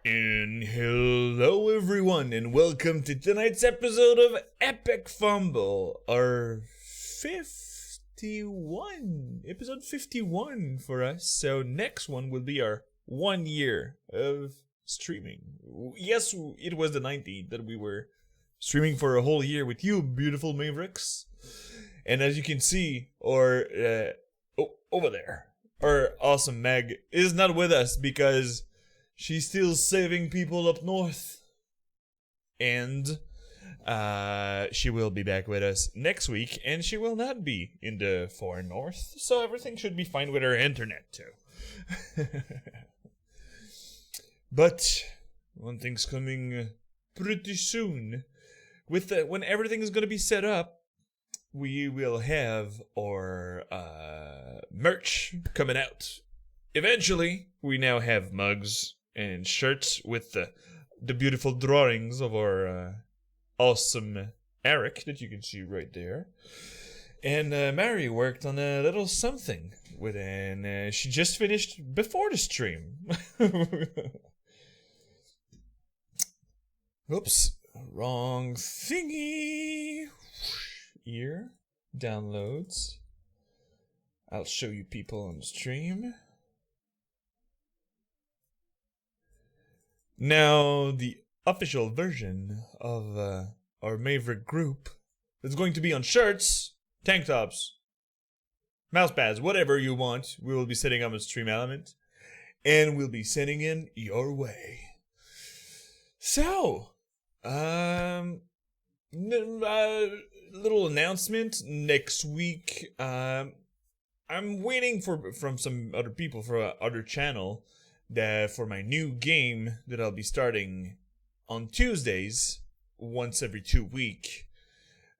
And hello everyone, and welcome to tonight's episode of Epic Fumble, our episode 51 for us. So next one will be our 1 year of streaming. Yes, it was the 90th that we were streaming for a whole year with you, beautiful Mavericks. And as you can see, over there, our awesome Meg is not with us because she's still saving people up north. And she will be back with us next week, and she will not be in the far north, so everything should be fine with her internet too. But one thing's coming pretty soon. When everything is going to be set up, we will have our merch coming out. Eventually, we now have mugs and shirts with the beautiful drawings of our awesome Eric that you can see right there. And Mary worked on a little something with it, and she just finished before the stream. Oops, wrong thingy. Here, downloads. I'll show you people on the stream. Now, the official version of our Maverick group is going to be on shirts, tank tops, mouse pads, whatever you want. We will be setting up a stream element, and we'll be sending in your way. So, little announcement next week. I'm waiting from some other people for other channel for my new game that I'll be starting on Tuesdays, once every 2 weeks,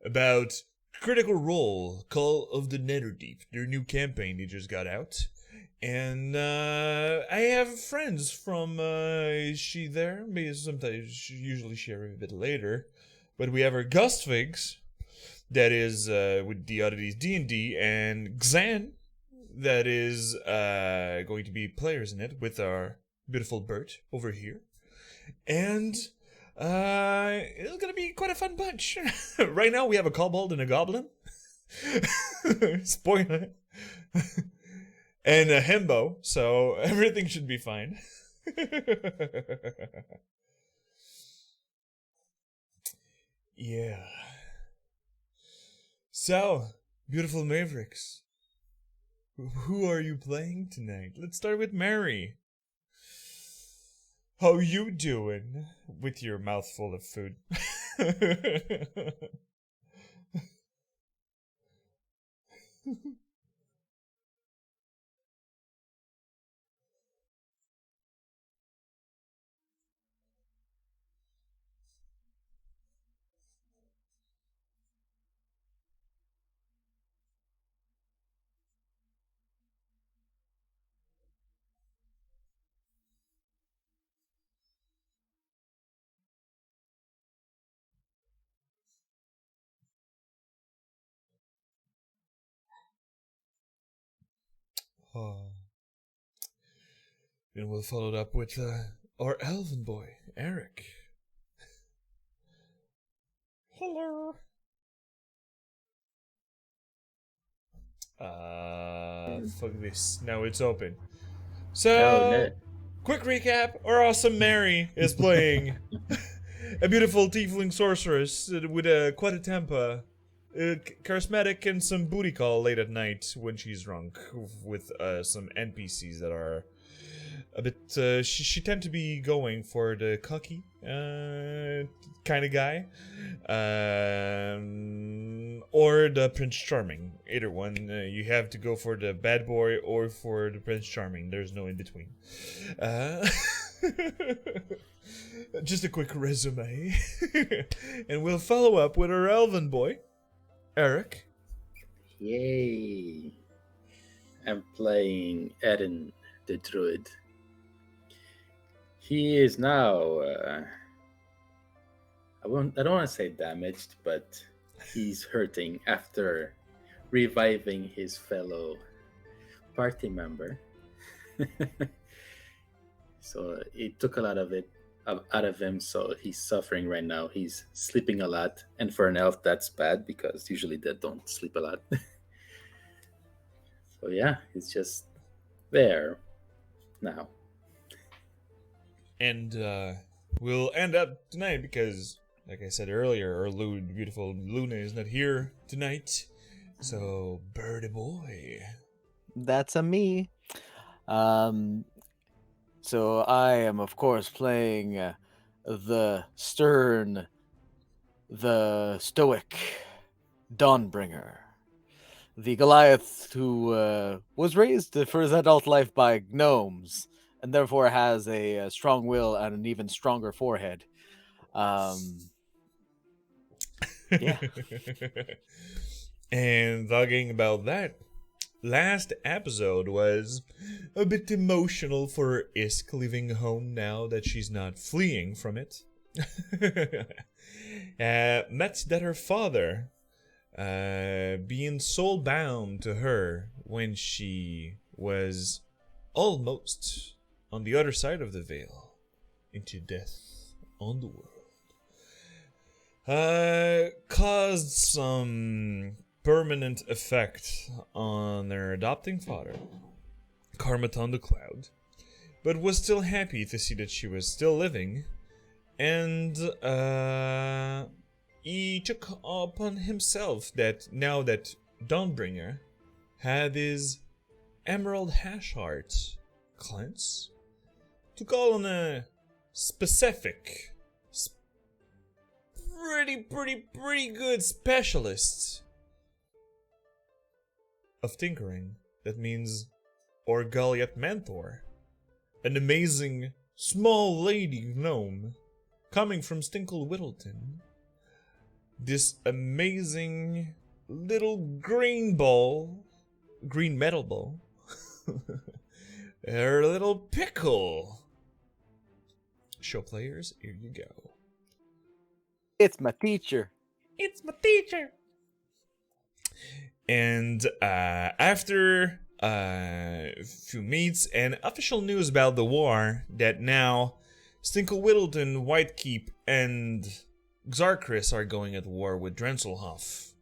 about Critical Role, Call of the Netherdeep, their new campaign they just got out. And I have friends from she there, maybe sometimes usually share a bit later, but we have our Gustfigs, that is with the Oddities D&D, and Xan, that is going to be players in it with our beautiful Bert over here. And it's going to be quite a fun bunch. Right now we have a kobold and a goblin. Spoiler. And a himbo, so everything should be fine. Yeah. So, beautiful Mavericks, who are you playing tonight? Let's start with Mary. How you doing with your mouthful of food? Oh. And we'll follow it up with our elven boy, Eric. Hello. Fuck this. Now it's open. So, quick recap. Our awesome Mary is playing a beautiful tiefling sorceress with quite a temper, charismatic, and some booty call late at night when she's drunk, with some NPCs that are a bit. She tend to be going for the cocky kind of guy, or the Prince Charming. Either one. You have to go for the bad boy or for the Prince Charming. There's no in between. Just a quick resume, and we'll follow up with our elven boy, Eric. Yay! I'm playing Eden the Druid. He is now I don't want to say damaged, but he's hurting after reviving his fellow party member. So it took a lot of it out of him. So he's suffering right now. He's sleeping a lot, and for an elf, that's bad because usually they don't sleep a lot. So yeah, he's just there now. And we'll end up tonight because, like I said earlier, our beautiful Luna is not here tonight. So, Birdie Boy. That's a me. So I am, of course, playing the stern, the stoic Dawnbringer, the Goliath who was raised for his adult life by gnomes and therefore has a strong will and an even stronger forehead. Yeah. And talking about that, last episode was a bit emotional for Isk leaving home now that she's not fleeing from it. Met that her father, being soul bound to her when she was almost on the other side of the veil into death on the world, caused some permanent effect on their adopting father, Karmaton the Cloud, but was still happy to see that she was still living, and he took upon himself that now that Dawnbringer had his Emerald Hash Heart cleanse, to call on a specific, pretty good specialist of tinkering. That means Orgaliat Mentor, an amazing small lady gnome coming from Stinkle Whittleton. This amazing little green metal ball, her little pickle. Show players, here you go. It's my teacher. It's my teacher. And after a few meets and official news about the war, that now Stinkle Whittleton, Whitekeep, and Xarkris are going at war with Drenselhoff,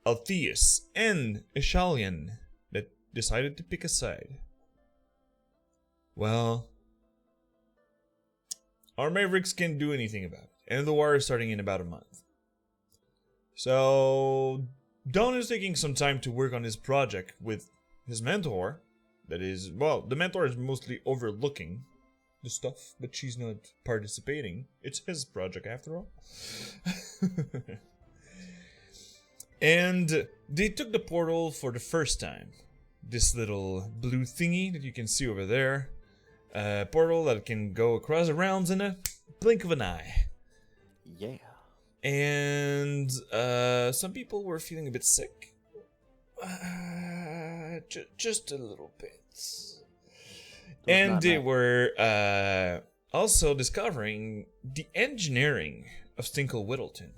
Altheus, and Ishalian, that decided to pick a side. Well, our Mavericks can't do anything about it, and the war is starting in about a month. So Don is taking some time to work on his project with his mentor. That is, well, the mentor is mostly overlooking the stuff, but she's not participating. It's his project after all. And they took the portal for the first time. This little blue thingy that you can see over there. A portal that can go across the realms in a blink of an eye. Yeah. And some people were feeling a bit sick. Just a little bit. And they were also discovering the engineering of Stinkle Whittleton.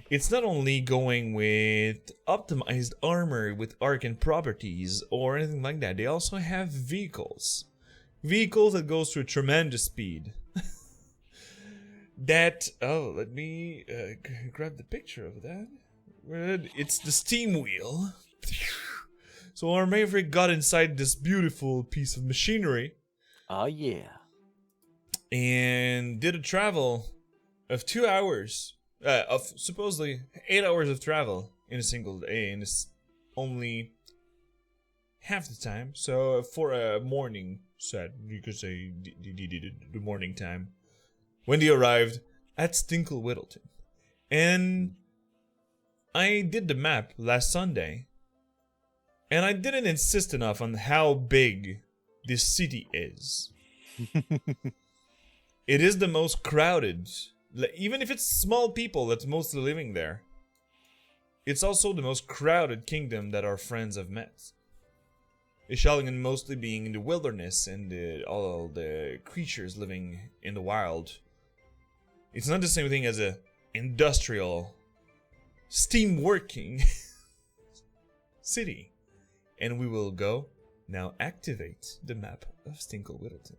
It's not only going with optimized armor with arcane properties or anything like that. They also have vehicles. Vehicles that goes through tremendous speed. Let me grab the picture of that. It's the steam wheel. So our Maverick got inside this beautiful piece of machinery. Oh yeah. And did a travel of 2 hours, of supposedly 8 hours of travel in a single day, and it's only half the time. So for a morning set, you could say the morning time, when they arrived at Stinkle Whittleton. And I did the map last Sunday, and I didn't insist enough on how big this city is. It is the most crowded, even if it's small people that's mostly living there. It's also the most crowded kingdom that our friends have met. Ishalian mostly being in the wilderness and all the creatures living in the wild. It's not the same thing as a industrial, steam working city. And we will go now activate the map of Stinkle Whittleton.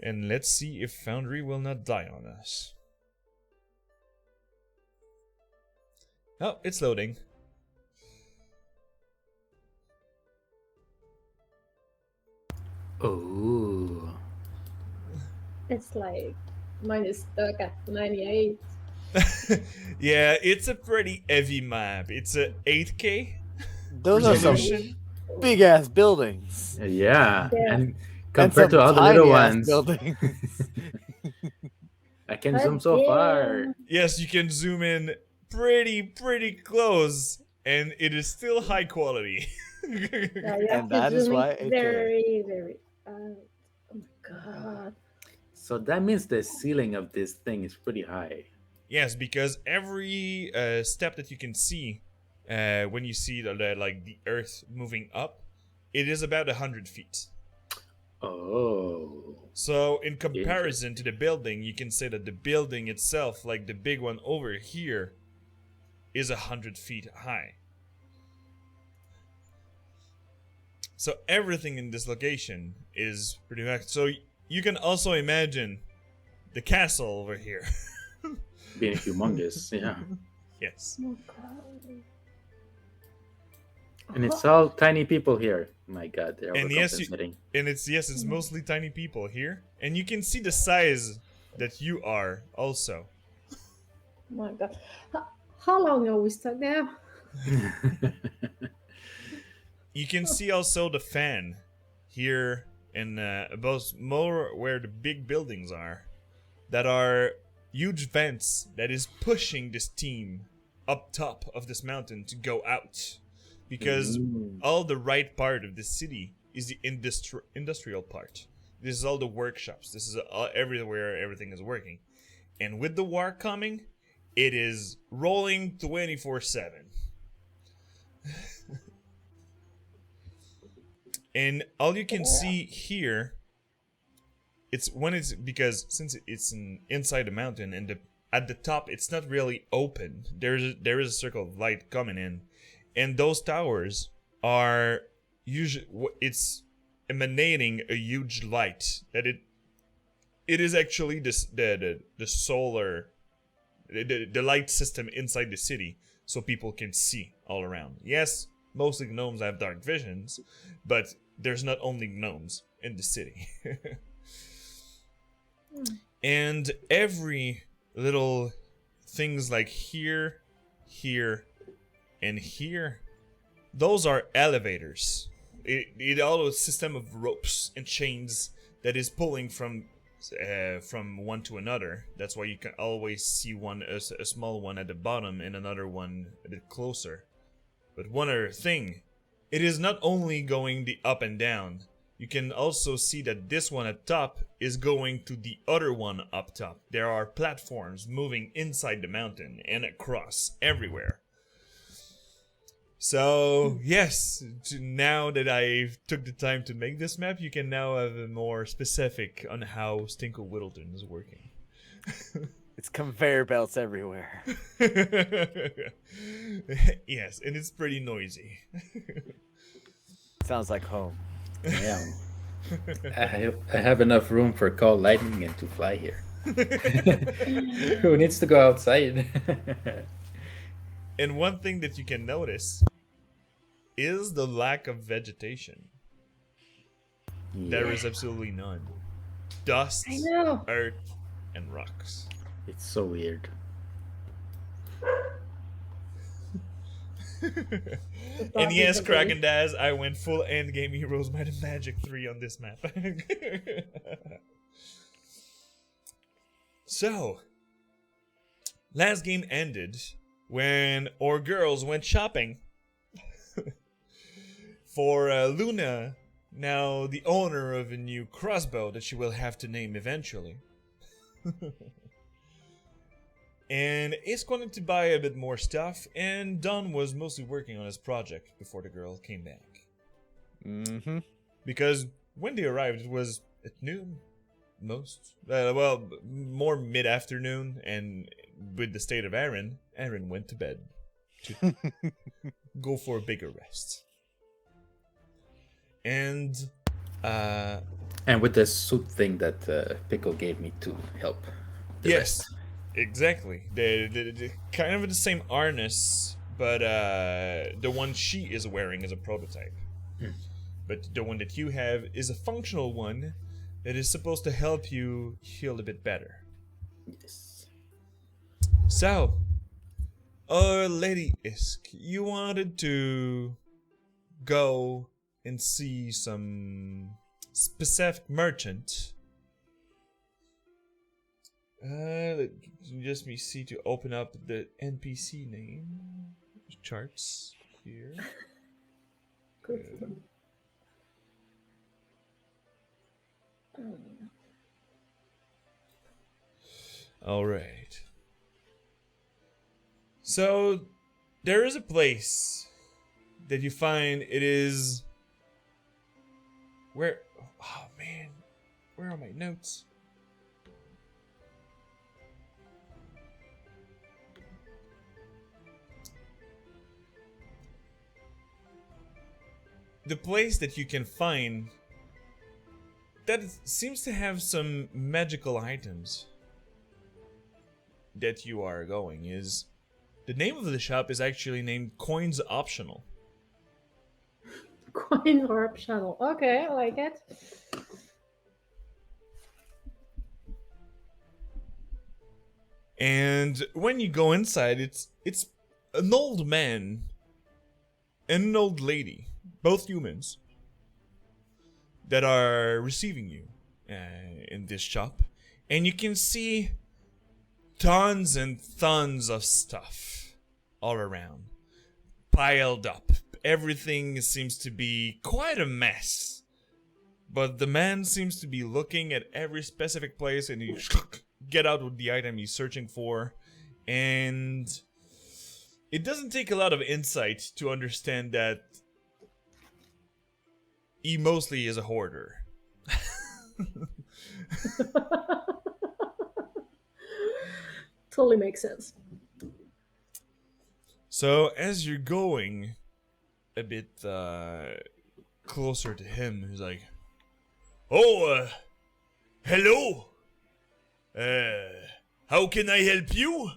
And let's see if Foundry will not die on us. Oh, it's loading. Oh. It's like mine is stuck at 98. Yeah, it's a pretty heavy map. It's a 8K Those are some resolution. big ass buildings. Yeah. Yeah. And compared some to all the little tiny-ass ones, buildings. I can But zoom so yeah. far. Yes, you can zoom in pretty close, and it is still high quality. Yeah, you And have to that is zoom in why it very, very. Oh my god. So that means the ceiling of this thing is pretty high. Yes, because every step that you can see when you see the Earth moving up, it is about 100 feet. Oh. So in comparison to the building, you can say that the building itself, like the big one over here, is 100 feet high. So everything in this location is pretty much. So you can also imagine the castle over here. Being humongous, yeah. Yes. Oh god. And it's all tiny people here. My god, they're And yes, overcompensating. And it's mostly tiny people here, and you can see the size that you are also. Oh my god. How long are we stuck there? You can see also the fan here and about more where the big buildings are, that are huge vents that is pushing this team up top of this mountain to go out, because all the right part of the city is the industrial part. This is all the workshops. This is everywhere everything is working, and with the war coming, it is rolling 24/7. And all you can see here, it's because since it's inside the mountain, and at the top it's not really open. There is a circle of light coming in, and those towers are usually, it's emanating a huge light that it is actually the solar, the light system inside the city, so people can see all around. Yes, mostly gnomes have dark visions, but there's not only gnomes in the city. And every little things like here, and here, those are elevators. It all a system of ropes and chains that is pulling from one to another. That's why you can always see a small one at the bottom and another one a bit closer. But one other thing, it is not only going the up and down. You can also see that this one at top is going to the other one up top. There are platforms moving inside the mountain and across everywhere. So, yes, now that I took the time to make this map, you can now have a more specific on how Stinkle Whittleton is working. It's conveyor belts everywhere. Yes, and it's pretty noisy. Sounds like home. Damn. I have enough room for call lightning and to fly here. Who needs to go outside? And one thing that you can notice is the lack of vegetation. There is absolutely none. Dust, I know. earth, and rocks. It's so weird. And yes, Kraken Daz, I went full endgame Heroes Might and Magic 3 on this map. So, last game ended when our girls went shopping for Luna, now the owner of a new crossbow that she will have to name eventually. And is going to buy a bit more stuff, and Don was mostly working on his project before the girl came back. Mm-hmm. Because when they arrived, it was at noon, more mid-afternoon, and with the state of Aaron went to bed to go for a bigger rest. And And with the suit thing that Pickle gave me to help. The Yes, rest. exactly. The kind of the same harness, but the one she is wearing is a prototype. But the one that you have is a functional one that is supposed to help you heal a bit better. Yes. So, Lady Isk, you wanted to go and see some specific merchant. Just me see to open up the NPC name charts here. Good. All right. So there is a place that you find. It is where? Oh man, where are my notes? The place that you can find that seems to have some magical items that you are going is the name of the shop is actually named Coins Optional. Coin or channel. Okay, I like it. And when you go inside, it's an old man and an old lady, both humans, that are receiving you in this shop, and you can see tons and tons of stuff all around, piled up. Everything seems to be quite a mess, but the man seems to be looking at every specific place, and he get out with the item he's searching for, and it doesn't take a lot of insight to understand that he mostly is a hoarder. Totally makes sense. So as you're going a bit closer to him, he's like, "Oh, hello. How can I help you?"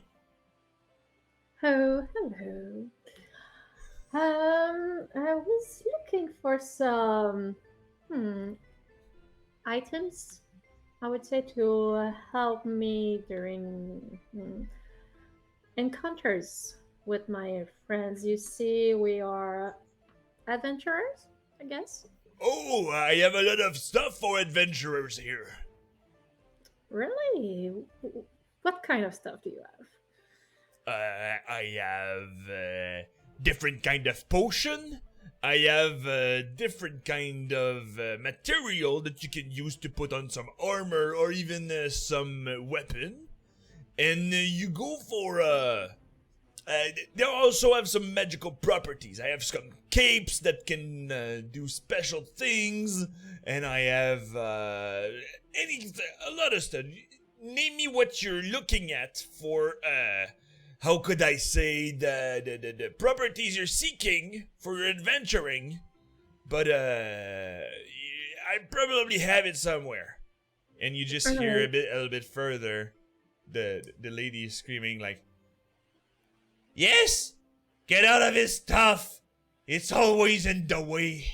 Oh, hello. I was looking for some items, I would say, to help me during encounters with my friends. You see, we are adventurers, I guess. "Oh, I have a lot of stuff for adventurers here." Really? What kind of stuff do you have? I have different kind of potion. I have different kind of material that you can use to put on some armor or even some weapon. And you go for they also have some magical properties. I have some capes that can do special things, and I have a lot of stuff. Name me what you're looking at for how could I say the properties you're seeking for your adventuring, but I probably have it somewhere. And you just hear a little bit further the lady screaming like, "Yes, get out of his stuff. It's always in the way."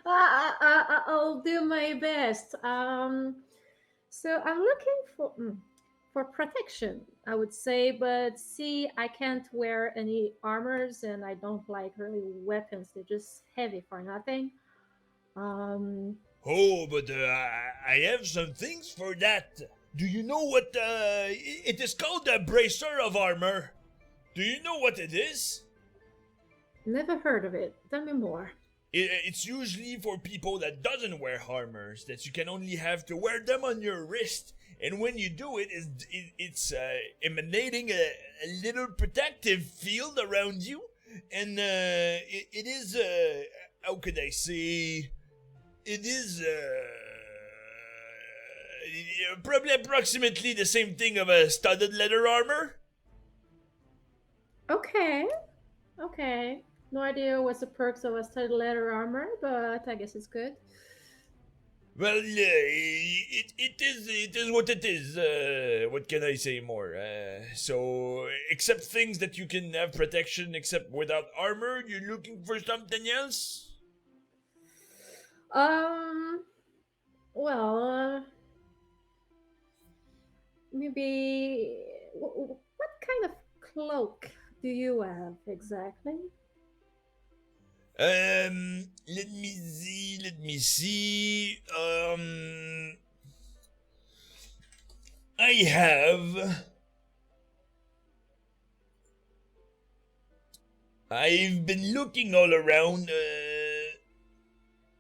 I'll do my best. So I'm looking for protection, I would say, but see, I can't wear any armors, and I don't like really weapons. They're just heavy for nothing. Oh, but I have some things for that. Do you know what it is called? A bracer of armor. Do you know what it is? Never heard of it. Tell me more. It's usually for people that doesn't wear armors, that you can only have to wear them on your wrist. And when you do it, it's emanating a little protective field around you. And it is, how could I say? It is probably approximately the same thing of a studded leather armor. Okay. No idea what's the perks of a studded leather armor, but I guess it's good. Well, it is what it is. What can I say more? So, except things that you can have protection, except without armor, you're looking for something else? Well, maybe what kind of cloak do you have exactly? Let me see. I have. I've been looking all around.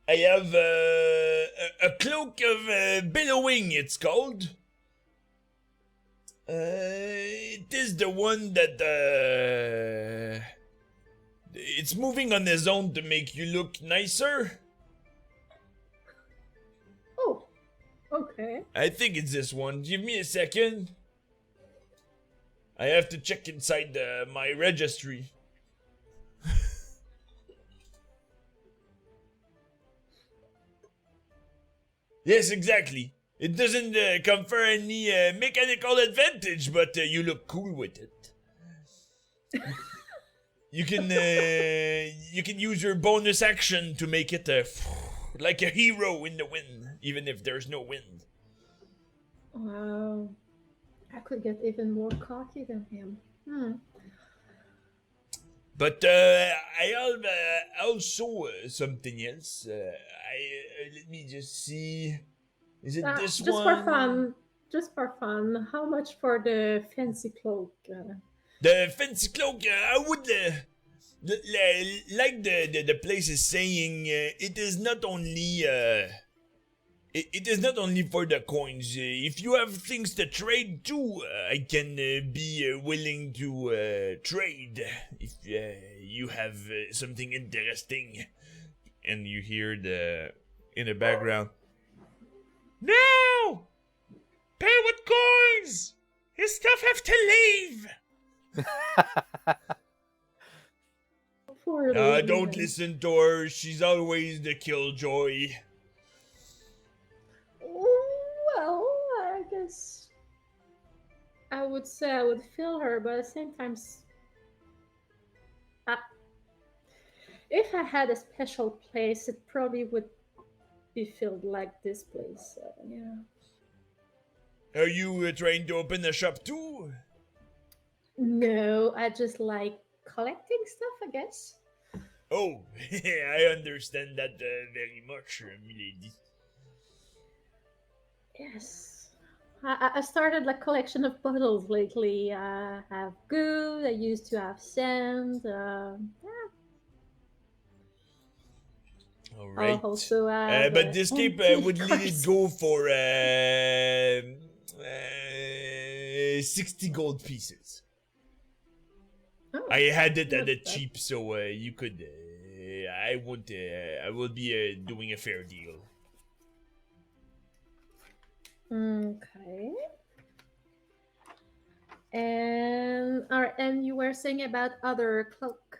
I have a cloak of billowing, it's called. It is the one that it's moving on its own to make you look nicer. Oh, okay. I think it's this one. Give me a second. I have to check inside my registry. Yes, exactly. It doesn't confer any mechanical advantage, but you look cool with it. You can use your bonus action to make it like a hero in the wind, even if there's no wind. Wow. I could get even more cocky than him. But I have also something else. Let me just see. Is it this just one? for fun. Just for fun. How much for the fancy cloak? The fancy cloak. I would like the place is saying. It is not only. It is not only for the coins. If you have things to trade too, I can be willing to trade. If you have something interesting. And you hear in the background. No! Pay with coins! His stuff have to leave! Poor little Don't man. listen to her. She's always the killjoy. Well, I guess I would say I would feel her, but at the same time, if I had a special place, it probably would be filled like this place. Yeah. Are you trying to open a shop too? No, I just like collecting stuff, I guess. Oh, I understand that very much, milady. Yes. I started a collection of bottles lately. I have good, I used to have sand. Yeah. All right. Also have, but this cape would let it go for 60 gold pieces. Oh, I had it at not a bad. cheap, so you could. I won't. I will be doing a fair deal. Okay. And you were saying about other cloak.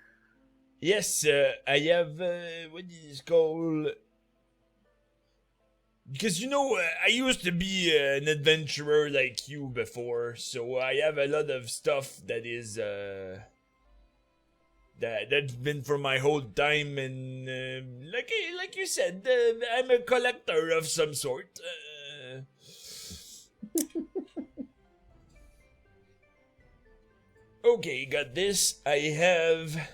Yes, I have. What is it called? Because I used to be an adventurer like you before, so I have a lot of stuff that is that's been for my whole time, and like you said, I'm a collector of some sort. Okay, got this. I have.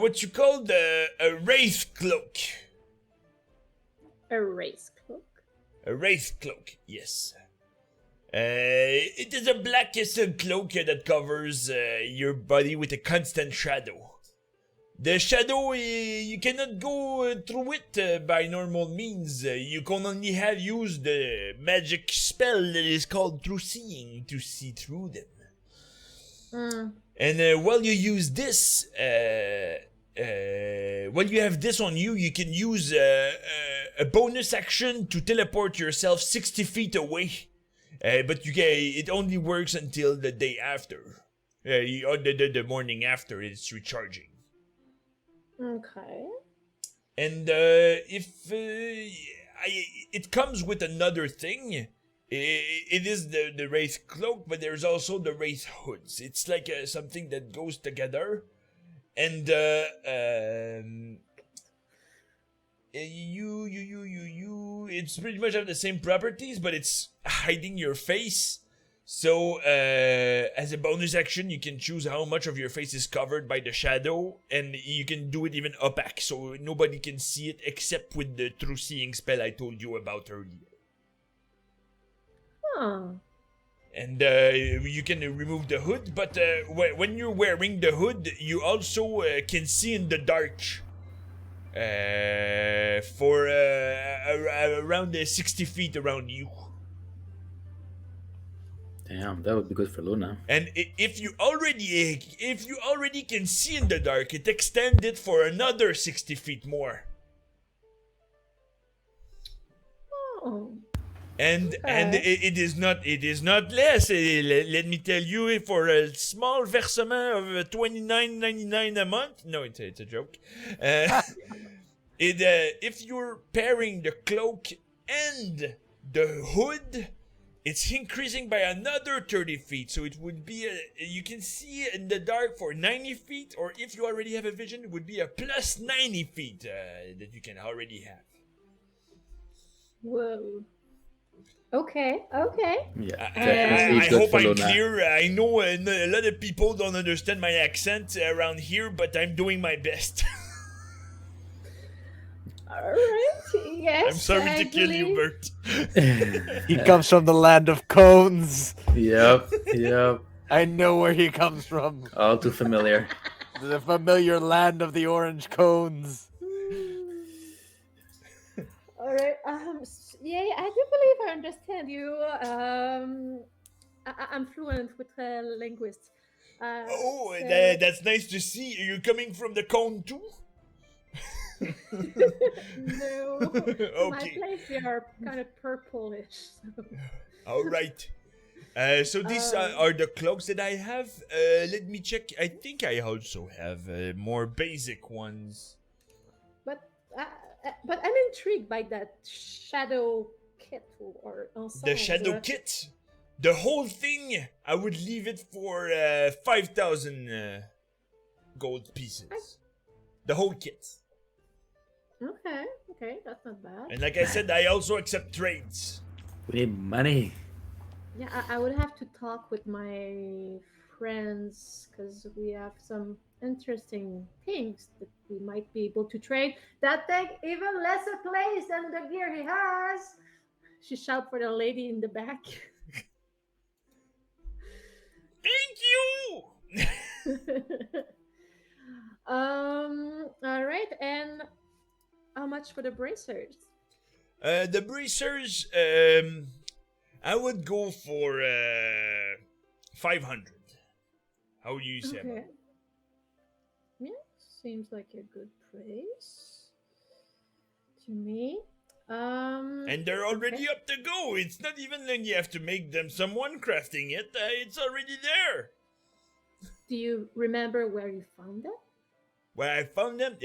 What you call a Wraith Cloak. A Wraith Cloak. A Wraith Cloak, yes. It is a black silk cloak that covers your body with a constant shadow. The shadow, you cannot go through it by normal means. You can only have used the magic spell that is called Through Seeing to see through them. And while you use this, while you have this on you, you can use a bonus action to teleport yourself 60 feet away. But it only works until the day after. The morning after it's recharging. Okay. And if it comes with another thing, it is the Wraith Cloak, but there's also the Wraith Hoods. It's like something that goes together, and it's pretty much have the same properties, but it's hiding your face. So, as a bonus action, you can choose how much of your face is covered by the shadow, and you can do it even opaque, so nobody can see it except with the true seeing spell I told you about earlier. Oh. And you can remove the hood, but when you're wearing the hood, you also can see in the dark for around 60 feet around you. Damn, that would be good for Luna. And if you already can see in the dark, it extends it for another 60 feet more. Oh. And it is not less. Let me tell you, for a small versement of $29.99 a month. No, it's a joke. If you're pairing the cloak and the hood, it's increasing by another 30 feet. So it would be you can see in the dark for 90 feet, or if you already have a vision, it would be a plus 90 feet that you can already have. Whoa. Okay. Yeah, I good hope for I'm Luna. clear. I know a lot of people don't understand my accent around here, but I'm doing my best. All right. Yes. I'm sorry to kill you, Bert. He comes from the land of cones. Yep. I know where he comes from. All too familiar. The familiar land of the orange cones. All right. Yeah, I do believe I understand you. I'm fluent with linguists. Oh, so- that's nice to see. Are you coming from the cone too? No. My Okay. place they are kind of purplish. So. All right. So these are the cloaks that I have. Let me check. I think I also have more basic ones. But I'm intrigued by that shadow kit or ensemble. The shadow kit. The whole thing, I would leave it for 5,000 gold pieces. The whole kit. Okay, that's not bad. And like I said, I also accept trades. We need money. Yeah, I would have to talk with my friends because we have some interesting things that we might be able to trade that take even lesser place than the gear he has. She shouted for the lady in the back. Thank you! All right, and how much for the bracers? The bracers, I would go for 500. How do you say about it? Yeah, seems like a good price to me. And they're already up to go. It's not even like you have to make them someone crafting it. It's already there. Do you remember where you found them? Where I found them?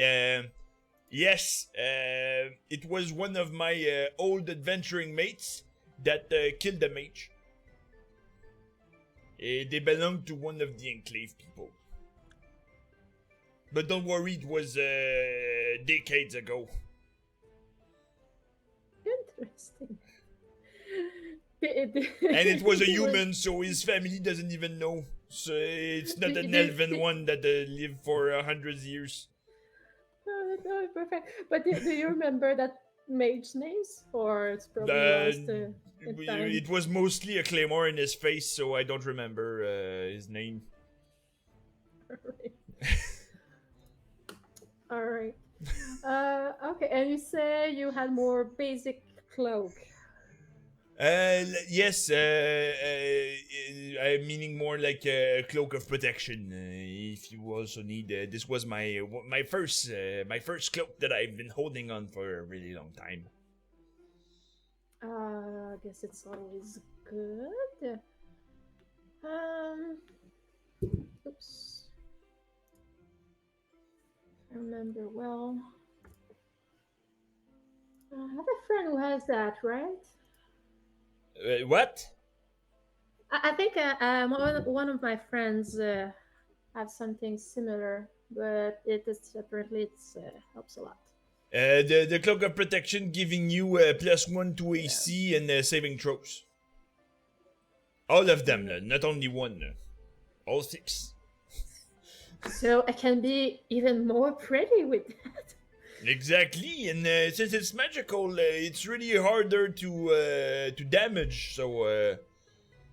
Yes. It was one of my old adventuring mates that killed the mage. They belonged to one of the Enclave people. But don't worry, it was decades ago. Interesting. And it was a human, so his family doesn't even know. So it's not an elven one that lived for 100 years. Oh, perfect. But do you remember that mage's names? Or it's probably lost in time? It was mostly a claymore in his face, so I don't remember his name. All right. Okay, and you say you had more basic cloak. Yes, meaning more like a cloak of protection. If you also need, this was my first cloak that I've been holding on for a really long time. I guess it's always good. Oops. I remember well. I have a friend who has that, right? What? I think one of my friends have something similar, but it is apparently it's helps a lot. The Cloak of Protection giving you +1 to AC and saving throws. All of them, not only one. All 6. So I can be even more pretty with that. Exactly, and since it's magical, it's really harder to damage, so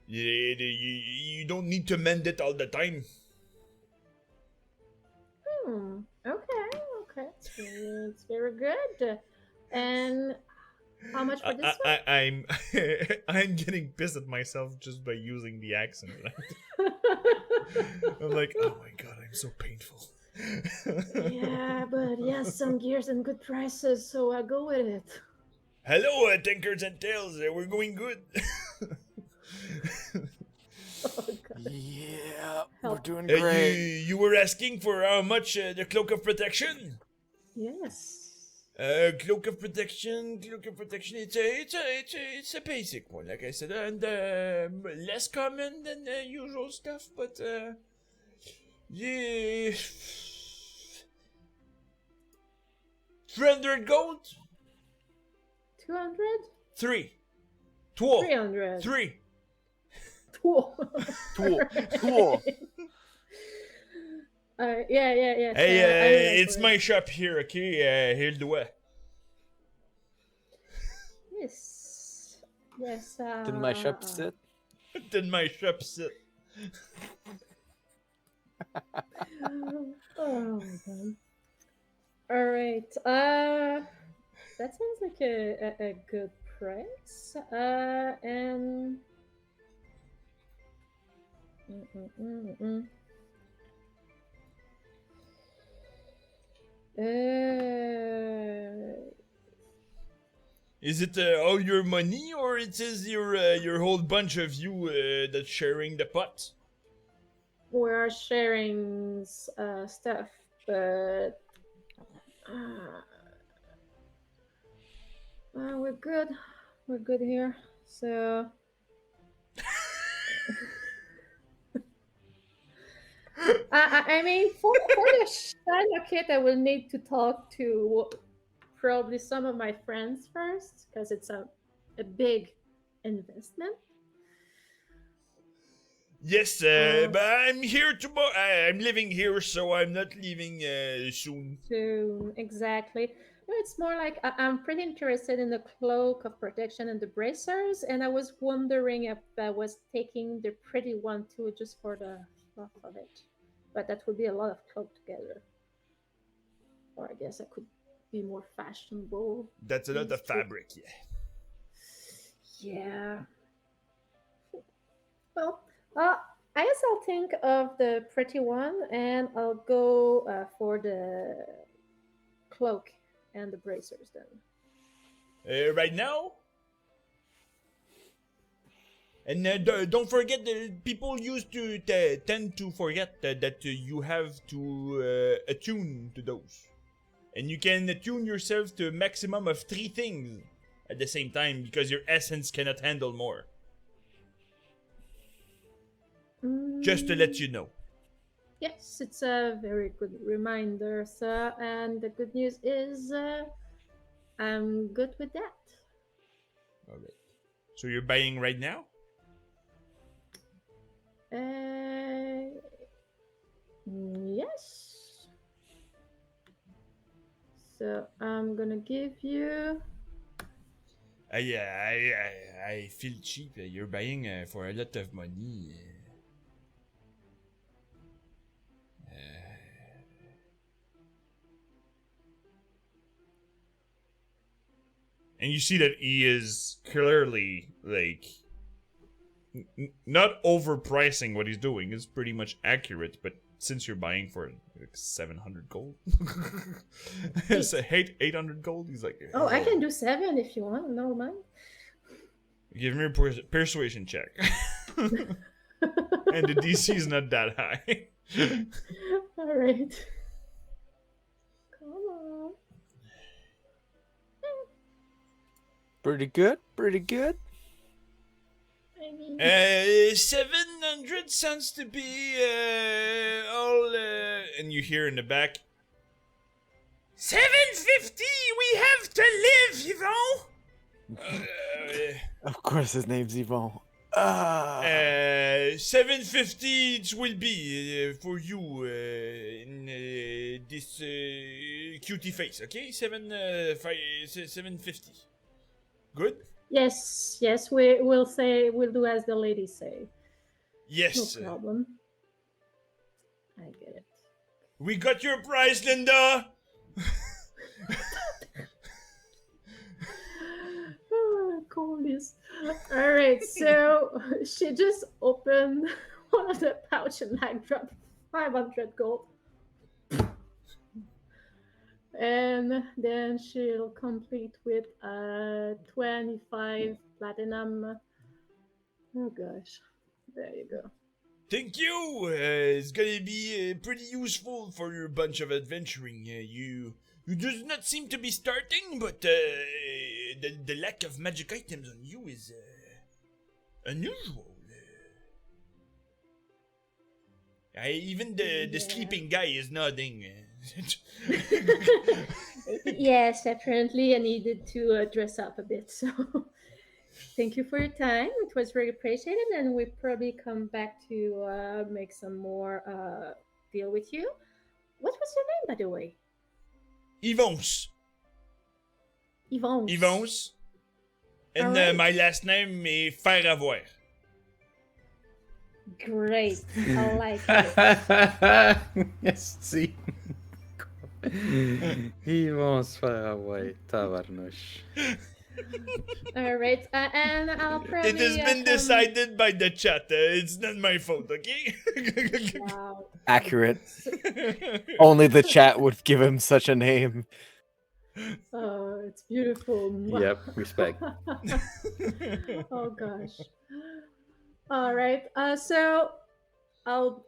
you don't need to mend it all the time. Okay. It's very good. And how much for this one? I'm I'm getting pissed at myself just by using the accent. I'm like, oh my god, I'm so painful. Yeah, but he has some gears and good prices, so I go with it. Hello, Tinkers and Tails. We're going good. Oh, God. Yeah, we're Help. doing great. You were asking for how much the Cloak of Protection? Yes. Cloak of Protection. It's a basic one, like I said, and less common than the usual stuff, but yeah, 300 gold. 200? 3. 2. 300. 3. Cool. Cool. Yeah. Hey, it's my shop here, okay? Here's the way. Yes. Did my ship sit? Did my shop sit? Oh my god. All right. That sounds like a good price. And. Is it all your money, or it is your whole bunch of you that's sharing the pot? We are sharing stuff, but we're good. We're good here. So. I mean, for the Shadow Kit, I will need to talk to probably some of my friends first, because it's a big investment. Yes, but I'm here tomorrow. I'm living here, so I'm not leaving soon. So exactly. No, it's more like I'm pretty interested in the Cloak of Protection and the bracers, and I was wondering if I was taking the pretty one too, just for the fluff of it. But that would be a lot of cloak together. Or I guess I could be more fashionable. That's a lot of fabric, yeah. Yeah. Well, I guess I'll think of the pretty one, and I'll go for the cloak and the bracers then. Right now? And don't forget that people used to tend to forget that you have to attune to those. And you can attune yourself to a maximum of 3 things at the same time, because your essence cannot handle more. Just to let you know. Yes, it's a very good reminder, sir. And the good news is I'm good with that. Alright. So you're buying right now? Yes. So I'm gonna give you. I feel cheap. You're buying for a lot of money. And you see that he is clearly like not overpricing what he's doing. Is pretty much accurate, but since you're buying for like 700 gold, it's 800 gold. He's like, Oh, I can do 7 if you want. No mind. Give me a persuasion check. And the DC is not that high. All right. Pretty good, pretty good. I mean, 700 sounds to be all. And you hear in the back, 750. We have to live, Yvon. Of course, his name's Yvon. 750 it will be for you in this cutie face, okay? 750. Good? yes, we'll do as the ladies say. Yes. No problem. I get it. We got your prize, Linda. Coolness. All right, so she just opened one of the pouch and like dropped 500 gold, and then she'll complete with 25 platinum. Oh gosh, there you go. Thank you. It's gonna be pretty useful for your bunch of adventuring. You does not seem to be starting, but the lack of magic items on you is unusual. Even the sleeping guy is nodding. Yes, apparently I needed to dress up a bit. So thank you for your time. It was very appreciated, and we probably come back to make some more deal with you. What was your name, by the way? Yvon's. Yvonne. Yvon's. And Alright. my last name is Faire avoir. Great. I like it. Yes, see. Ils vont se faire away, tabarnouche. All right, and I'll probably. It has been decided by the chat. It's not my fault, okay? Wow. Accurate. Only the chat would give him such a name. Oh, it's beautiful. Yep, respect. Oh gosh. All right. So I'll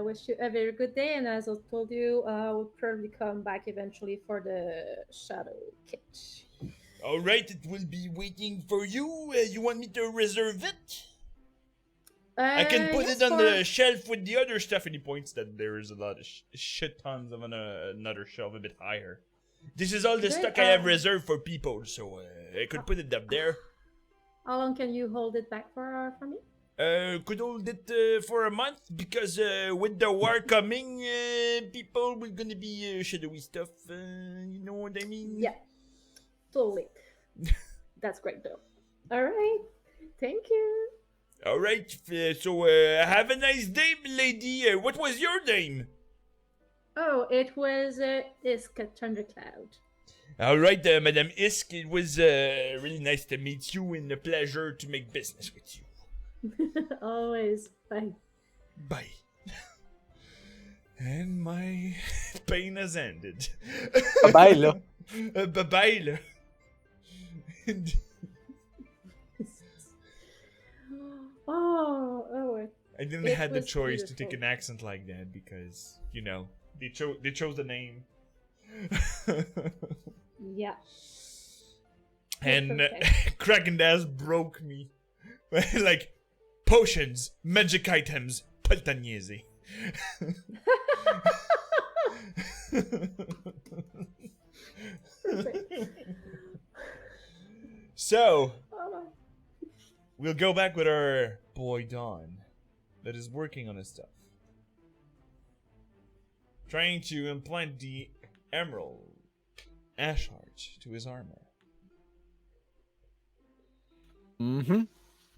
wish you a very good day, and as I told you, we'll probably come back eventually for the shadow kit. All right, it will be waiting for you. You want me to reserve it? I can put Yes, it on for- the shelf with the other stuff. And he points that there is a lot of shit tons of another shelf a bit higher. This is all the Okay, stock I have reserved for people, so I could put it up there. How long can you hold it back for me? Could hold it for a month because with the war coming, people will gonna be shadowy stuff. You know what I mean? Yeah, totally. That's great though. All right. Thank you. All right. So have a nice day, lady. What was your name? Oh, it was Iska Thundercloud. All right, Madame Isk. It was really nice to meet you and a pleasure to make business with you. Always. Bye. Bye. And my pain has ended. Bye-bye. Bye-bye. Oh. I didn't It have the was choice to take beautiful. an accent like that because, you know, they chose the name. Yeah. And Perfect. Krakendas broke me. Like, potions, magic items, paltagnese. So, Oh, we'll go back with our boy Don that is working on his stuff. Trying to implant the emerald ash heart to his armor. Mm-hmm.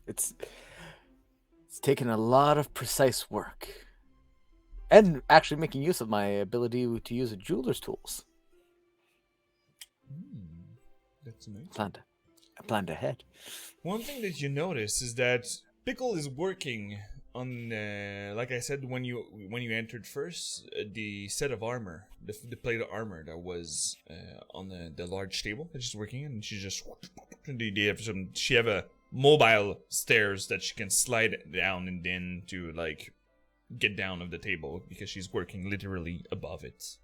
It's taken a lot of precise work. And actually making use of my ability to use a jeweler's tools. That's amazing. I planned ahead. One thing that you notice is that Pickle is working on, like I said, when you entered first, the set of armor, the plate of armor that was on the large table that she's working in, and she just she have a mobile stairs that she can slide down and then to like get down of the table because she's working literally above it.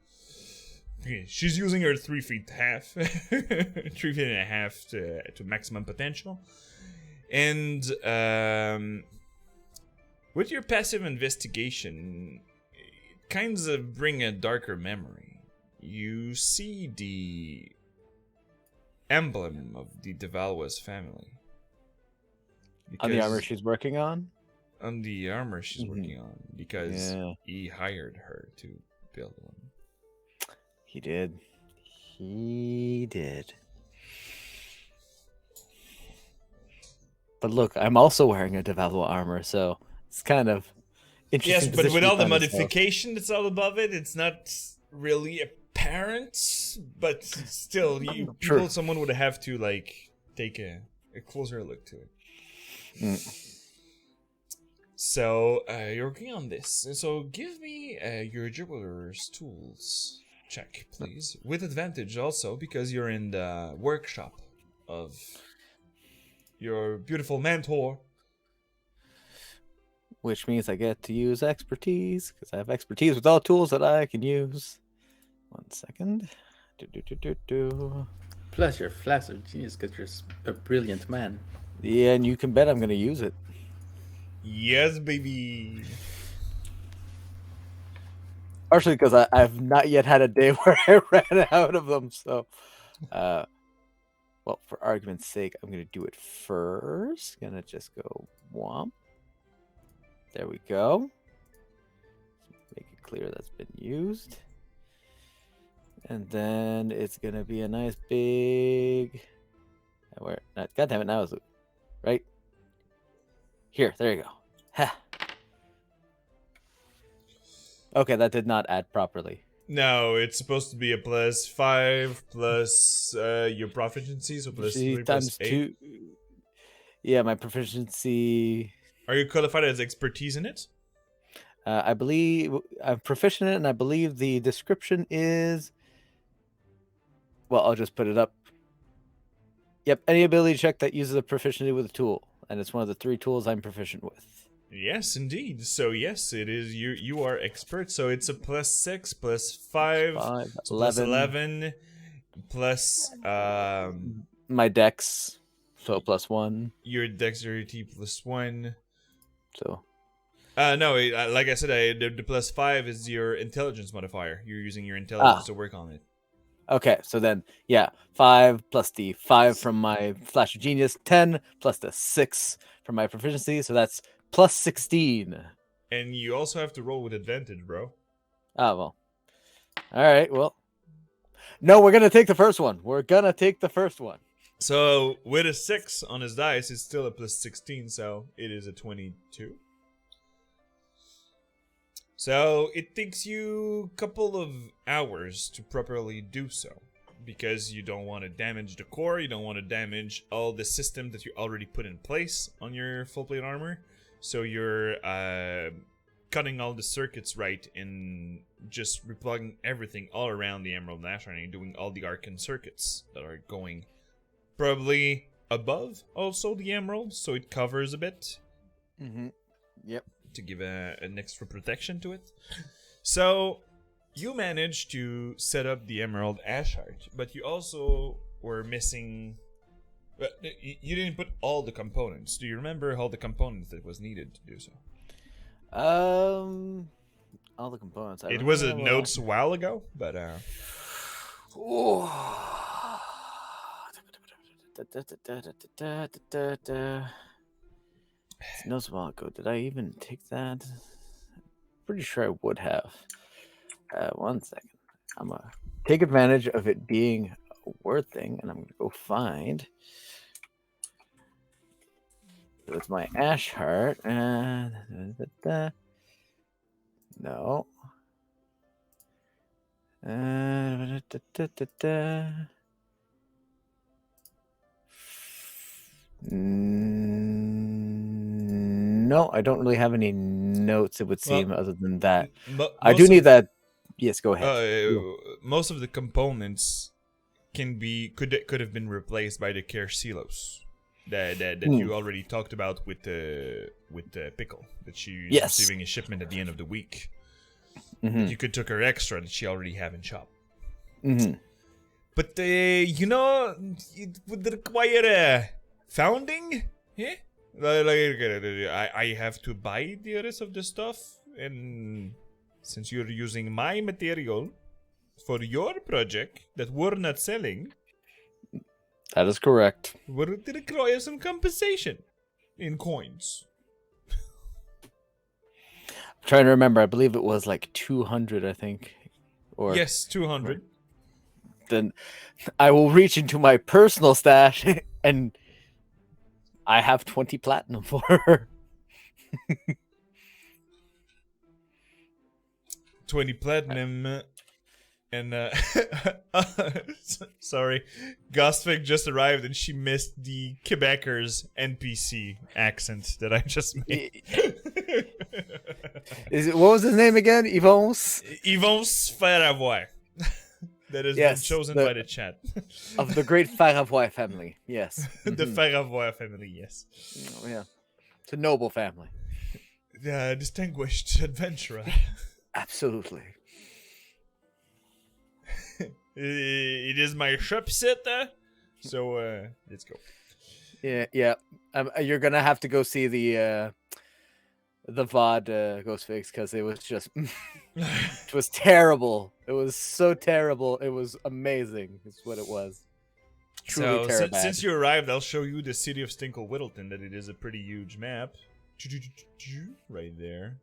she's using her 3 feet half, 3 feet and a half to maximum potential. And with your passive investigation, it kind of bring a darker memory. You see the emblem of the DeValois family. On the armor she's working on? On the armor she's working on, because Yeah. he hired her to build one. He did. He did. But look, I'm also wearing a DeValois armor, so it's kind of interesting. Yes, but with position all the to find yourself. modification that's all above it, it's not really apparent. But still, True. someone would have to like take a closer look to it. So you're working on this. So give me your jeweler's tools check, please, with advantage also, because you're in the workshop of your beautiful mentor. Which means I get to use expertise, because I have expertise with all tools that I can use. 1 second. Plus, your flash of genius because you're a brilliant man. Yeah, and you can bet I'm going to use it. Yes, baby. Partially because I've not yet had a day where I ran out of them. So, well, for argument's sake, I'm going to do it first. Going to just go womp. There we go. Make it clear that's been used. And then it's going to be a nice big... Where? God damn it, now is it right? Here, there you go. Ha. Okay, that did not add properly. No, it's supposed to be a +5 plus your proficiency, so plus 3 times plus 8. 2. Yeah, my proficiency. Are you qualified as expertise in it? I believe I'm proficient in it, and I believe the description is. Well, I'll just put it up. Yep, any ability check that uses a proficiency with a tool, and it's one of the 3 tools I'm proficient with. Yes, indeed. So yes, it is. You are expert. So it's a +6 plus 5, 5, so 11. plus 11 plus My dex, so +1. your dexterity +1. So. No, like I said, the +5 is your intelligence modifier. You're using your intelligence to work on it. Okay, so then, yeah, 5 plus the 5 from my Flash of Genius, 10 plus the 6 from my proficiency, so that's +16. And you also have to roll with advantage, bro. Oh, well. All right, well. No, we're going to take the first one. We're going to take the first one. So with a 6 on his dice, it's still a +16, so it is a 22. So it takes you a couple of hours to properly do so, because you don't want to damage the core, you don't want to damage all the system that you already put in place on your full plate armor. So you're cutting all the circuits right and just replugging everything all around the Emerald Ash and you're doing all the Arcane circuits that are going probably above also the Emerald, so it covers a bit. Mm-hmm. Yep. To give an extra protection to it. So you managed to set up the Emerald Ash Heart, but you also were missing. You didn't put all the components. Do you remember all the components that was needed to do so? All the components. It was a notes a while ago, but Notes a while ago. Did I even take that? Pretty sure I would have. 1 second. I'm gonna take advantage of it being a word thing, and I'm gonna go find. So it's my Ash Heart. No. No, I don't really have any notes, it would seem, other than that. I do need that. Yes, go ahead. Most of the components could have been replaced by the care silos that you already talked about with the pickle that she's receiving a shipment at the end of the week. Mm-hmm. You could took her extra that she already have in shop. Mm-hmm. But it would require a founding. Yeah, I have to buy the rest of the stuff, and since you're using my material for your project that we're not selling, That is correct. would require some compensation in coins. I'm trying to remember. I believe it was like 200, I think. Or Yes, 200. Then I will reach into my personal stash and I have 20 platinum for her. 20 platinum. And sorry, Gosvik just arrived and she missed the Quebecers NPC accent that I just made. What was his name again? Yvon's? Yvon's Faravois. That has been chosen by the chat. Of the great Faravois family, yes. The Faravois family, yes. Oh, yeah. It's a noble family. The distinguished adventurer. Absolutely. It is my ship sitter. So let's go. Yeah. You're gonna have to go see the VOD Ghost Fix because it was just it was terrible. It was so terrible. It was amazing. Is what it was. Truly terrible. Since you arrived, I'll show you the city of Stinkle Whittleton. That it is a pretty huge map. Right there.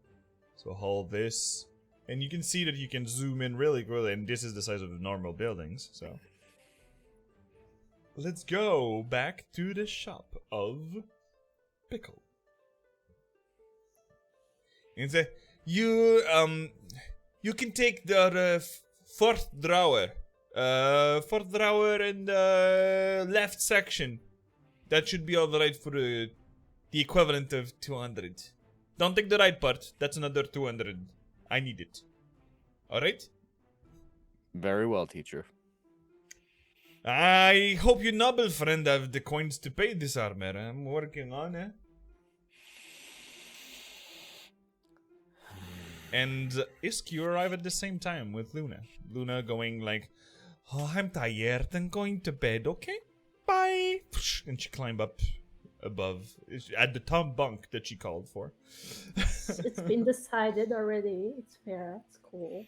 So hold this. And you can see that you can zoom in really quickly, and this is the size of the normal buildings, so. Let's go back to the shop of Pickle. And say, you can take the fourth drawer. Fourth drawer in the left section. That should be alright for the equivalent of 200. Don't take the right part, that's another 200. I need it. Alright? Very well, teacher. I hope you noble friend have the coins to pay this armor. I'm working on it. And Isk, you arrive at the same time with Luna. Luna going like, oh, I'm tired. I'm going to bed, okay? Bye. And she climbed up above at the top bunk that she called for. It's been decided already. It's fair. It's cool.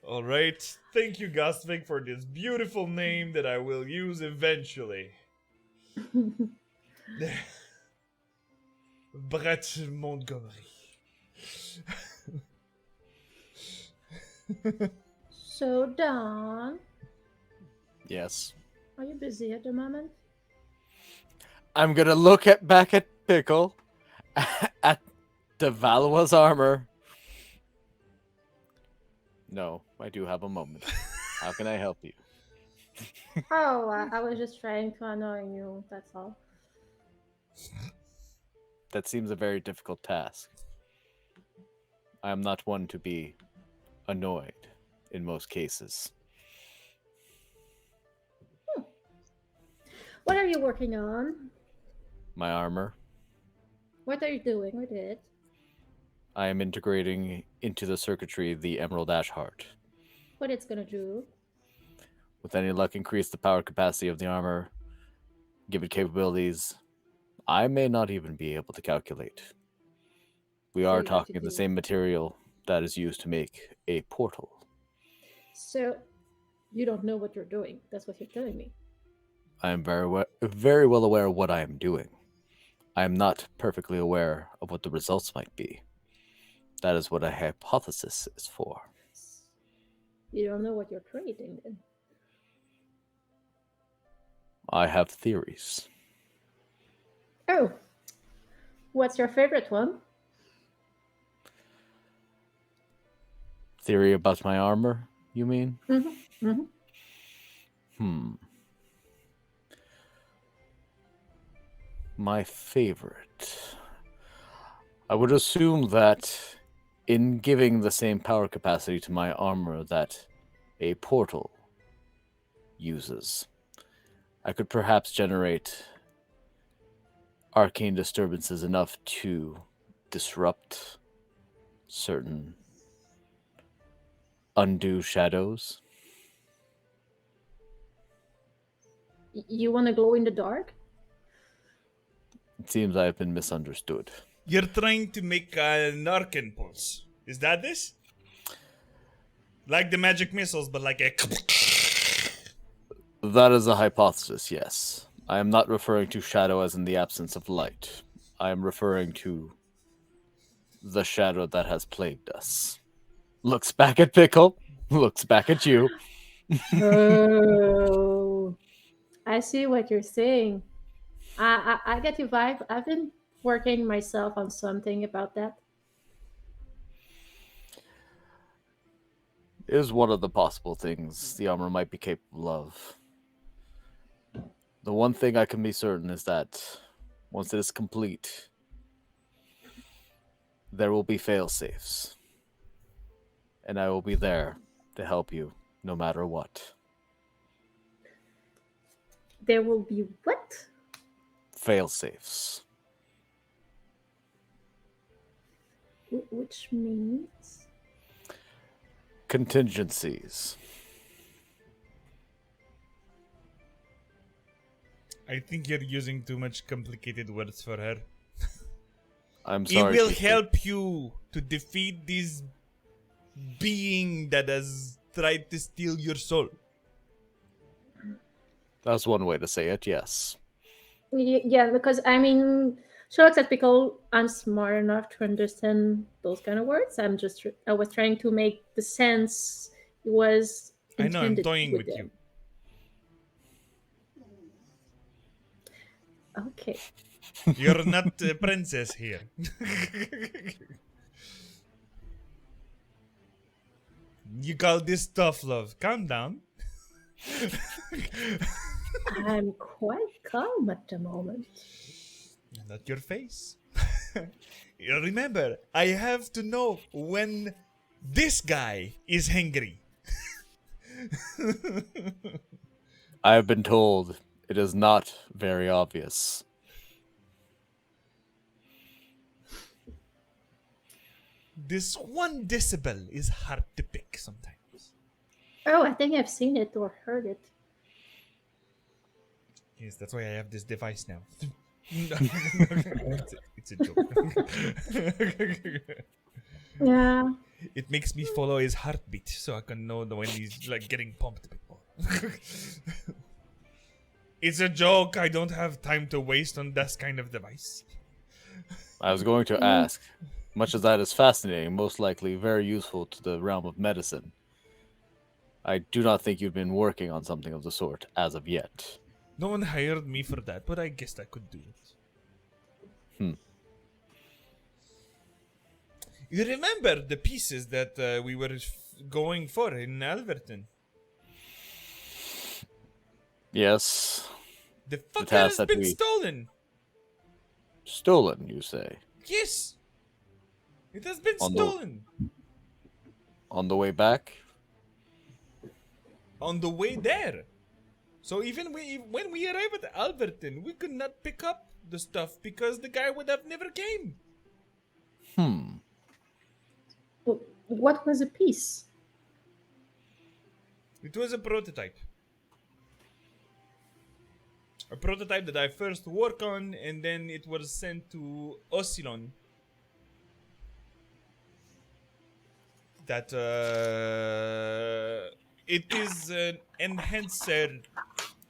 All right. Thank you, Gosvik, for this beautiful name that I will use eventually. Brett Montgomery. So, Don, Yes. are you busy at the moment? I'm gonna look back at Pickle, at the Valois armor. No, I do have a moment. How can I help you? Oh, I was just trying to annoy you. That's all. That seems a very difficult task. I am not one to be annoyed in most cases. What are you working on? My armor. What are you doing with it? I am integrating into the circuitry the Emerald Ash Heart. What it's gonna do? With any luck, increase the power capacity of the armor, give it capabilities I may not even be able to calculate. We So are you have to talking the do- same material that is used to make a portal. So, you don't know what you're doing. That's what you're telling me. I am very well aware of what I am doing. I am not perfectly aware of what the results might be. That is what a hypothesis is for. You don't know what you're creating then. I have theories. Oh, what's your favorite one? Theory about my armor, you mean? Mm-hmm. Mm-hmm. My favorite. I would assume that in giving the same power capacity to my armor that a portal uses, I could perhaps generate arcane disturbances enough to disrupt certain undue shadows. You want to glow in the dark? It seems I have been misunderstood. You're trying to make a Narcan pulse. Is that this? Like the magic missiles, but like a... That is a hypothesis, yes. I am not referring to shadow as in the absence of light. I am referring to the shadow that has plagued us. Looks back at Pickle, looks back at you. Oh, I see what you're saying. I get your vibe. I've been working myself on something about that. It is one of the possible things the armor might be capable of. The one thing I can be certain is that once it is complete, there will be fail-safes. And I will be there to help you no matter what. There will be what? Fail-safes. Which means Contingencies. I think you're using too much complicated words for her. I'm It sorry. will Chief. help you to defeat this being that has tried to steal your soul. That's one way to say it, yes. yeah, because I mean, Sherlock said Pickle, I'm smart enough to understand those kind of words. I was trying to make the sense it was I know, I'm intended toying with them. Okay. You're not a princess here. You call this tough love. Calm down. I'm quite calm at the moment. Not your face. You remember, I have to know when this guy is hungry. I have been told it is not very obvious. This 1 decibel is hard to pick sometimes. Oh, I think I've seen it or heard it. Yes, that's why I have this device now. It's a joke. Yeah. It makes me follow his heartbeat so I can know when he's like getting pumped a bit more. It's a joke. I don't have time to waste on this kind of device. I was going to ask, much as that is fascinating, most likely very useful to the realm of medicine, I do not think you've been working on something of the sort as of yet. No one hired me for that, but I guess I could do it. You remember the pieces that we were going for in Alverton? Yes. The fucker task has that been we- stolen. Stolen, you say? Yes. It has been On the- stolen. On the way back? On the way there. So even when we arrived at Alverton, we could not pick up the stuff because the guy would have never came. What was a piece? It was a prototype. A prototype that I first worked on, and then it was sent to Ocelon. That it is an enhancer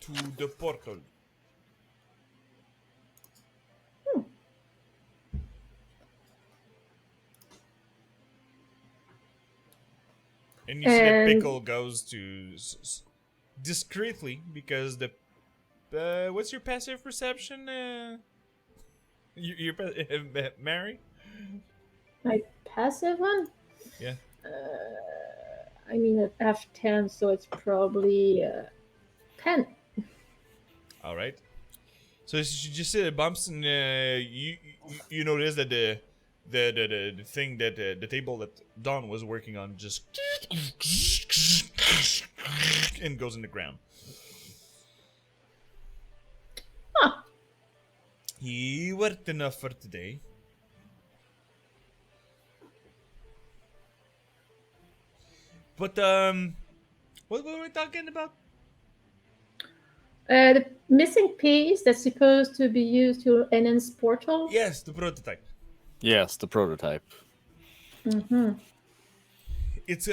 to the portal. And you see that And- Pickle goes to discreetly because the what's your passive perception? Your Mary? My passive one? Yeah. I mean, at F10, so it's probably 10. All right. So she just bumps, and you notice that the thing that the table that Dawn was working on just and goes in the ground. Huh. He worked enough for today. But what were we talking about? The missing piece that's supposed to be used to enhance portal. Yes, the prototype. Yes, the prototype. Mm-hmm. It's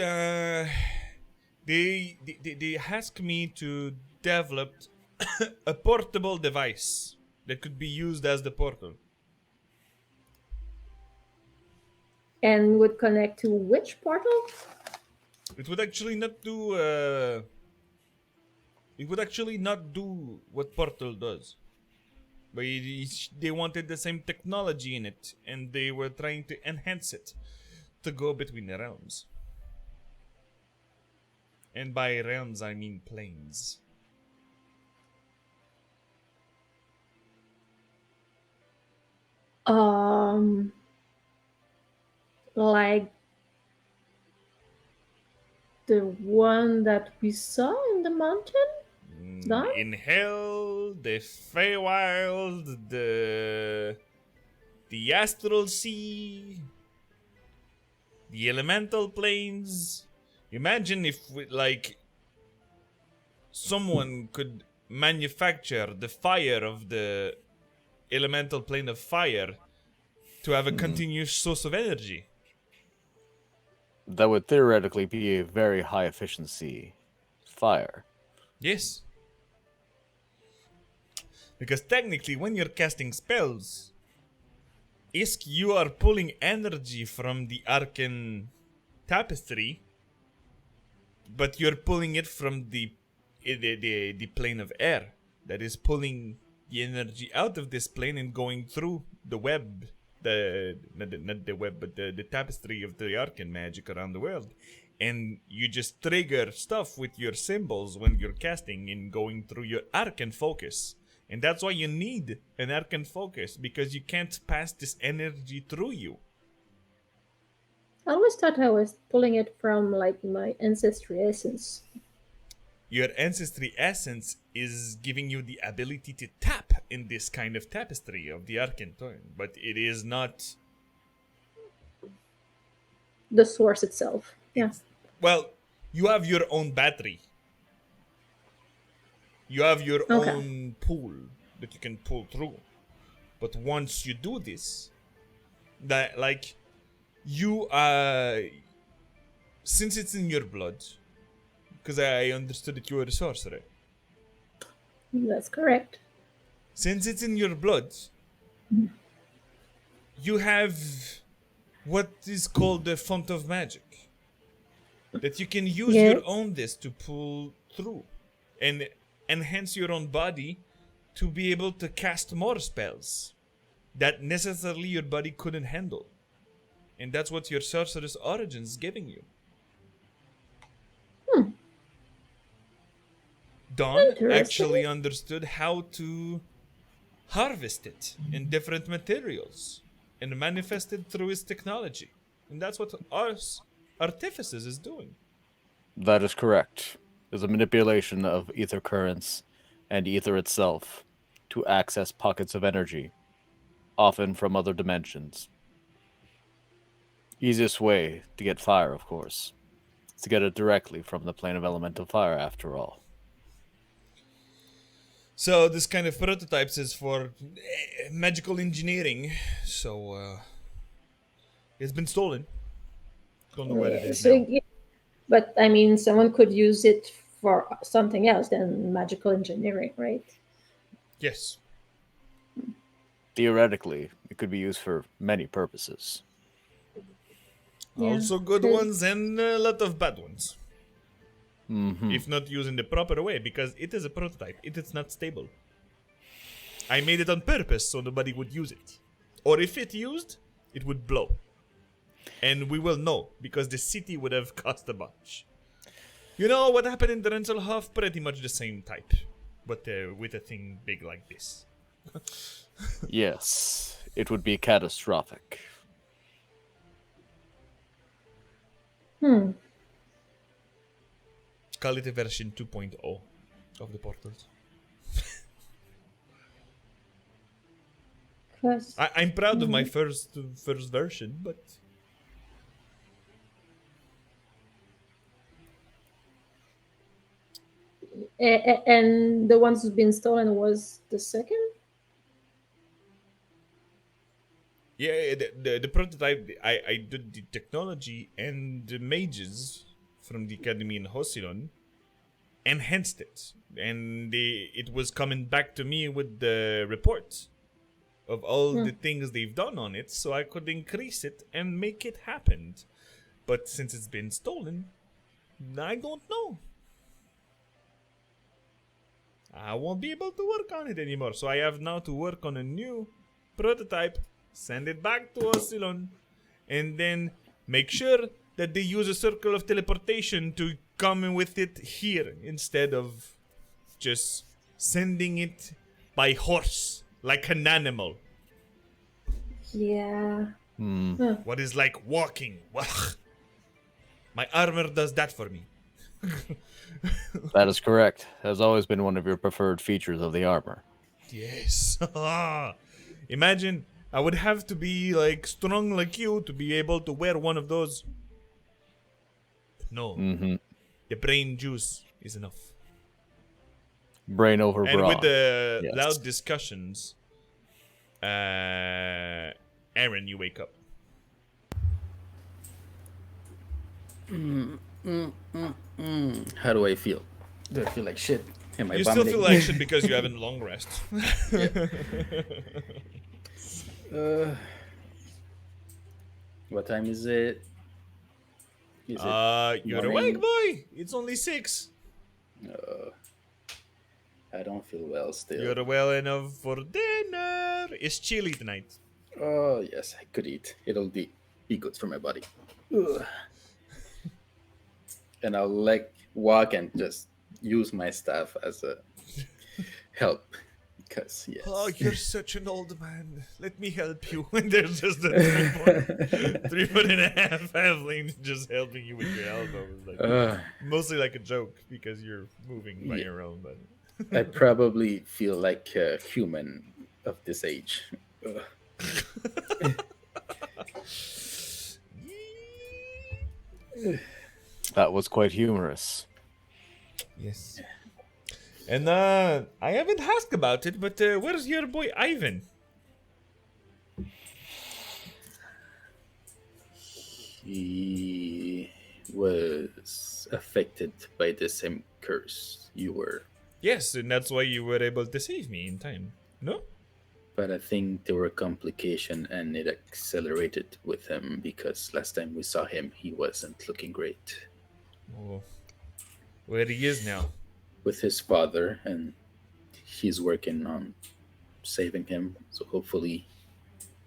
they asked me to develop a portable device that could be used as the portal. And would connect to which portal? It would actually not do. It would actually not do what portal does. But they wanted the same technology in it, and they were trying to enhance it to go between the realms. And by realms, I mean planes. Like the one that we saw in the mountain? Done? In hell, the Feywild, the astral sea, the elemental planes. Imagine if someone could manufacture the fire of the elemental plane of fire to have a continuous source of energy. That would theoretically be a very high efficiency fire. Yes. Because technically, when you're casting spells, you are pulling energy from the Arcane Tapestry, but you're pulling it from the plane of air. That is pulling the energy out of this plane and going through the web, not the web, but the tapestry of the Arcane magic around the world. And you just trigger stuff with your symbols when you're casting and going through your Arcane focus. And that's why you need an Arcane focus, because you can't pass this energy through you. I always thought I was pulling it from like my ancestry essence. Your ancestry essence is giving you the ability to tap in this kind of tapestry of the Arcane Turn, but it is not... The source itself. Yeah. Well, you have your own battery. You have your own pool that you can pull through. But once you do this, that like you since it's in your blood, because I understood that you were a sorcerer. That's correct. Since it's in your blood, you have what is called the font of magic. That you can use your own this to pull through and enhance your own body to be able to cast more spells that necessarily your body couldn't handle. And that's what your sorcerer's origin is giving you. Dawn actually understood how to harvest it in different materials and manifest it through his technology. And that's what us artificers is doing. That is correct. Is a manipulation of ether currents and ether itself to access pockets of energy, often from other dimensions. Easiest way to get fire, of course, is to get it directly from the plane of elemental fire, after all. So this kind of prototypes is for magical engineering. So it's been stolen. Don't know where it is now. Yeah, but I mean, someone could use it for something else than magical engineering, right? Yes. Theoretically, it could be used for many purposes. Yeah. Also good ones and a lot of bad ones. Mm-hmm. If not used in the proper way, because it is a prototype. It is not stable. I made it on purpose so nobody would use it. Or if it used, it would blow. And we will know, because the city would have cost a bunch. You know what happened in the Renselhof? Pretty much the same type. But with a thing big like this. Yes, it would be catastrophic. Call it a version 2.0 of the portals. I'm proud of my first version, but And the ones who's been stolen was the second. Yeah, the prototype, I did the technology and the mages from the academy in Hosilon, enhanced it, and it was coming back to me with the reports of all the things they've done on it, so I could increase it and make it happen. But since it's been stolen, I don't know. I won't be able to work on it anymore, so I have now to work on a new prototype, send it back to Ocelon, and then make sure that they use a circle of teleportation to come in with it here instead of just sending it by horse like an animal. Yeah. What is like walking? My armor does that for me. That is correct. Has always been one of your preferred features of the armor. Yes. Imagine I would have to be like strong like you to be able to wear one of those. No. Mm-hmm. The brain juice is enough. Brain over And brawn. with the Yes. loud discussions, Aaron, you wake up. How do I feel? Do I feel like shit? Am I You still vomiting? feel like shit because you haven't long rest. What time is it? You're awake, boy. It's only 6. I don't feel well still. You're well enough for dinner. It's chilly tonight. Oh yes, I could eat. It'll be good for my body. Ugh. And I'll walk and just use my staff as a help. Because yes. Oh, you're such an old man. Let me help you. And there's just a 3 foot and a half halfling just helping you with your elbow. Like, mostly like a joke because you're moving by your own. But I probably feel like a human of this age. Ugh. That was quite humorous. yes. And I haven't asked about it, but where's your boy Ivan? He was affected by the same curse you were. Yes, and that's why you were able to save me in time. No? But I think there were complications and it accelerated with him because last time we saw him, he wasn't looking great. Oh. Where he is now? With his father, and he's working on saving him. So hopefully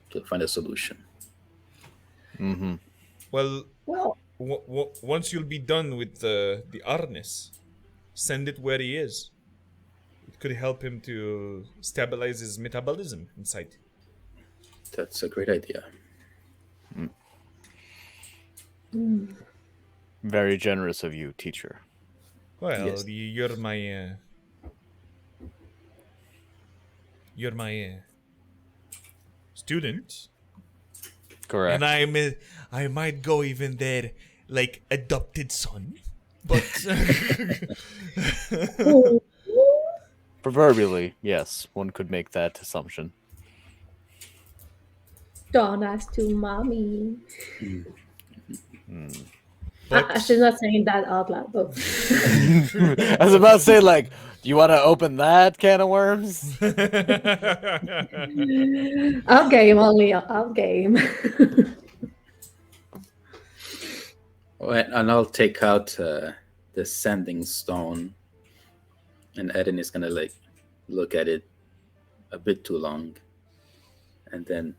he'll find a solution. Mm-hmm. Well, Well, once you'll be done with the harness, send it where he is. It could help him to stabilize his metabolism inside. That's a great idea. Very generous of you, teacher. Well, Yes. you're my student, Correct. and I might go even there like adopted son, but Proverbially, yes, one could make that assumption. don't ask to mommy. But- She's not saying that out loud, though. I was about to say, like, do you want to open that can of worms? I'll game only. I'll game. And I'll take out the sanding stone, and Eden is gonna look at it a bit too long, and then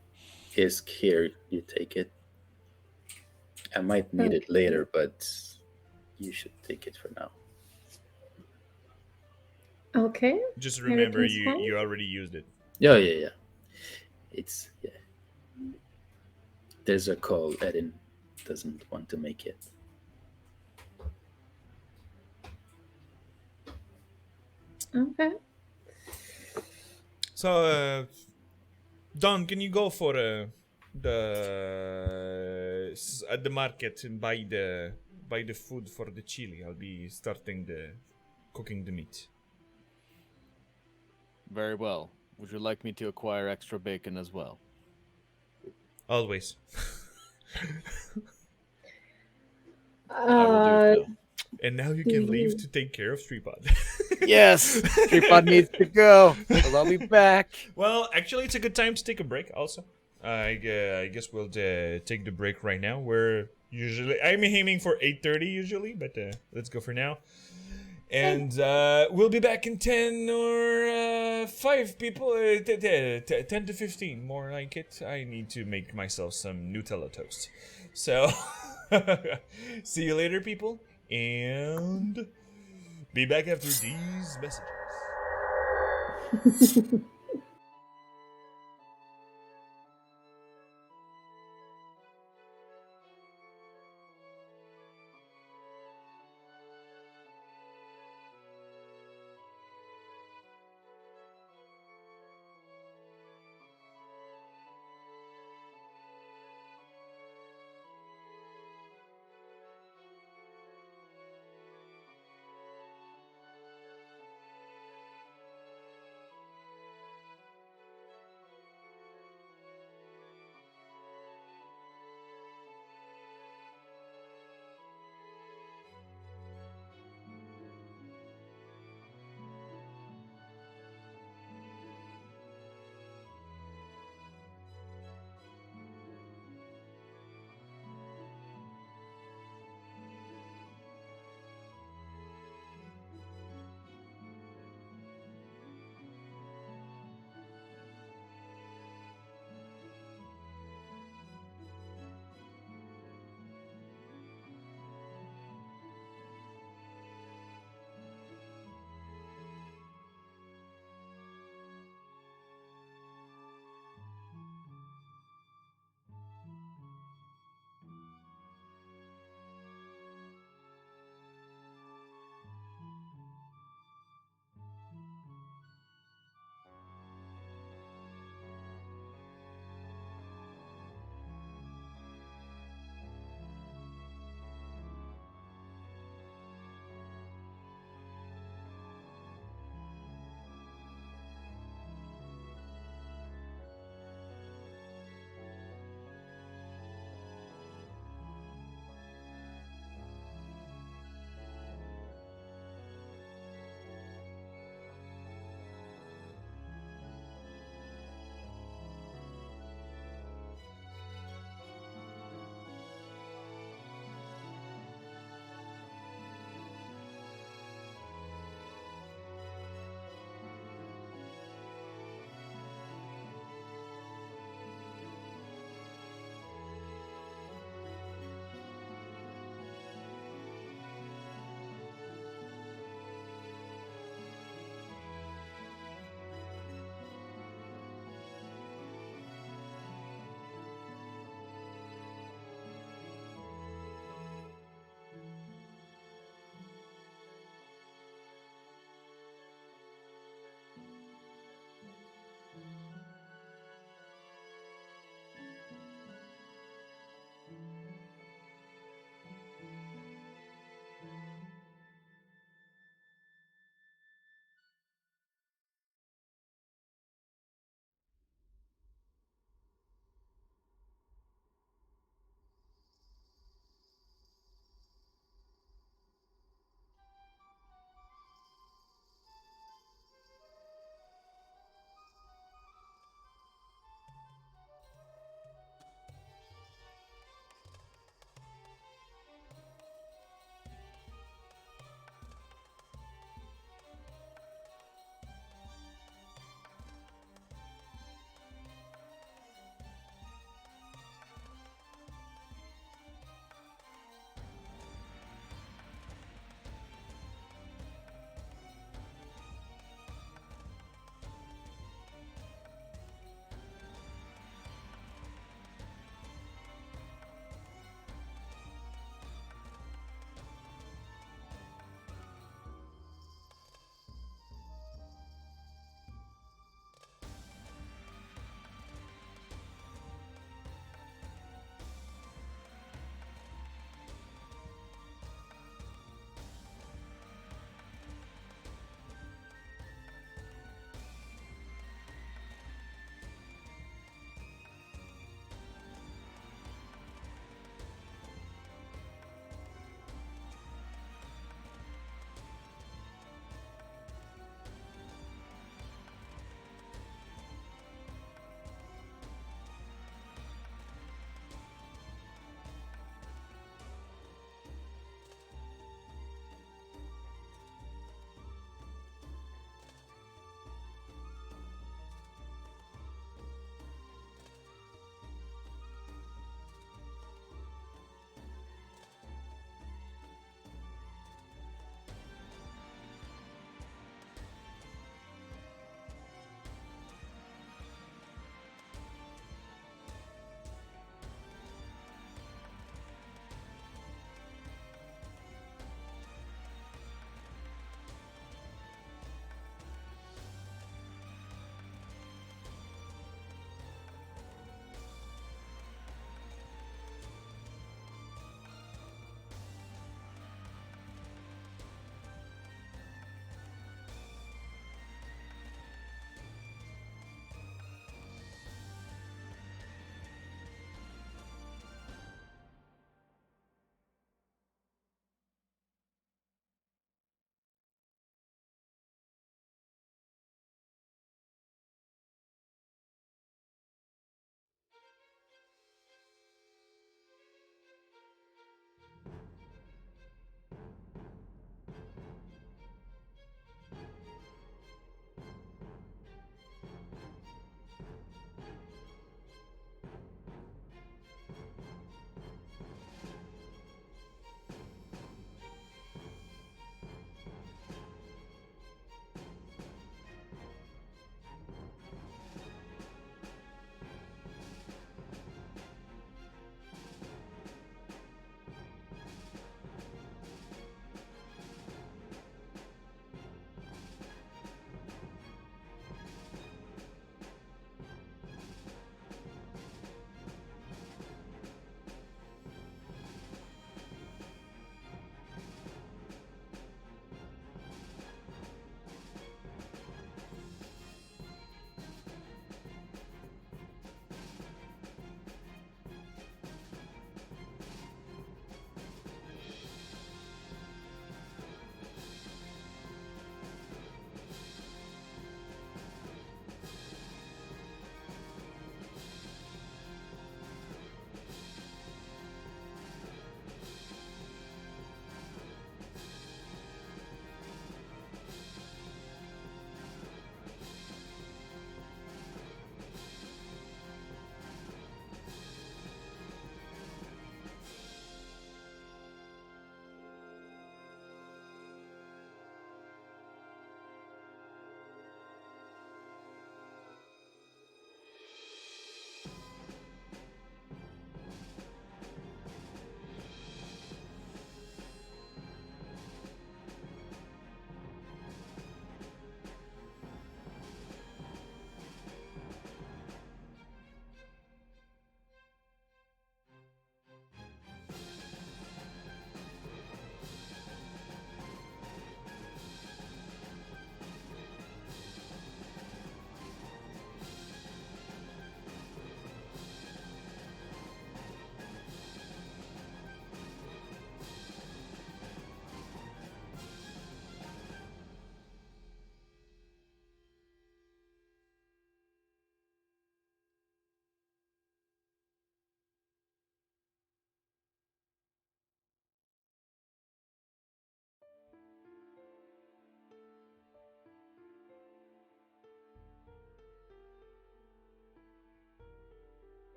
Isk, here, you take it. I might need it later, but you should take it for now. Okay. just remember Everything's fine? you already used it. Yeah. It's There's a call Eden doesn't want to make it. Okay. So, Don, can you go for at the market and buy the food for the chili? I'll be starting the cooking the meat. Very well. Would you like me to acquire extra bacon as well? Always. I will do so. And now you can leave to take care of Streetpod. Yes, Tripod needs to go. But I'll be back. Well, actually, it's a good time to take a break. Also, I guess we'll take the break right now. I'm aiming for 8:30 usually, but let's go for now. And we'll be back in 10 or 5 people. 10 to 15, more like it. I need to make myself some Nutella toast. So, see you later, people. And be back after these messages.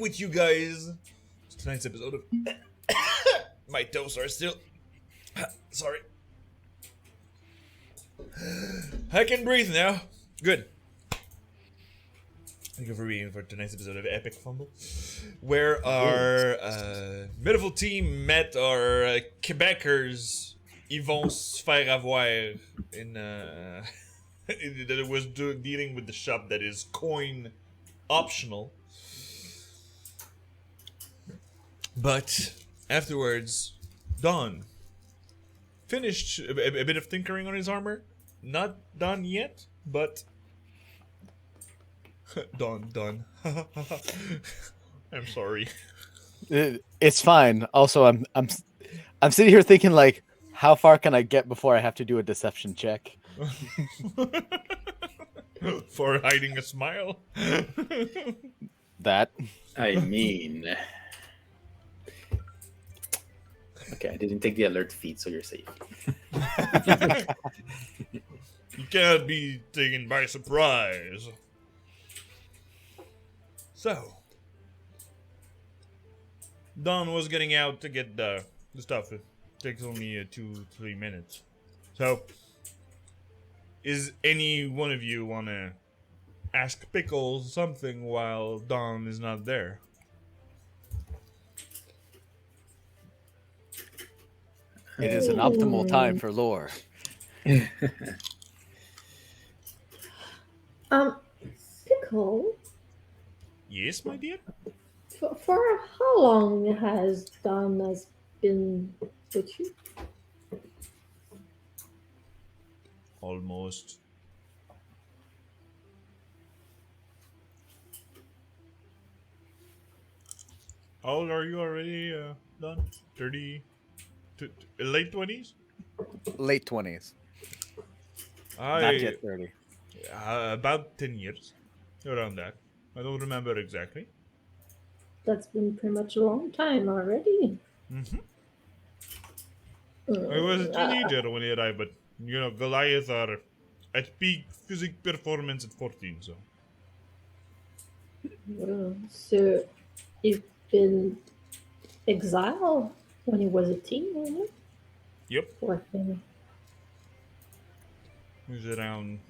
with you guys. It's tonight's episode of. My toes are still. Sorry. I can breathe now. Good. Thank you for being for tonight's episode of Epic Fumble, where our beautiful team met our Quebecers. Ils vont se faire avoir in that was dealing with the shop that is coin optional. But afterwards, Don finished a bit of tinkering on his armor. Not done yet, but done. I'm sorry. It's fine. Also, I'm sitting here thinking like, how far can I get before I have to do a deception check? For hiding a smile. That. I mean, okay, I didn't take the alert feed, so you're safe. You can't be taken by surprise. So, Don was getting out to get the stuff. It takes only 2-3 minutes. So, is any one of you want to ask Pickles something while Don is not there? It is an optimal time for lore. Pickle, Yes, my dear? for how long has Don been with you? Almost. How old are you already, Don? 30? Late 20s? Late 20s. Not yet 30. About 10 years. Around that. I don't remember exactly. That's been pretty much a long time already. Mm-hmm. I was a teenager when he arrived, but, Goliath are at peak physical performance at 14, so. So, you've been Exile when he was a teen, wasn't it? Yep. Poor thing. It was around.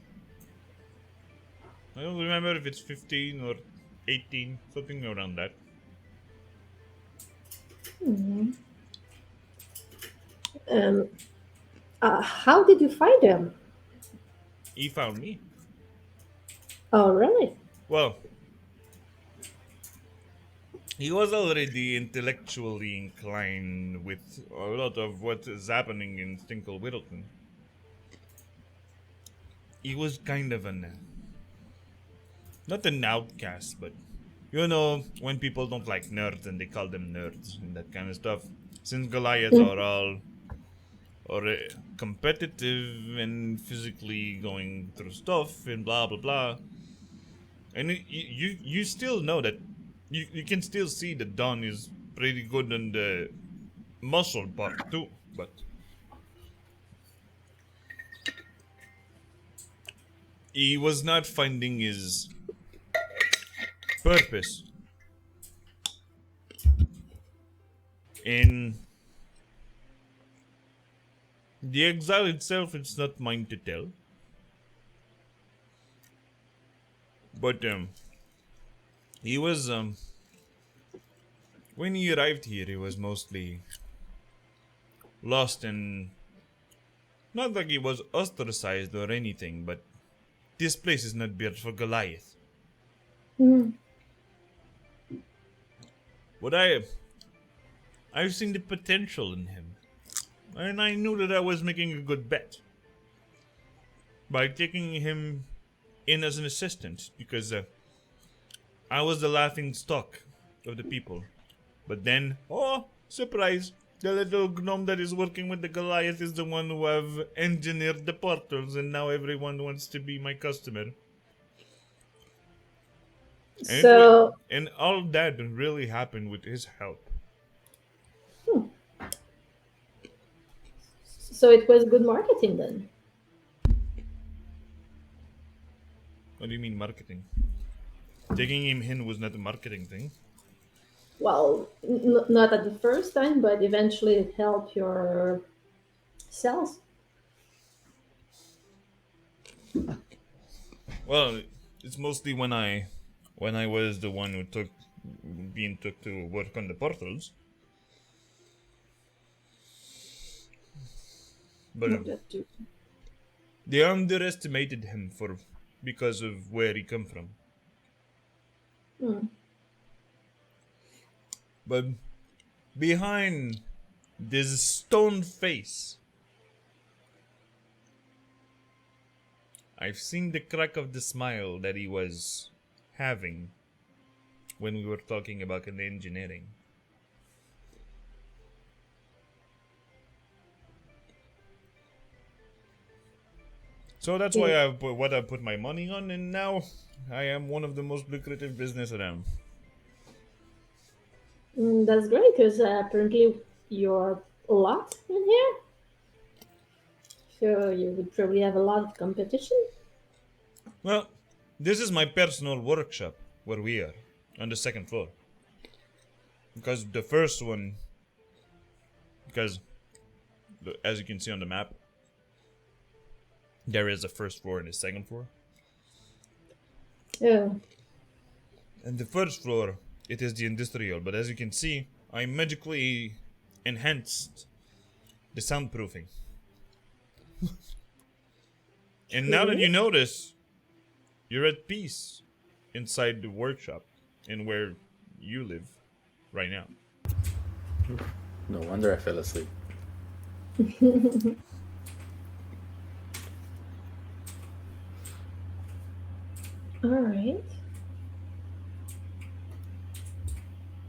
I don't remember if it's 15 or 18, something around that. Mm-hmm. How did you find him? He found me. Oh, really? Well, he was already intellectually inclined with a lot of what is happening in Stinkle Whittleton. He was kind of not an outcast, but when people don't like nerds and they call them nerds and that kind of stuff. Since Goliaths are competitive and physically going through stuff and blah blah blah, and you still know that you can still see that Don is pretty good on the muscle part too, but he was not finding his purpose in the exile itself. It's not mine to tell, but he was when he arrived here, he was mostly lost and not like he was ostracized or anything, but this place is not built for Goliath. Mm. But I've seen the potential in him, and I knew that I was making a good bet by taking him in as an assistant, because I was the laughing stock of the people. But then, oh, surprise, the little gnome that is working with the Goliath is the one who have engineered the portals, and now everyone wants to be my customer. So, and all that really happened with his help. so it was good marketing then. What do you mean marketing? Taking him in was not a marketing thing. well, not at the first time, but eventually help your cells. Well, it's mostly when I was the one who being took to work on the portals. But Not that too. they underestimated him because of where he come from. Hmm. But behind this stone face, I've seen the crack of the smile that he was having when we were talking about the engineering. So that's why I put my money on, and now I am one of the most lucrative business around. That's great because apparently you're a lot in here, so you would probably have a lot of competition. Well, this is my personal workshop where we are on the second floor. Because the first one, because as you can see on the map, there is a first floor and a second floor. Oh, And the first floor, it is the industrial, but as you can see, I magically enhanced the soundproofing. And now that you notice, you're at peace inside the workshop and where you live right now. No wonder I fell asleep. all right.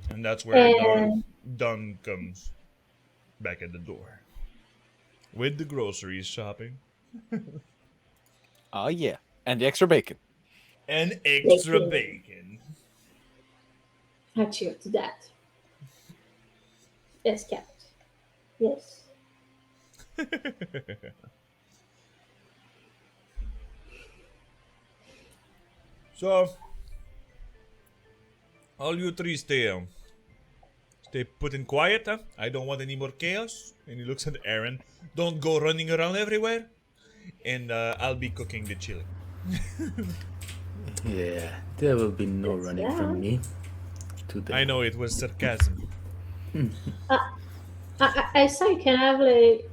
And that's where And Don comes back at the door. With the groceries shopping. Oh, yeah. And the extra bacon. And extra Bacon. bacon. I cheer to that. Yes, cat. Yes. So, all you three stay put in quiet, huh? I don't want any more chaos. And he looks at Aaron. Don't go running around everywhere. And I'll be cooking the chili. Yeah, there will be no That's running that. from me today. I know it was sarcasm. I saw you can have like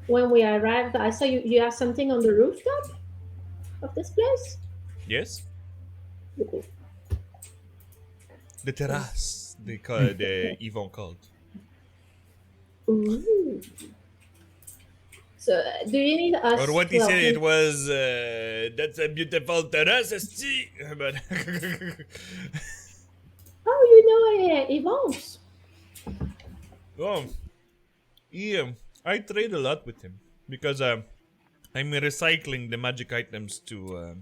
when we arrived. I saw you have something on the rooftop of this place. Yes? Ooh. The terrace. Yvonne called. Ooh. So, do you need us? Or what he well, said, it was, that's a beautiful terrace, see? But Oh, you know Yvonne's. oh, yeah, I trade a lot with him because I'm recycling the magic items to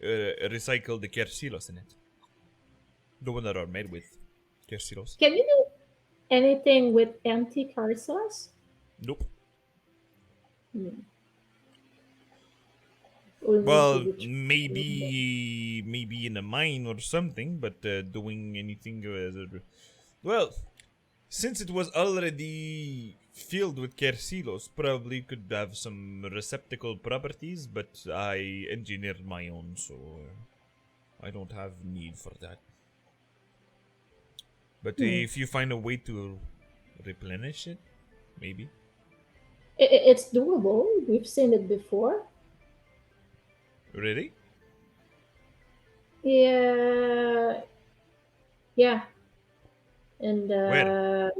recycle the Kersilos in it. The one that are made with Kersilos. Can you do anything with empty carcels? Nope. Or Well, which- maybe in a mine or something, but doing anything well, since it was already filled with Kersilos, probably could have some receptacle properties, but I engineered my own, so I don't have need for that. But if you find a way to replenish it, maybe. It's doable. We've seen it before. Really? Yeah, yeah. And Where?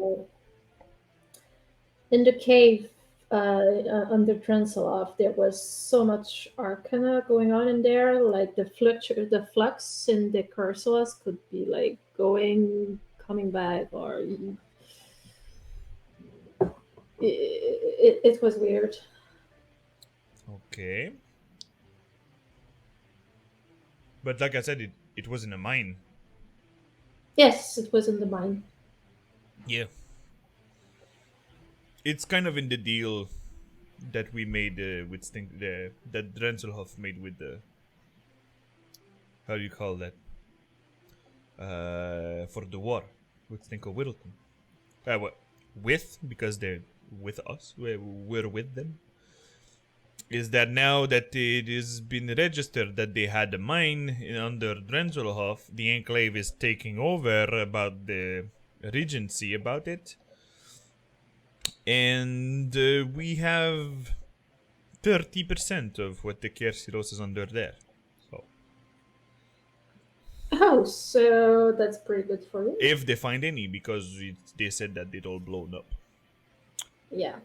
in the cave under Transalov, there was so much arcana going on in there. Like the flux in the Cursulas could be like coming back, or it was weird. Okay. But like I said, it was in a mine. Yes, it was in the mine. Yeah. It's kind of in the deal that we made with that Drenzelhoff made with the, how do you call that? For the war. with Stinko Whittleton. What? With, because they're with us. We're with them. Is that now that it has been registered that they had a mine under Drenzelhof, the Enclave is taking over about the Regency about it. And we have 30% of what the Kersiros is under there. So, Oh, so that's pretty good for you. if they find any, because they said that it all blown up. Yeah.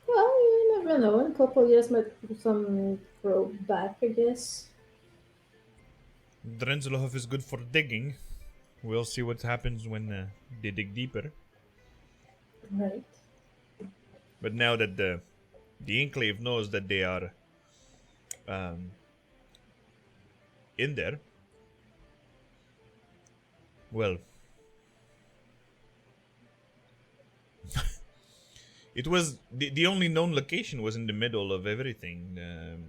Well, you never know. In a couple of years, might some grow back, I guess. Drenzelhof is good for digging. We'll see what happens when they dig deeper. Right. But now that the Enclave knows that they are in there, well, it was the only known location was in the middle of everything,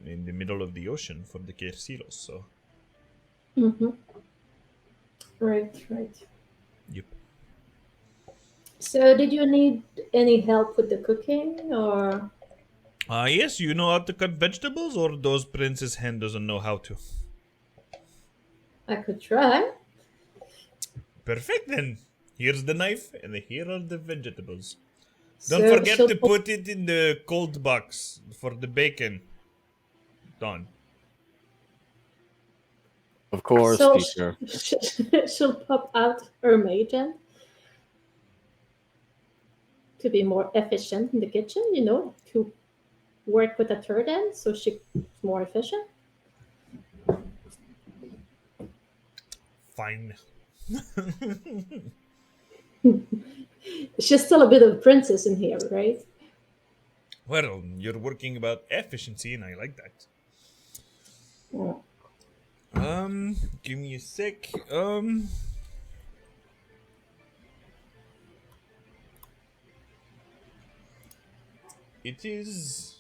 in the middle of the ocean for the Kersiros. So, Right. yep. So, did you need any help with the cooking, or? Yes, you know how to cut vegetables, or those Princess Hen doesn't know how to. I could try. Perfect then. Here's the knife, and here are the vegetables. So Don't forget she'll to put it in the cold box for the bacon. Done. Of course, So teacher. she'll pop out her mage hand to be more efficient in the kitchen, to work with a third hand so she's more efficient. Fine. She's still a bit of princess in here, right? Well, you're working about efficiency, and I like that. Yeah. Give me a sec. It is.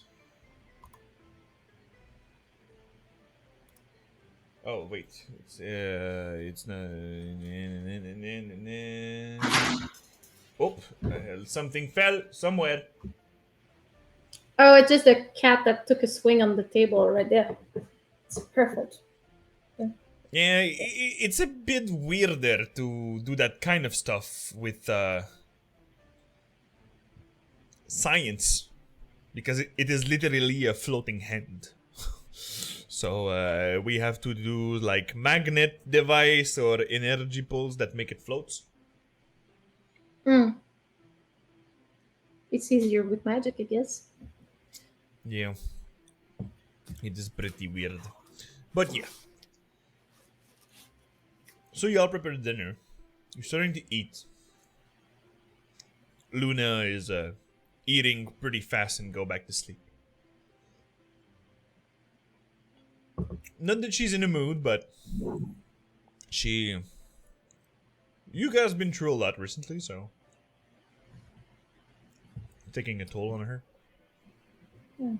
Oh wait, it's not. Oh, something fell somewhere. Oh, it's just a cat that took a swing on the table right there. It's perfect. Yeah, it's a bit weirder to do that kind of stuff with science, because it is literally a floating hand. So we have to do like magnet device or energy pulls that make it float. It's easier with magic, I guess. Yeah, it is pretty weird, but yeah. So y'all prepared dinner. You're starting to eat. Luna is eating pretty fast and go back to sleep. Not that she's in a mood, but you guys been through a lot recently, so taking a toll on her. Yeah.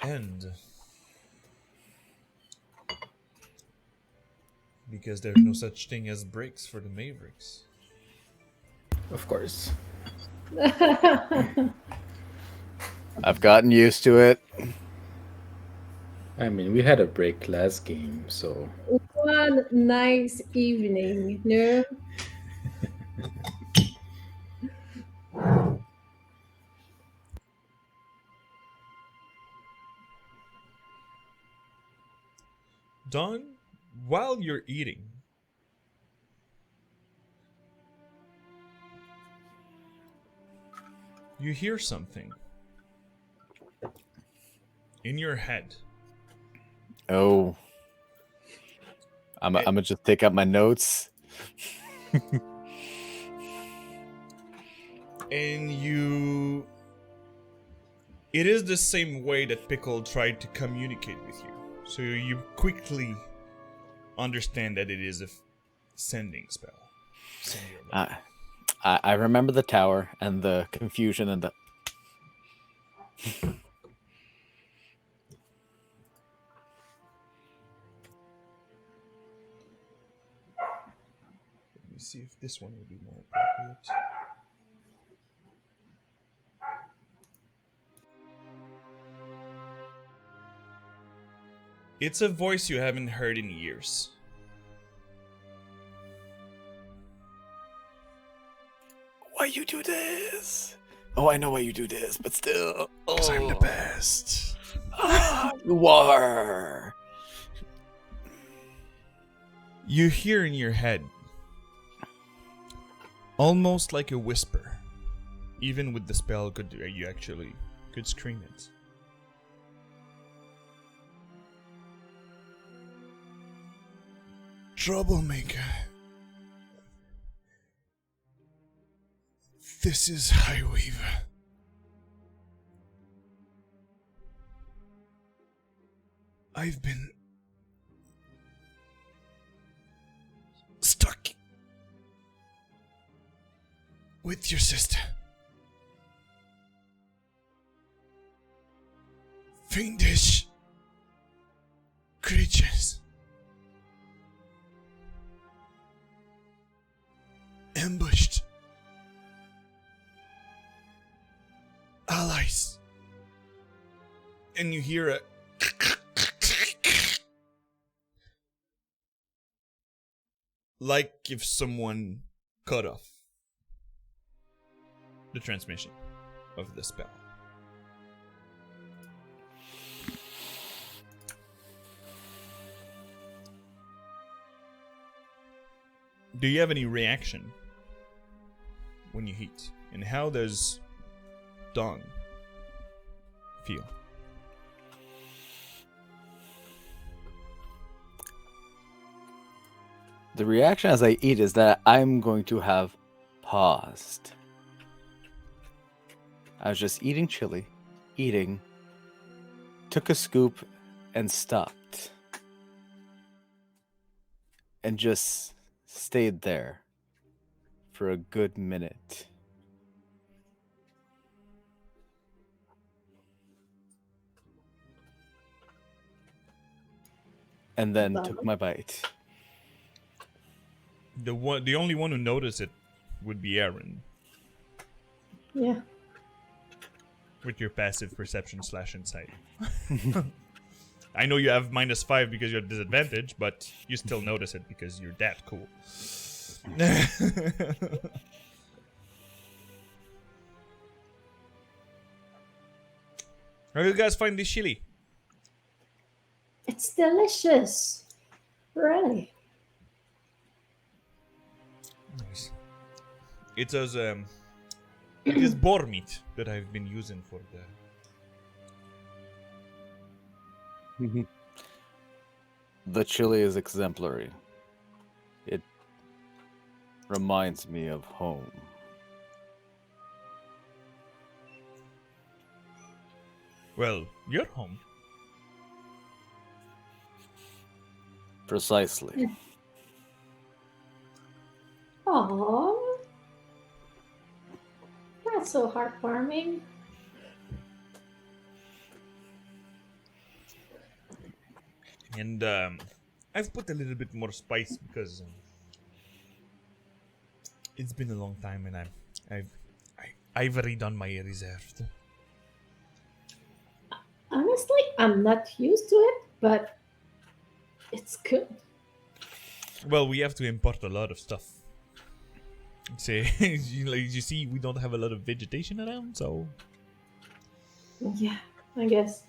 And because there's no such thing as breaks for the Mavericks. Of course. I've gotten used to it. I mean, we had a break last game, so One nice evening, no? Dawn, while you're eating, you hear something in your head. Oh. I'm gonna just take out my notes. And it is the same way that Pickle tried to communicate with you. So you quickly understand that it is a sending spell. Send your message. I remember the tower and the confusion and the... see if this one would be more appropriate. It's a voice you haven't heard in years. Why you do this? Oh, I know why you do this, but still. Because I'm the best. You are. You hear in your head, almost like a whisper. Even with the spell, you actually could scream it. Troublemaker. This is Highweaver. I've been stuck with your sister. Fiendish creatures. Ambushed. Allies. And you hear a like if someone cut off the transmission of the spell. Do you have any reaction when you heat? And how does Dawn feel? The reaction as I eat is that I'm going to have paused. I was just eating chili, took a scoop, and stopped. And just stayed there for a good minute. And then took my bite. The only one who noticed it would be Aaron. Yeah. With your passive perception / insight. I know you have -5 because you're at disadvantage, but you still notice it because you're that cool. How do you guys find this chili? It's delicious. Really. Nice. It is boar meat that I've been using for the. The chili is exemplary. It reminds me of home. Well, you're home. Precisely. Oh, that's so heartwarming. And I've put a little bit more spice because it's been a long time, and I've redone my reserve. Honestly, I'm not used to it, but it's good. Well, we have to import a lot of stuff. Say, you see, we don't have a lot of vegetation around, so Yeah, I guess.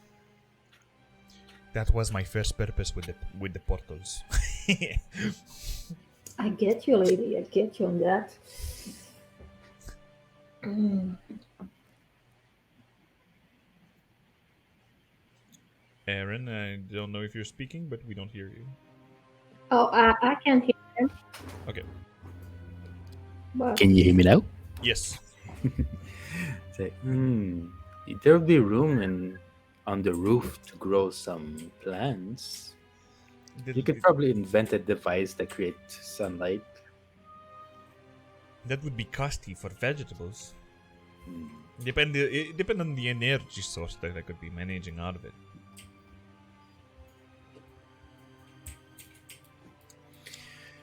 that was my first purpose with the portals. I get you, lady. I get you on that. Aaron, I don't know if you're speaking, but we don't hear you. Oh, I can hear him. Okay. But Can you hear me now? Yes. Say, there'll be room on the roof to grow some plants. You could probably invent a device that creates sunlight. That would be costly for vegetables. Hmm. It depends on the energy source that I could be managing out of it.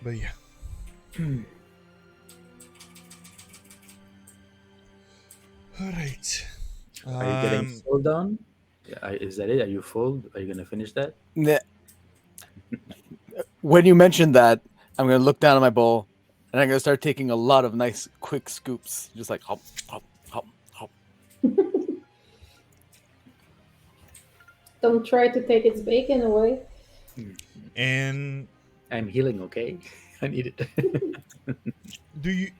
But yeah. All right. Are you getting full down? Yeah, is that it? Are you full? Are you gonna finish that? Nah. When you mentioned that, I'm gonna look down at my bowl, and I'm gonna start taking a lot of nice, quick scoops, just like hop, hop, hop, hop. Don't try to take its bacon away. And I'm healing, okay? I need it.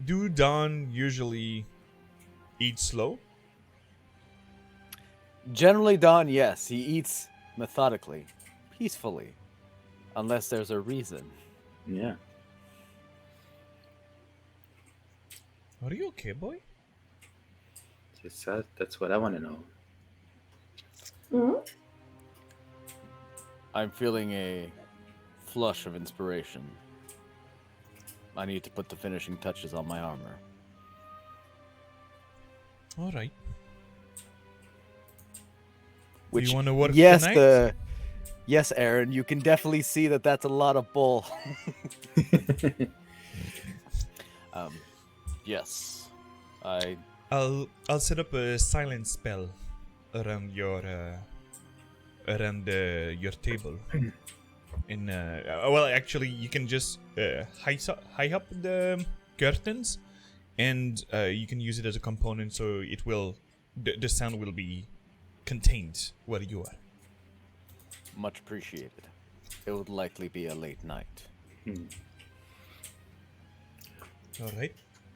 do Don usually eat slow? Generally, Don, yes, he eats methodically, peacefully, unless there's a reason. Yeah. Are you okay, boy? That's what I want to know. Mhm. I'm feeling a flush of inspiration. I need to put the finishing touches on my armor. All right. Which, do you want to work yes, tonight? yes, Aaron, you can definitely see that that's a lot of bull. Yes, I'll set up a silent spell around your your table. In well, actually, you can just high up the curtains, and you can use it as a component, so it will the sound will be contained where you are. much appreciated. It would likely be a late night. All right.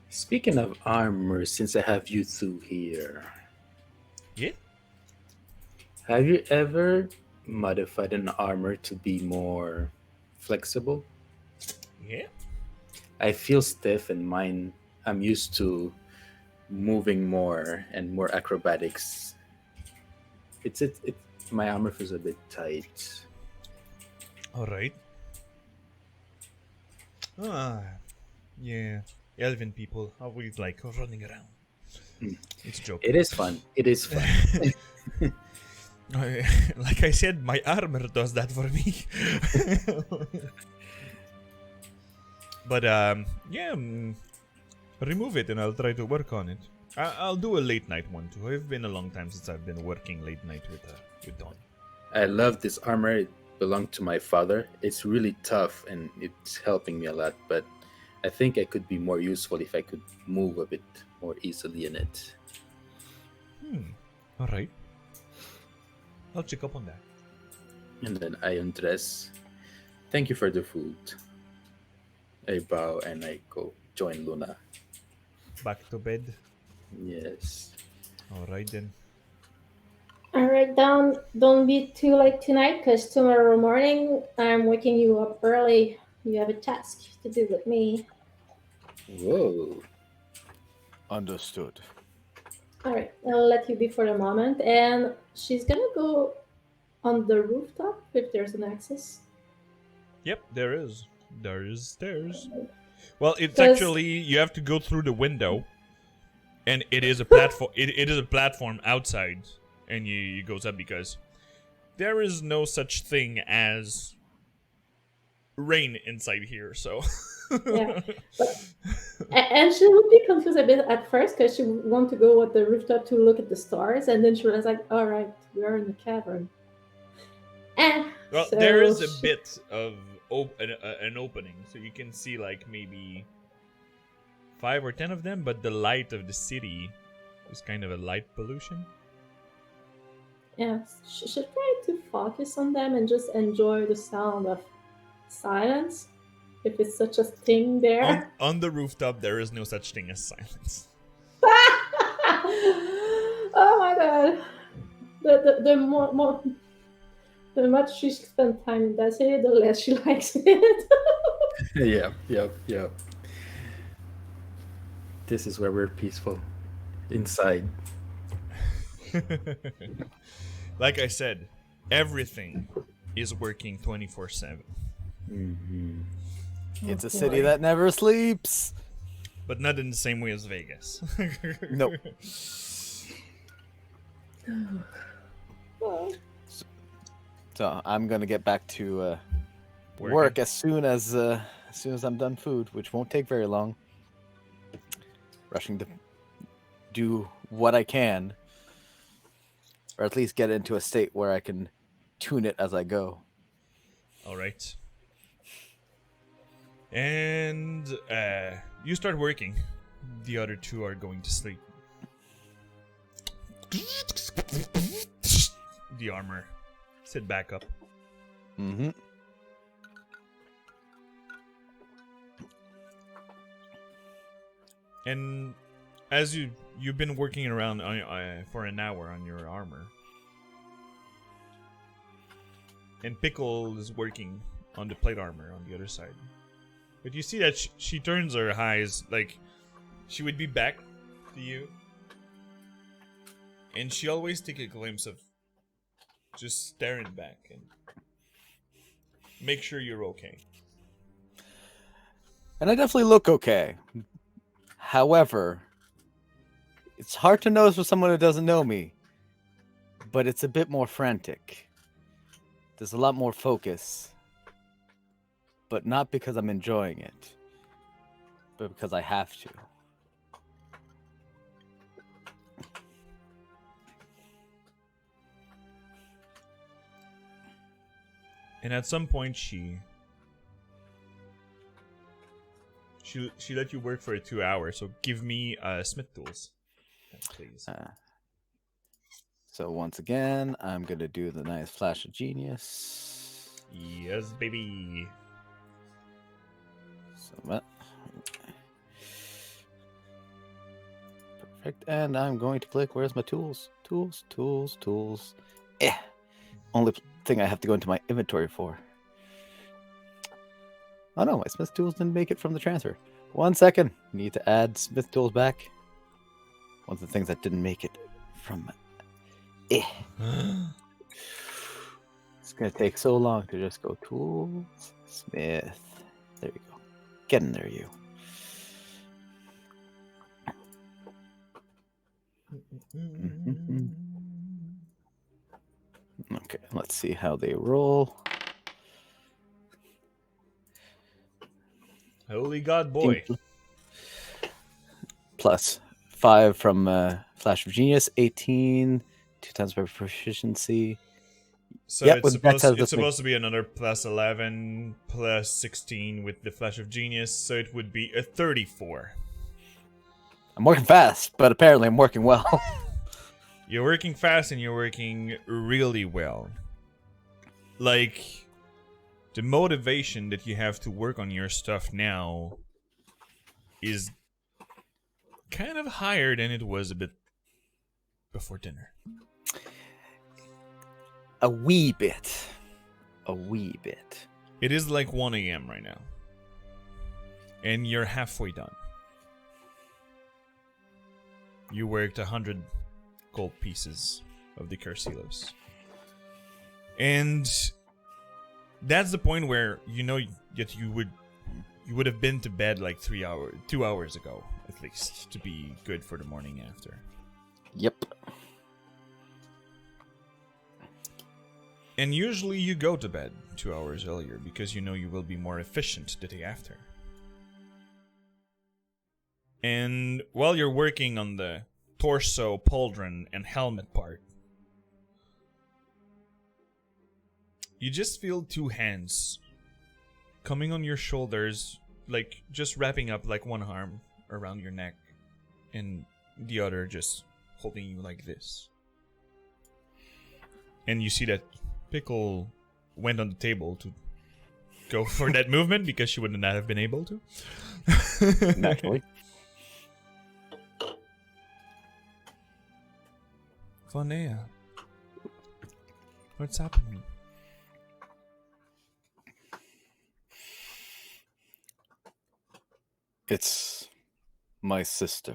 Speaking of armor, since I have you two here, Yeah. have you ever modified an armor to be more flexible? Yeah. I feel stiff in mine. I'm used to moving more and more acrobatics. It's my armor feels a bit tight. All right. Yeah. Elven people always like running around. It's a joke. It is fun. It is fun. Like I said, my armor does that for me. But yeah, remove it and I'll try to work on it. I'll do a late night one too. It's been a long time since I've been working late night with Dawn. I love this armor. It belonged to my father. It's really tough and it's helping me a lot, but I think I could be more useful if I could move a bit more easily in it. All right. I'll check up on that. And then I undress. Thank you for the food. I bow and I go join Luna. Back to bed. Yes. All right then. All right, don't be too late tonight, because tomorrow morning I'm waking you up early. You have a task to do with me. Whoa. Understood. All right, I'll let you be for the moment, and she's gonna go on the rooftop if there's an access. Yep, there is. There is stairs. Well, it's 'Cause- actually you have to go through the window, and it is a platform. it is a platform outside, and you goes up because there is no such thing as rain inside here. So Yeah. And she would be confused a bit at first because she would want to go at the rooftop to look at the stars, and then she was like, "All right, we are in the cavern." well, So there is a she- bit of an opening, so you can see like maybe 5 or 10 of them, but the light of the city is kind of a light pollution. Yeah, she should try to focus on them and just enjoy the sound of silence, if it's such a thing there. On the rooftop, there is no such thing as silence. Oh my god! The more the much she spends time in that city, the less she likes it. Yep. This is where we're peaceful. Inside. Like I said, everything is working 24/7, Mm-hmm. It's a Oh, city boy. that never sleeps. but not in the same way as Vegas. Nope. Well, So I'm gonna get back to Working. work as soon as I'm done food, which won't take very long. Rushing to do what I can, or at least get into a state where I can tune it as I go. All right. And you start working. The other two are going to sleep. The armor. Sit back up. Mm-hmm. And as you've been working around for an hour on your armor, and Pickle is working on the plate armor on the other side. But you see that she turns her eyes like she would be back to you, and she always take a glimpse of just staring back and make sure you're okay. And I definitely look okay. However, it's hard to notice with someone who doesn't know me, but it's a bit more frantic. There's a lot more focus, but not because I'm enjoying it, but because I have to. And at some point, she let you work for 2 hours. So give me Smith tools, please. So once again, I'm gonna do the nice flash of genius. Yes, baby. So that. Perfect. And I'm going to click. Where's my tools? Tools. Only thing I have to go into my inventory for. Oh no, my Smith tools didn't make it from the transfer. 1 second. Need to add Smith tools back. One of the things that didn't make it from. It's gonna take so long to just go tools, Smith. There you go. Get in there, you. Okay, let's see how they roll. Holy God, boy. Plus 5 from Flash of Genius, 18, 2 times my proficiency. So Yep, it's with supposed to be another plus 11, plus 16 with the Flash of Genius, so it would be a 34. I'm working fast, but apparently I'm working well. You're working fast and you're working really well. Like, the motivation that you have to work on your stuff now is kind of higher than it was a bit before dinner. A wee bit. It is like 1 a.m. right now. And you're halfway done. You worked 100 gold pieces of the Cursilos. And that's the point where you know that you would have been to bed like 2 hours ago, at least, to be good for the morning after. Yep. And usually you go to bed 2 hours earlier because you know you will be more efficient the day after. And while you're working on the torso, pauldron, and helmet part, you just feel 2 hands coming on your shoulders, like just wrapping up like one arm around your neck and the other just holding you like this. And you see that Pickle went on the table to go for that movement because she would not have been able to. Naturally. Vonea, what's happening? It's my sister.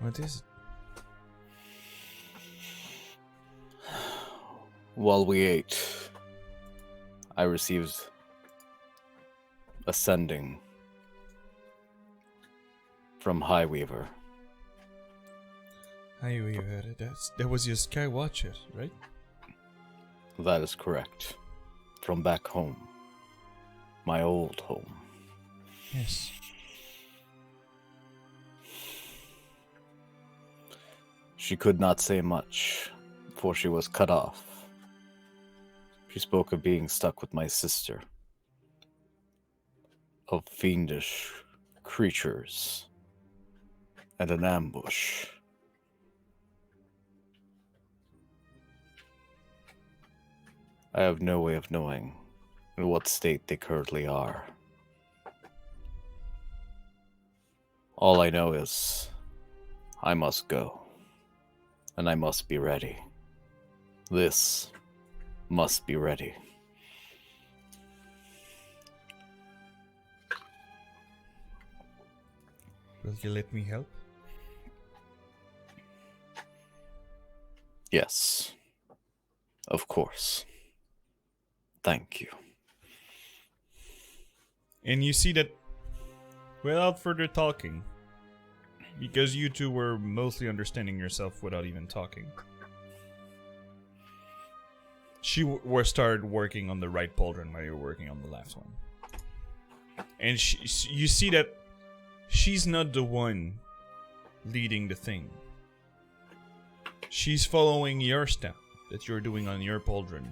What is it? While we ate, I received a sending from Highweaver. That was your Sky Watcher, right? That is correct. From back home. My old home. Yes. She could not say much, for she was cut off. She spoke of being stuck with my sister, of fiendish creatures, and an ambush. I have no way of knowing in what state they currently are. All I know is I must go, and I must be ready. This must be ready. Will you let me help? Yes, of course. Thank you. And you see that, without further talking, because you two were mostly understanding yourself without even talking, she started working on the right pauldron while you were working on the left one. And you see that she's not the one leading the thing. She's following your step that you're doing on your pauldron.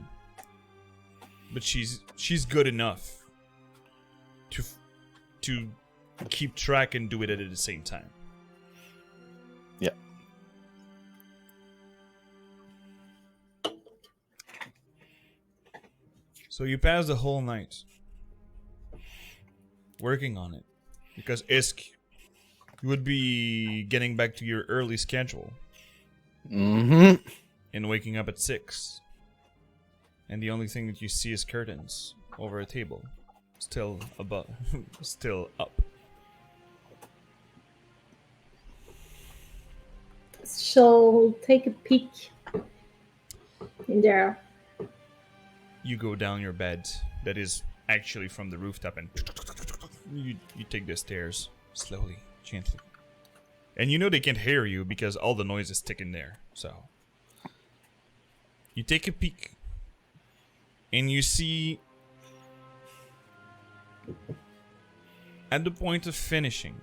But she's good enough to keep track and do it at the same time. Yeah. So you pass the whole night working on it. Because Isk, you would be getting back to your early schedule. Mm-hmm. And waking up at 6. And the only thing that you see is curtains over a table. Still above. Still up. She'll take a peek in there. You go down your bed. That is actually from the rooftop, and you take the stairs slowly, gently. And you know they can't hear you because all the noise is sticking there. So you take a peek. And you see, at the point of finishing,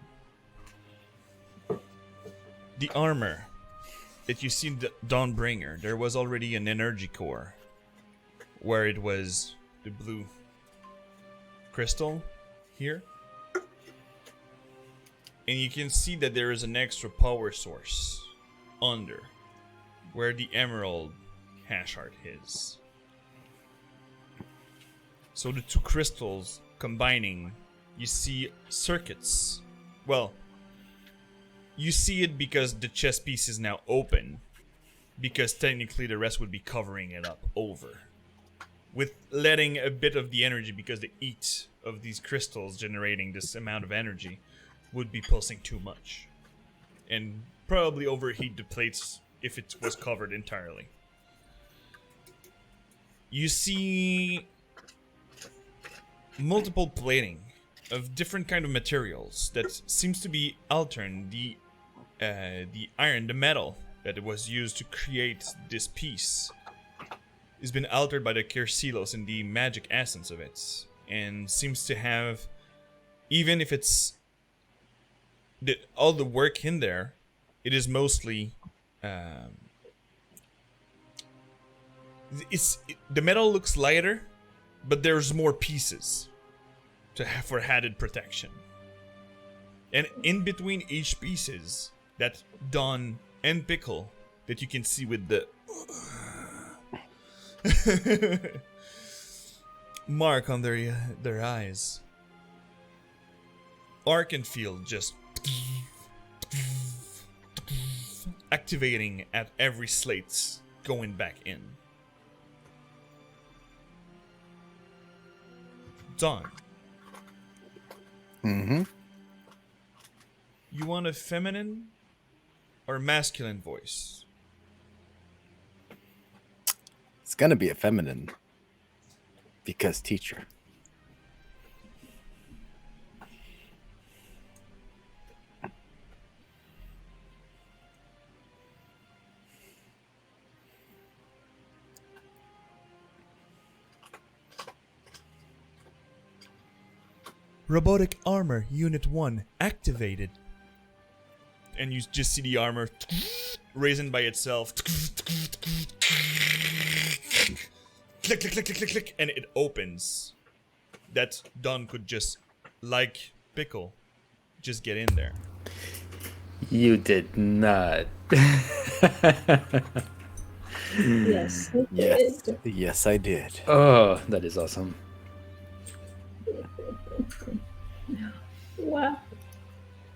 the armor that you see the Dawnbringer, there was already an energy core where it was the blue crystal here. And you can see that there is an extra power source under where the emerald hash art is. So the two crystals combining, you see circuits. Well, you see it because the chest piece is now open. Because technically the rest would be covering it up over. With letting a bit of the energy, because the heat of these crystals generating this amount of energy would be pulsing too much. And probably overheat the plates if it was covered entirely. You see multiple plating of different kind of materials that seems to be altering the iron, the metal that it was used to create this piece has been altered by the Kersilos and the magic essence of it, and seems to have, even if it's all the work in there, it is mostly the metal looks lighter, but there's more pieces for added protection. And in between each pieces, that Dawn and Pickle that you can see with the mark on their eyes. Arkenfield just activating at every slate going back in. Dawn. Mm-hmm. You want a feminine or masculine voice? It's gonna be a feminine. Because teacher. Robotic armor unit 1 activated. And you just see the armor raisin by itself. Click, click, click, click, click, click, and it opens. That Don could just, like Pickle, just get in there. You did not. Yes, I Yes, did. yes, I did. Oh, that is awesome. Wow.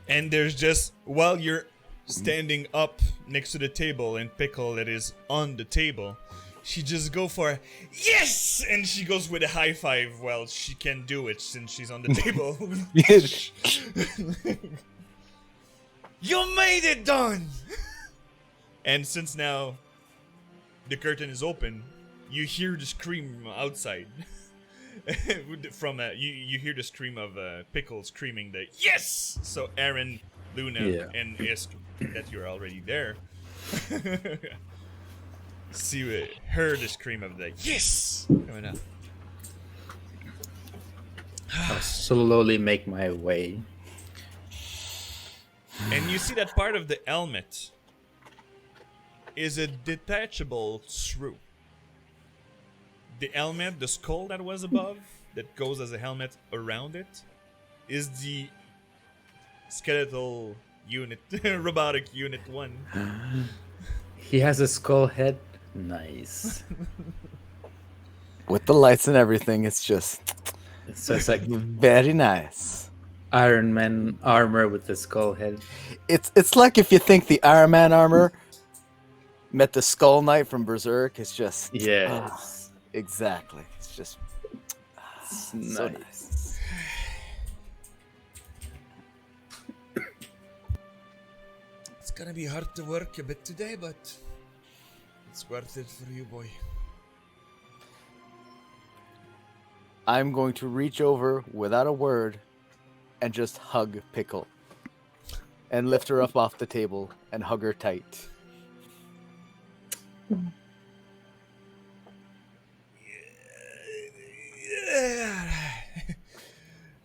And there's just, while you're standing up next to the table and Pickle that is on the table, she just go for yes, and she goes with a high five. Well, she can do it since she's on the table. You made it, Don. And since now the curtain is open, you hear the scream outside. From you hear the scream of Pickle screaming the yes. So Aaron, Luna, and Isk, that you're already there. Heard the scream of the yes coming up. I'll slowly make my way. And you see that part of the helmet is a detachable shrew. The helmet, the skull that was above, that goes as a helmet around it, is the skeletal unit, robotic unit 1. He has a skull head. Nice. With the lights and everything, it's just So it's like very nice. Iron Man armor with the skull head. It's like if you think the Iron Man armor met the Skull Knight from Berserk. It's just Yes. exactly. It's just Nice. so nice. It's gonna be hard to work a bit today, but it's worth it for you, boy. I'm going to reach over without a word and just hug Pickle and lift her up off the table and hug her tight.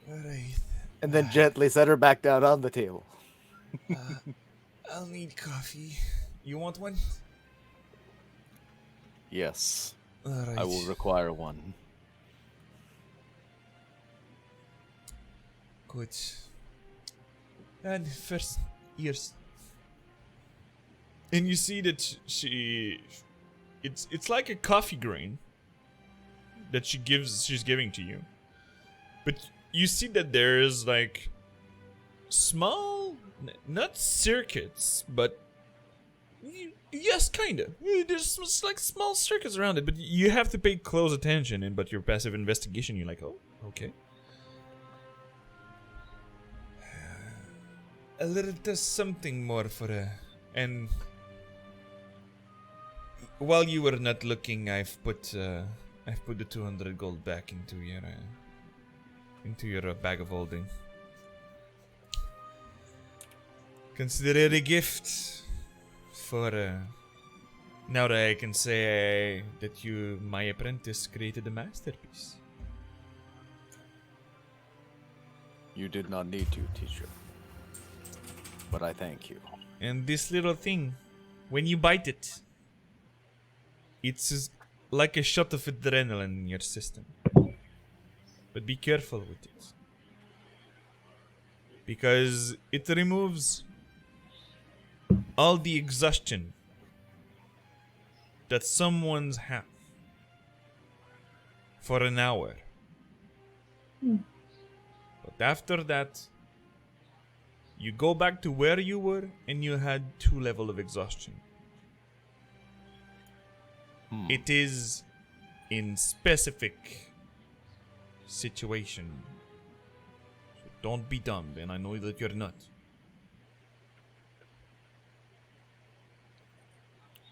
Alright. And then gently set her back down on the table. I'll need coffee. You want one? Yes, Alright. I will require one. Good. And first, ears. And you see that it's like a coffee grain that she's giving to you. But you see that there is like small, not circuits, but yes, kind of. There's like small circuits around it, but you have to pay close attention. And but your passive investigation, you're like, oh, okay. A little does something more for and while you were not looking, I've put the 200 gold back into your bag of holding. Consider it a gift for now that I can say that you, my apprentice, created a masterpiece. You did not need to, teacher. But I thank you. And this little thing, when you bite it, it's like a shot of adrenaline in your system. But be careful with it. Because it removes all the exhaustion that someone's have for an hour. But after that, you go back to where you were and you had 2 levels of exhaustion. It is in specific situation. So don't be dumb, and I know that you're not.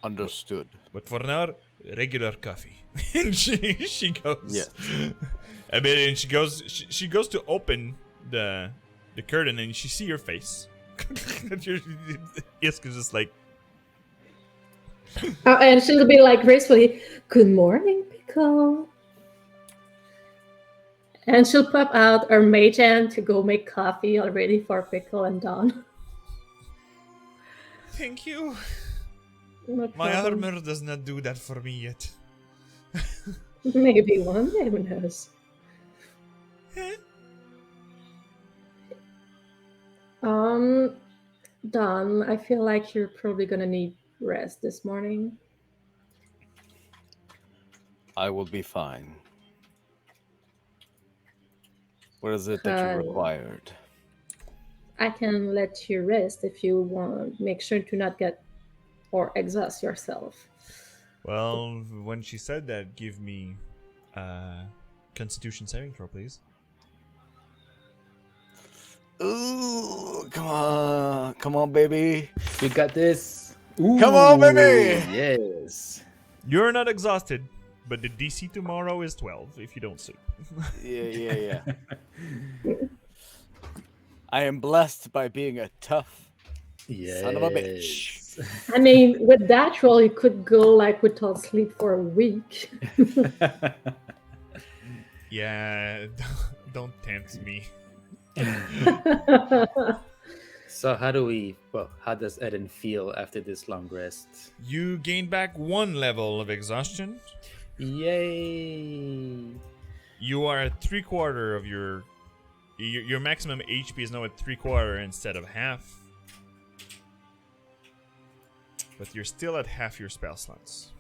Understood. But for now, regular coffee. And she goes. Yes. I mean, and she goes to open the curtain and she see your face. Isk is just like. And she'll be like gracefully, "Good morning, Pickle." And she'll pop out her mage hand to go make coffee already for Pickle and Dawn. Thank you. No My problem. armor does not do that for me yet. Maybe one day, who knows? Don, I feel like you're probably gonna need rest this morning. I will be fine. What is it that you Uh, required? I can let you rest if you want. Make sure to not get or exhaust yourself. Well, when she said that, give me Constitution saving throw, please. Ooh, come on, baby. You got this. Come on, Ooh, baby! Yes. You're not exhausted, but the DC tomorrow is 12 if you don't sleep. Yeah. I am blessed by being a tough Yes. son of a bitch. I mean, with that roll, you could go like without sleep for a week. Yeah, don't tempt me. So how does Eden feel after this long rest? You gain back 1 level of exhaustion. Yay! You are at 3/4 of your maximum HP is now at 3/4 instead of half. But you're still at half your spell slots.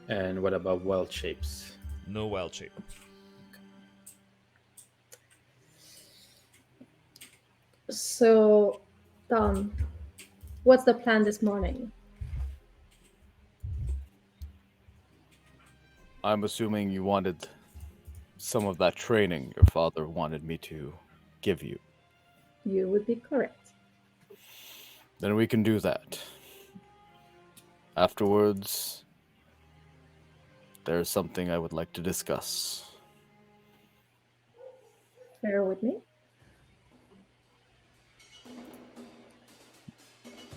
And what about wild shapes? No wild shape. So, Don, what's the plan this morning? I'm assuming you wanted some of that training your father wanted me to give you. You would be correct. Then we can do that. Afterwards, there's something I would like to discuss. Bear with me.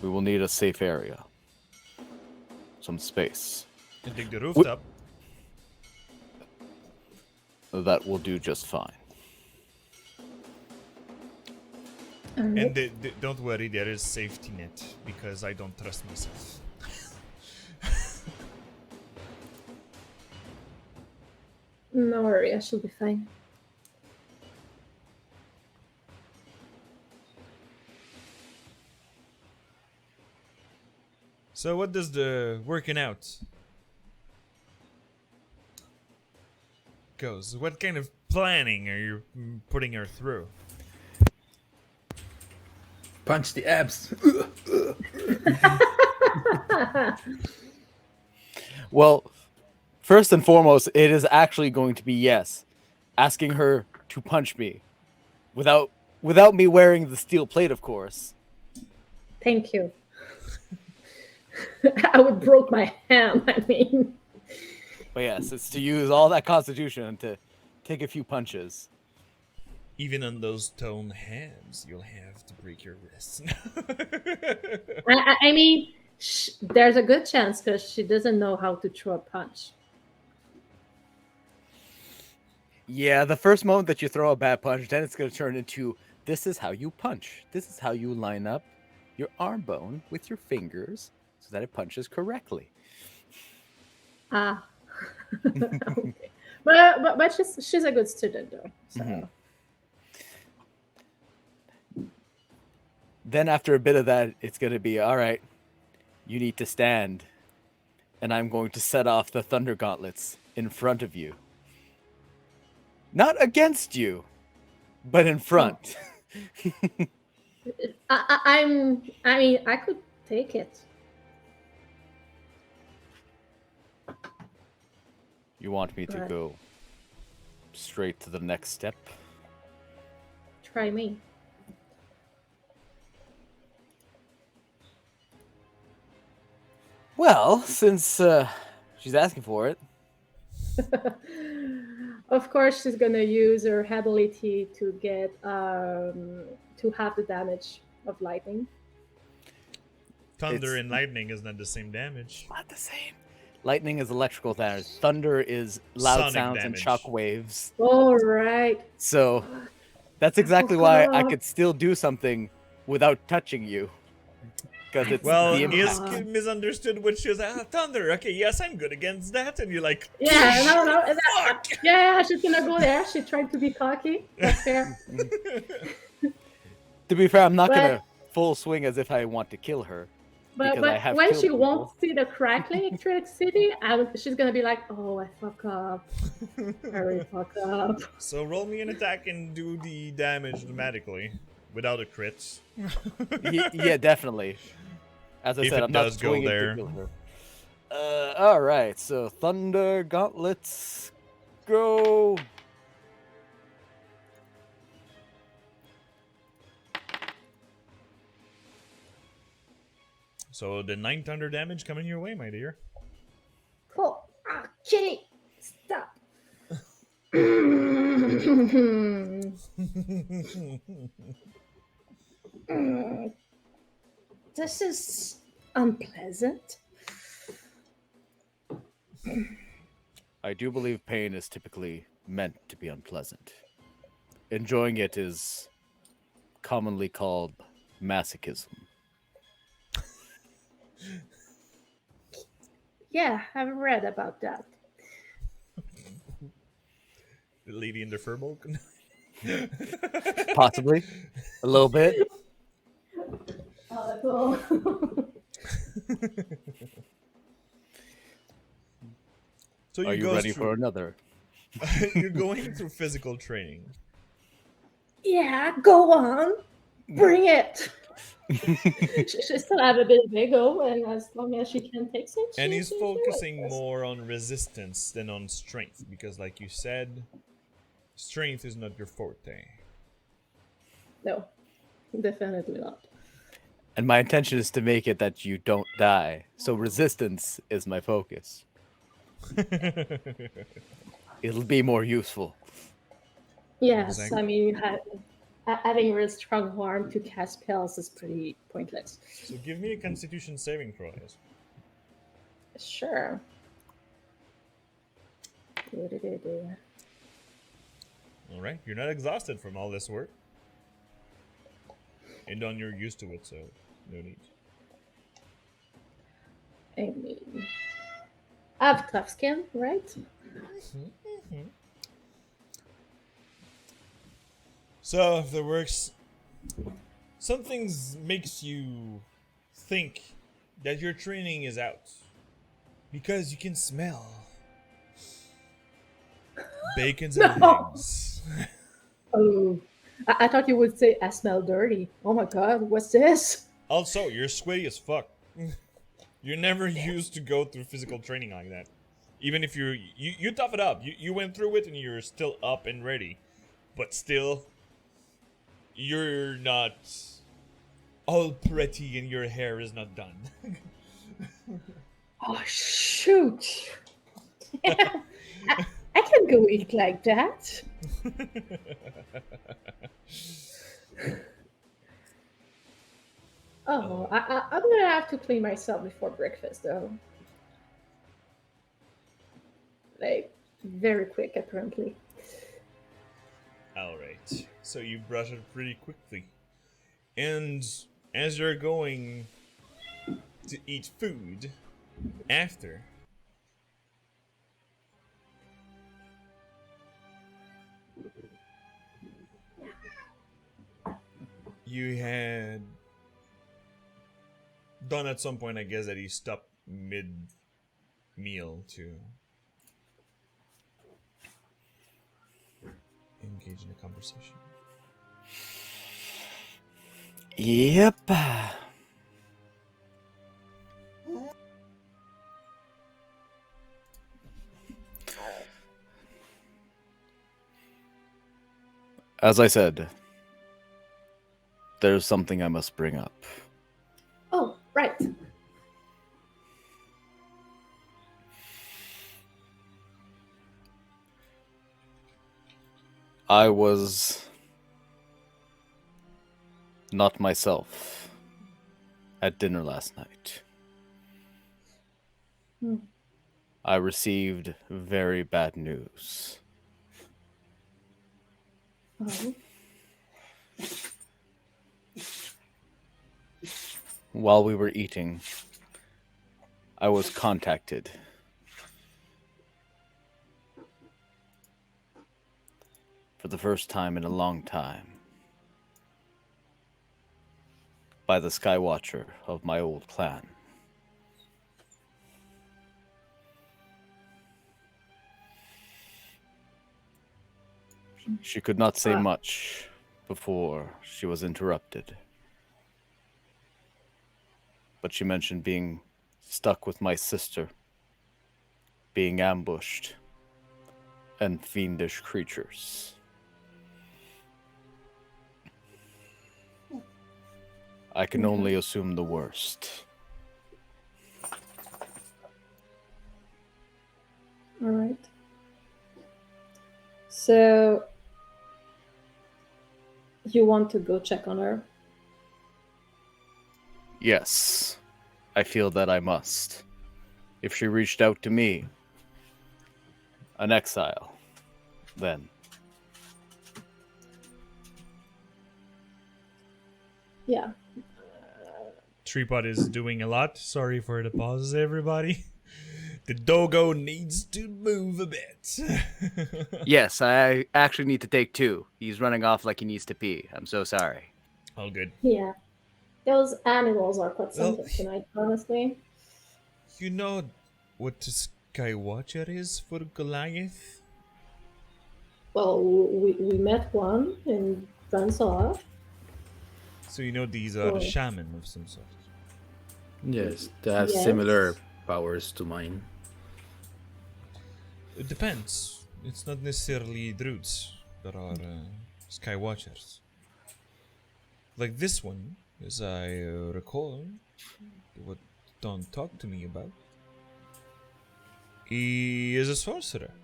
We will need a safe area. Some space. You dig the rooftop. That will do just fine. And don't worry, there is safety net because I don't trust myself. No worry, I shall be fine. So what does the working out goes? What kind of planning are you putting her through? Punch the abs. Well, first and foremost, it is actually going to be yes, asking her to punch me, without me wearing the steel plate, of course. Thank you. I would broke my hand, I mean. But yes, it's to use all that constitution to take a few punches. Even on those stone hands, you'll have to break your wrists. I mean, there's a good chance because she doesn't know how to throw a punch. Yeah, the first moment that you throw a bad punch, then it's going to turn into, this is how you punch. This is how you line up your arm bone with your fingers so that it punches correctly. Ah. Okay. But she's a good student, though. So. Mm-hmm. Then after a bit of that, it's going to be, all right, you need to stand. And I'm going to set off the thunder gauntlets in front of you. Not against you, but in front. I mean, I could take it. You want me to Right. go straight to the next step? Try me. Well, since she's asking for it. Of course, she's gonna use her ability to get to have the damage of lightning. Thunder It's- and lightning is not the same damage. Not the same. Lightning is electrical damage. Thunder is loud Sonic sounds and damage. shock waves. All right. So that's exactly why I could still do something without touching you. Because it's Well, the Isk impact. misunderstood what she was. Thunder. Okay, yes, I'm good against that. And you're like, Yeah, no. fuck. Yeah, she's gonna go there. She tried to be cocky. That's fair. To be fair, I'm not But- gonna full swing as if I want to kill her. But Because I have when killed she people. won't see the crackling electricity, she's gonna be like, "Oh, I fuck up. Hurry, fuck up." So roll me an attack and do the damage automatically without a crit. Yeah, definitely. As I If said, it I'm not does go swinging there. to kill her. All right. So Thunder Gauntlets, go. So the 9 thunder damage coming your way, my dear. Cool. Ah, kitty, stop. This is unpleasant. I do believe pain is typically meant to be unpleasant. Enjoying it is commonly called masochism. Yeah, I've read about that. The lady in the furbolg. Possibly. A little bit. Cool. So Are you ready for another? You're going through physical training. Yeah, go on. Bring it. She still have a bit of ego, and as long as she can take it, And she he's will. focusing more on resistance than on strength, because like you said, strength is not your forte. No, definitely not. And my intention is to make it that you don't die. So resistance is my focus. It'll be more useful. Yes, Exactly. I mean, having a really strong arm to cast spells is pretty pointless. So give me a constitution saving throw. Yes. Sure. Do-do-do-do. Alright, you're not exhausted from all this work. And on you're used to it, so no need. I mean, I have tough skin, right? So if that works, some things makes you think that your training is out. Because you can smell bacons and No. eggs. Oh, I thought you would say I smell dirty. Oh my god, what's this? Also, you're sweaty as fuck. You're never used to go through physical training like that. Even if you tough it up. You went through it and you're still up and ready. But still, you're not all pretty and your hair is not done. Oh shoot! I can go eat like that. Oh, I'm gonna have to clean myself before breakfast, though. Like, very quick, apparently. Alright, so you brush it pretty quickly. And as you're going to eat food after, you had done at some point, I guess, that he stopped mid-meal to engage in a conversation. Yep. As I said, there's something I must bring up. Oh, right. I was not myself at dinner last night. Hmm. I received very bad news. Oh. while we were eating, I was contacted. For the first time in a long time. By the Skywatcher of my old clan. She could not say much before she was interrupted. But she mentioned being stuck with my sister, being ambushed, and fiendish creatures. I can only assume the worst. All right. So you want to go check on her? Yes, I feel that I must. If she reached out to me, an exile, then. Yeah. Treepot is doing a lot. Sorry for the pauses, everybody. The doggo needs to move a bit. Yes, I actually need to take 2. He's running off like he needs to pee. I'm so sorry. All good. Yeah. Those animals are quite Well, something tonight, honestly. You know what the Skywatcher is for Goliath? Well, we met one in Francois. So you know these are Oh. shaman of some sort. Yes, they have Yes. similar powers to mine. It depends. It's not necessarily druids that are Skywatchers. Like this one, as I recall, what Don talked to me about. He is a sorcerer.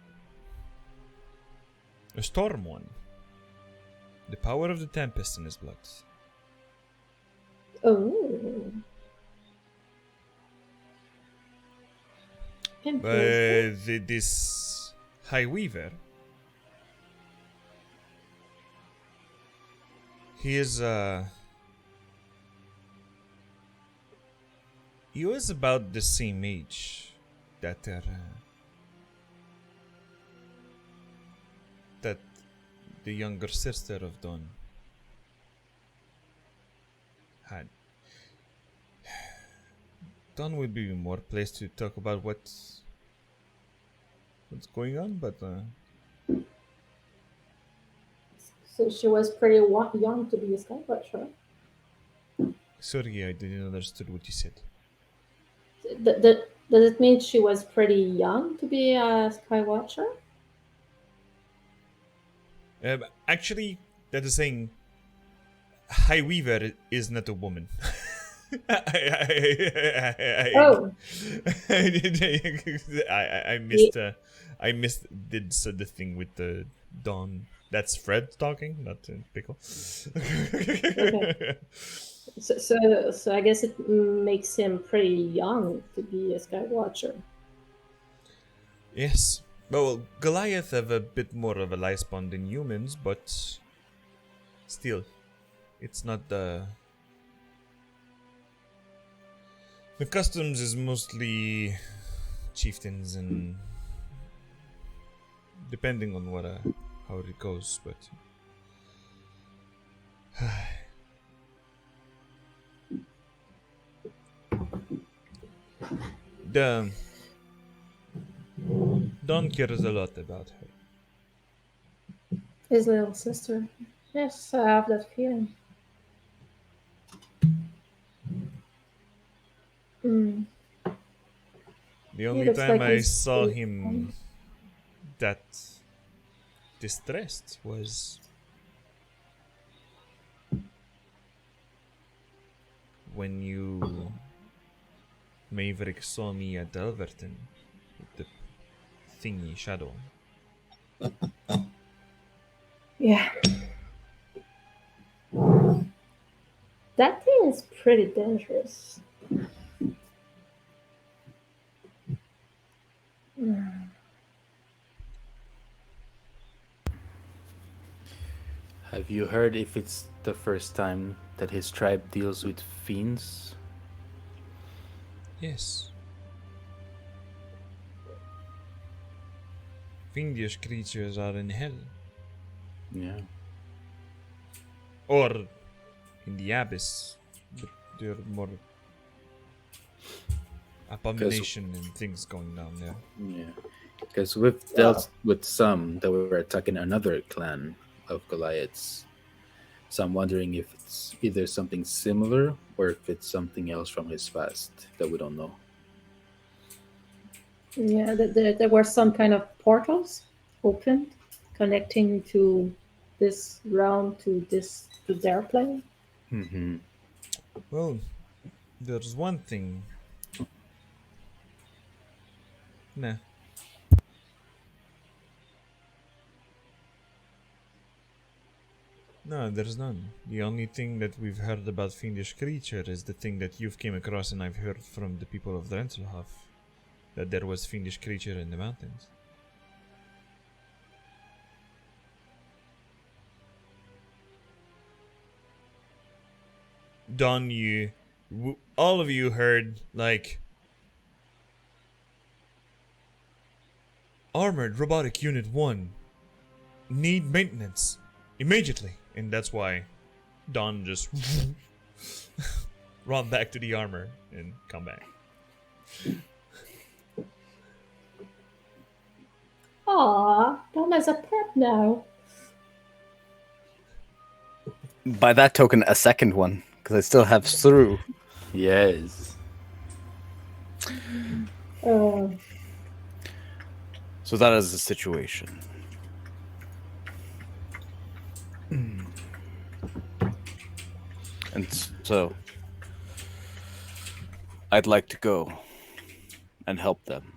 A storm one. The power of the tempest in his blood. Oh. Interesting. But this High Weaver, he is he was about the same age that that the younger sister of Dawn had. Dawn would be more placed to talk about what's going on, but So she was pretty young to be a Skywatcher. sorry, I didn't understand what you said. Does it mean she was pretty young to be a Skywatcher? Actually, that is saying High Weaver is not a woman. Oh. I missed I missed the thing with the Dawn. That's Fred talking, not Pickle. Okay. So I guess it makes him pretty young to be a Skywatcher. Yes. Well, Goliath have a bit more of a lifespan than humans, but still, it's not the customs is mostly chieftains and depending on what how it goes, but the Don cares a lot about her. His little sister. Yes, I have that feeling. Mm. The only looks time like I he's saw pretty him that distressed was when you Maverick saw me at Elverton with the thingy shadow. Yeah. That thing is pretty dangerous. Mm. Have you heard if it's the first time that his tribe deals with fiends Yes. Fiendish creatures are in hell. Yeah. Or in the abyss. But there are more abomination and things going down there. Yeah. Because we've dealt with some that were attacking another clan of Goliaths. So I'm wondering if it's either something similar or if it's something else from his past that we don't know. Yeah, there were some kind of portals opened connecting to this realm to their plane. Mm-hmm. Well, there's one thing. Nah. No, there's none. The only thing that we've heard about fiendish creature is the thing that you've came across, and I've heard from the people of Drenselhof that there was fiendish creature in the mountains. Don, all of you heard like armored robotic unit 1 need maintenance immediately, and that's why Don just run back to the armor and come back. Aw, Dom has a pet now. By that token, a second one, because I still have Suru. Yes. Oh, So that is the situation. And so, I'd like to go and help them.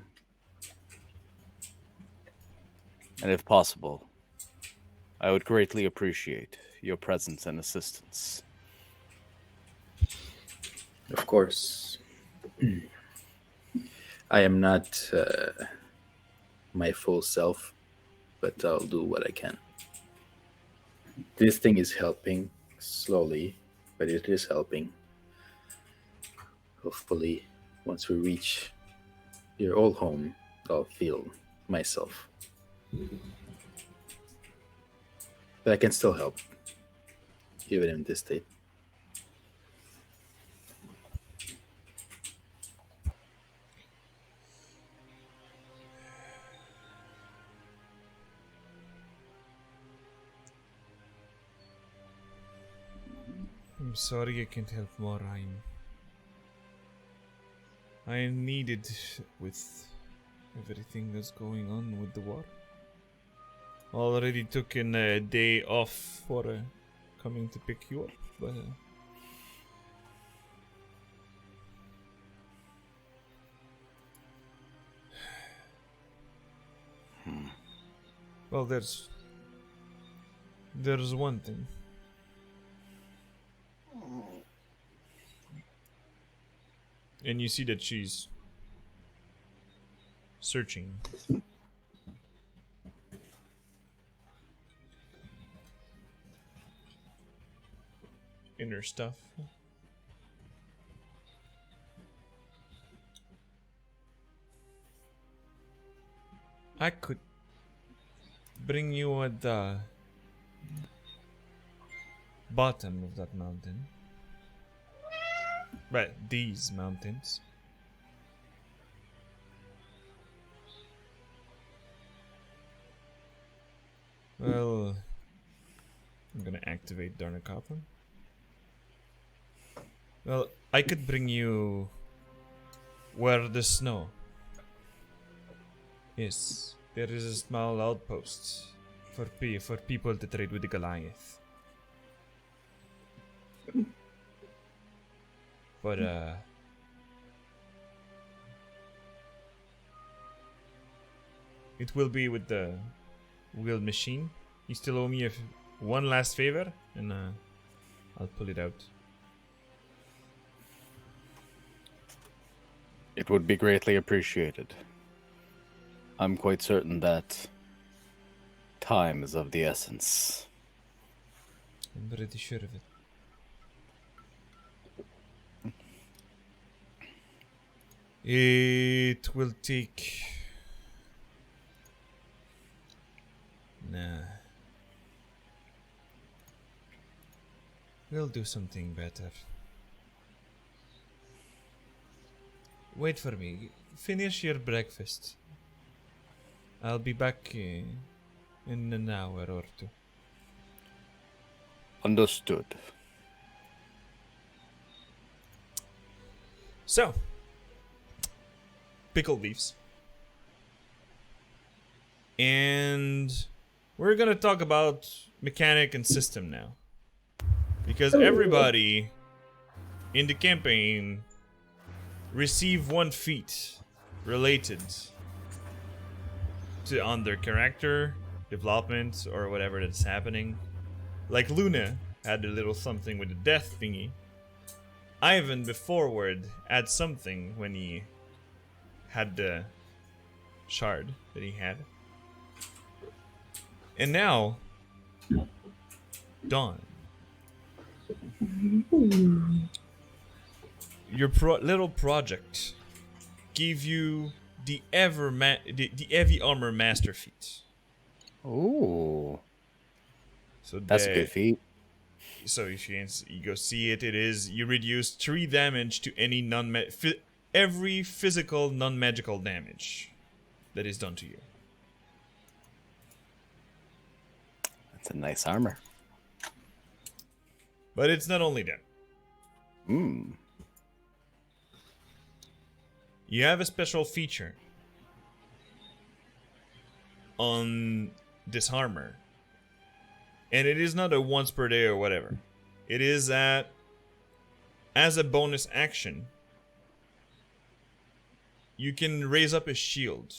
And if possible, I would greatly appreciate your presence and assistance. Of course. I am not my full self, but I'll do what I can. This thing is helping slowly, but it is helping. Hopefully, once we reach your old home, I'll feel myself. But I can still help, even in this state. I'm sorry I can't help more. I am needed with everything that's going on with the war. Already took in a day off for coming to pick you up, but well, there's one thing. And you see that she's searching. In her stuff. I could bring you at the bottom of that mountain. Right, these mountains. Well, I'm gonna activate Darnakapa. Well, I could bring you where the snow. Yes, there is a small outpost for people to trade with the Goliath. But it will be with the wheeled machine. You still owe me one last favor, and I'll pull it out. It would be greatly appreciated. I'm quite certain that time is of the essence. I'm pretty sure of it. It will take... Nah. We'll do something better. Wait for me. Finish your breakfast. I'll be back in an hour or two. Understood. So, Pickle leaves. And we're gonna talk about mechanic and system now. Because everybody in the campaign receive one feat related to on their character development or whatever that's happening. Like Luna had a little something with the death thingy. Ivan beforeward had something when he had the shard that he had. And now, Dawn. Your little project gave you the heavy armor master feat. Ooh. So That's a good feat. So if you go see it, it is you reduce 3 damage to any every physical non-magical damage that is done to you. That's a nice armor. But it's not only that. You have a special feature on this armor. And it is not a once per day or whatever. It is that as a bonus action, you can raise up a shield.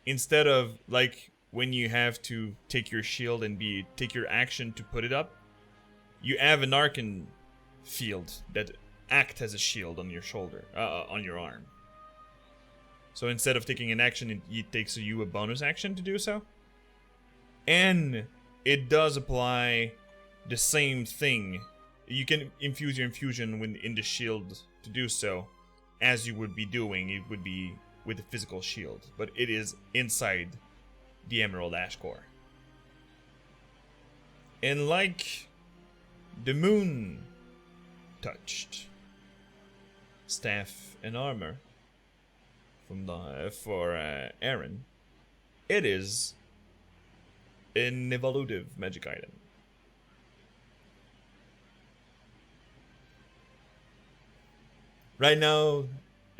Instead of like when you have to take your shield and take your action to put it up, you have an arcane field that act as a shield on your shoulder, on your arm. So instead of taking an action, it takes you a bonus action to do so. And it does apply the same thing. You can infuse your infusion in the shield to do so, as you would be doing. It would be with a physical shield, but it is inside the Emerald Ash Core. And like the moon touched staff and armor for Aaron, it is an evolutive magic item. Right now,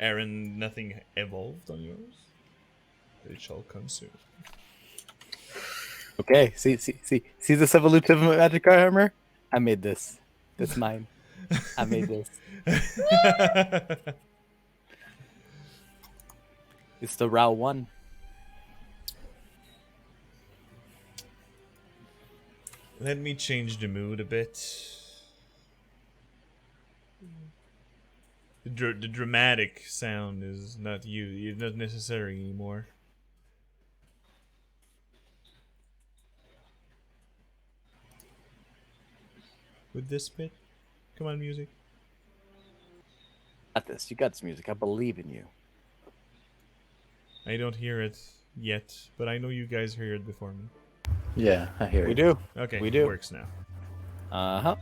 Aaron, nothing evolved on yours. It shall come soon. Okay, see this evolutive magic armor? I made this. That's mine. I made this. It's the Rao 1. Let me change the mood a bit. The dramatic sound is not you. It's not necessary anymore. With this bit? Come on, music. Got this. You got this music. I believe in you. I don't hear it yet, but I know you guys hear it before me. Yeah, I hear We you. do. Okay, We it do. works now. Uh-huh.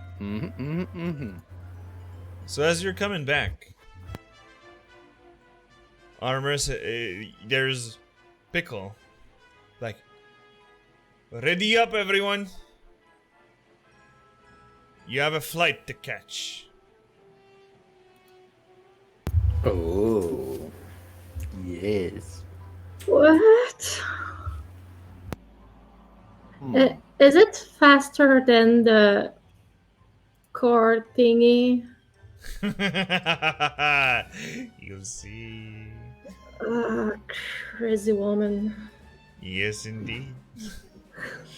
So as you're coming back, Armor, there's Pickle. Like, ready up, everyone. You have a flight to catch. Oh, yes. What? Hmm. Is it faster than the core thingy? You'll see. Crazy woman. Yes, indeed.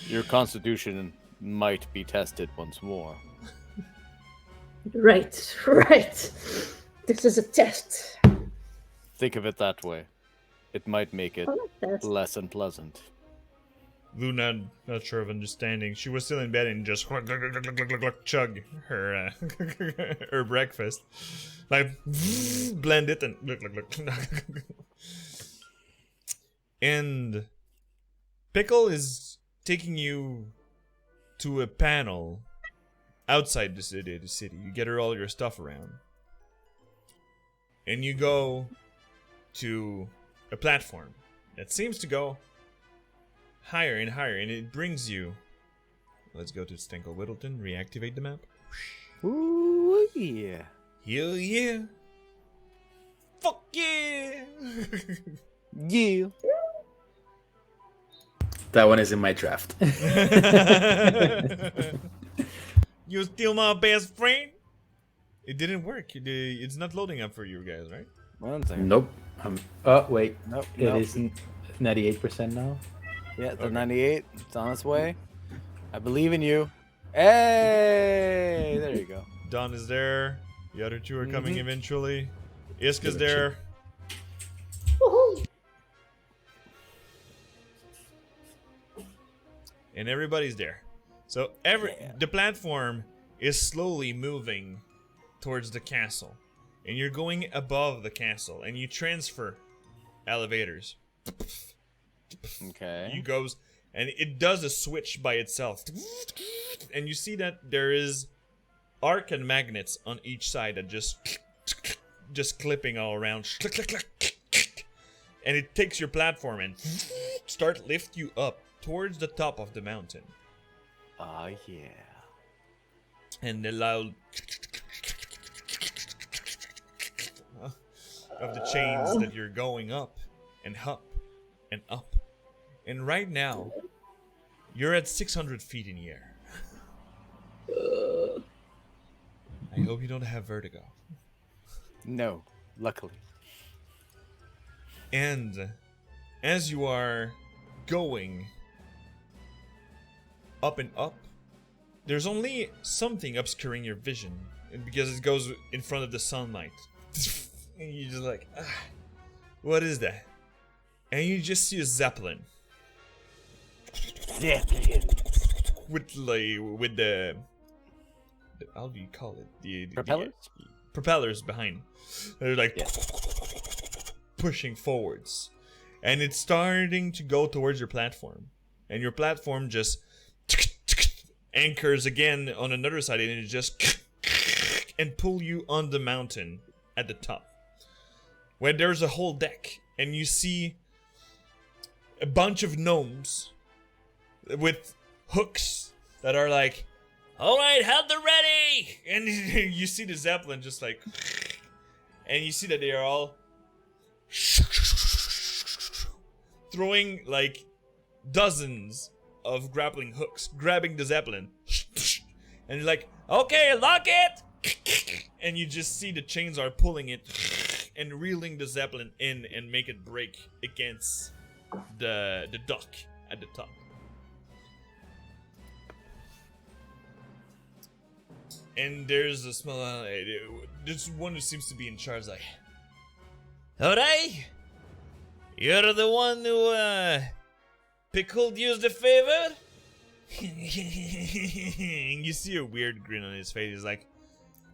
Your constitution might be tested once more. Right. This is a test. Think of it that way. It might make it I like that. less unpleasant. Luna, not sure of understanding. She was still in bed and just chug her her breakfast, like blend it and and Pickle is taking you to a panel outside the city. You get her all your stuff around, and you go to a platform that seems to go higher and higher, and it brings you. Let's go to Stenkel Whittleton, reactivate the map. Ooh, yeah. Hell yeah. Fuck yeah. Yeah. That one is in my draft. You still my best friend? It didn't work. It's not loading up for you guys, right? 1 second. Nope. Oh wait. Nope. It nope. is 98% now. Yeah, the 98. It's on its way. I believe in you. Hey, there you go. Don is there. The other two are coming Mhm. eventually. Isk is Give it there. Woohoo! And everybody's there. So the platform is slowly moving towards the castle. And you're going above the castle and you transfer elevators. Okay. You goes and it does a switch by itself. And you see that there is arc and magnets on each side that just clipping all around. And it takes your platform and start lift you up towards the top of the mountain. Oh, yeah. And the loud of the chains that you're going up and up and up. And right now, you're at 600 feet in the air. I hope you don't have vertigo. No, luckily. And as you are going up and up, there's only something obscuring your vision, and because it goes in front of the sunlight. And you're just like, what is that? And you just see a zeppelin with the how do you call it? The Propellers? Propellers behind. They're like Yeah. pushing forwards, and it's starting to go towards your platform, and your platform just anchors again on another side, and it just and pull you on the mountain at the top, where there's a whole deck, and you see a bunch of gnomes with hooks that are like, all right, have the ready, and you see the zeppelin just like, and you see that they are all throwing like dozens of grappling hooks, grabbing the zeppelin, and you're like, okay, lock it, and you just see the chains are pulling it and reeling the zeppelin in and make it break against the dock at the top. And there's a small, there's one who seems to be in charge, like, alright, you're the one who, Pickled used a favor? And you see a weird grin on his face. He's like,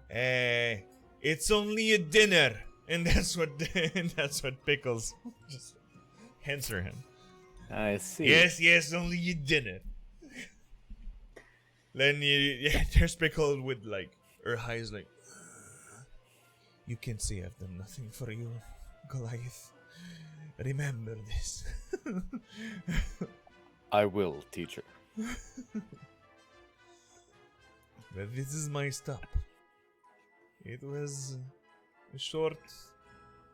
it's only a dinner. And that's what Pickles just answer him. I see. Yes, only a dinner. Then there's Pickle with like her eyes like, you can see I've done nothing for you, Goliath. Remember this. I will, teacher. But this is my stop. It was a short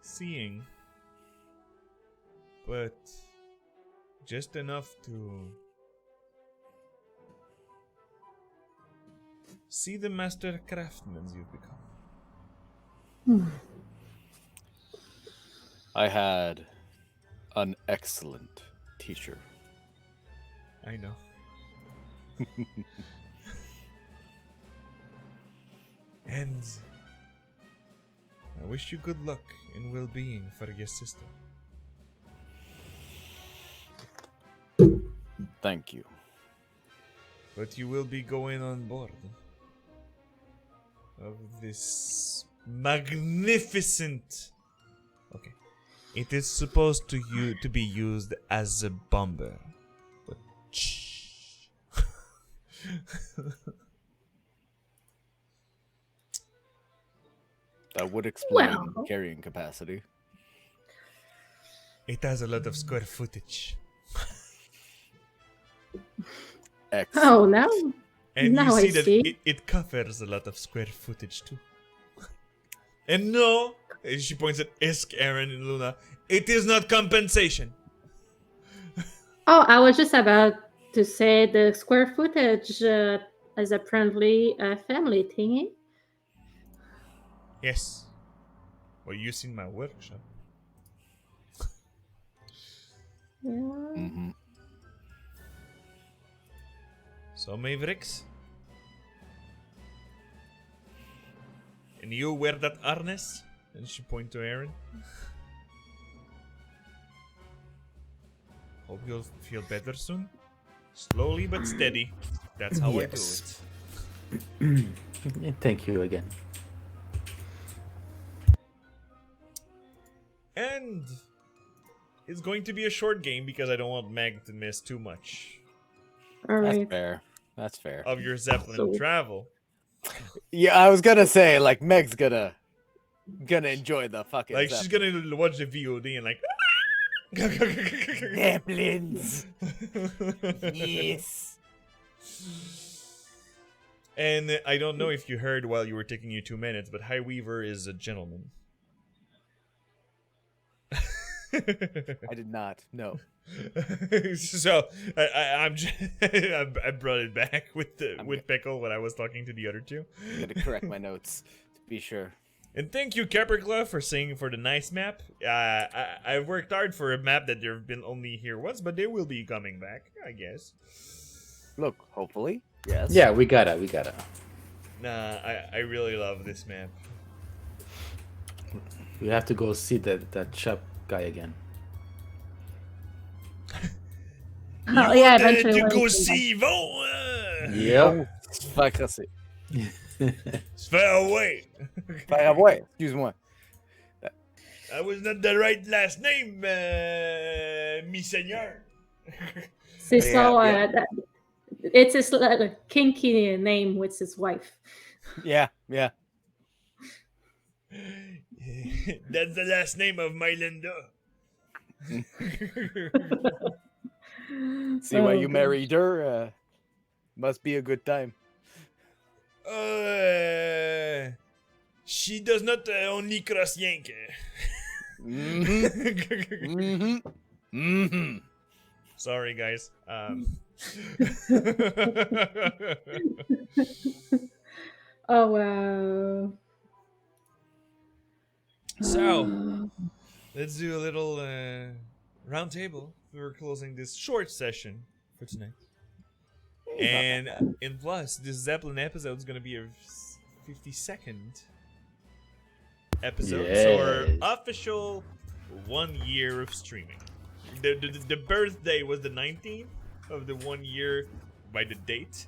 seeing, but just enough to see the master craftsmen you've become. I had an excellent teacher. I know. And I wish you good luck and well-being for your sister. Thank you. But you will be going on board of this magnificent. Okay, it is supposed to be used as a bomber, but shh. That would explain Well. carrying capacity. It has a lot of square footage, Excellent. Oh, no. and Now you see I that see. it covers a lot of square footage too. And no, and she points at Isk, Aaron, and Luna. It is not compensation. Oh, I was just about to say the square footage as a friendly family thingy. Yes. Well, you seen my workshop. Yeah. Mm-hmm. So, Mavericks. And you wear that harness? And she point to Aaron. Hope you'll feel better soon. Slowly but steady. That's how Yes. I do it. Thank you again. And it's going to be a short game because I don't want Meg to miss too much All That's right. fair. That's fair. of your Zeppelin So- travel. Yeah, I was gonna say, like, Meg's gonna enjoy the fucking Like, she's gonna watch the VOD and like. Zeppelins. Yes. And I don't know if you heard while you were taking your 2 minutes, but High Weaver is a gentleman. I did not. No. So I'm I brought it back with Pickle when I was talking to the other two. I'm gonna correct my notes to be sure. And thank you, Capricorn, for saying for the nice map. I worked hard for a map that they've been only here once, but they will be coming back, I guess. Look, hopefully, yes. Yeah, we gotta. Nah, I really love this map. We have to go see that shop guy again. Oh, yeah, wanted eventually. to when go we come see Yvonne. Yep. Fuck us. It's far away. Wait, excuse me. That was not the right last name, mi seigneur. back. See, so it's his kinky name with his wife. Yeah. That's the last name of my Linda. See why you Oh, married her? Must be a good time. She does not only cross yank. Mm-hmm. Sorry, guys. Oh wow. So, let's do a little round table. We're closing this short session for tonight. And in plus, this Zeppelin episode is going to be a 52nd episode. So our Yes. official 1 year of streaming. The birthday was the 19th of the 1 year by the date.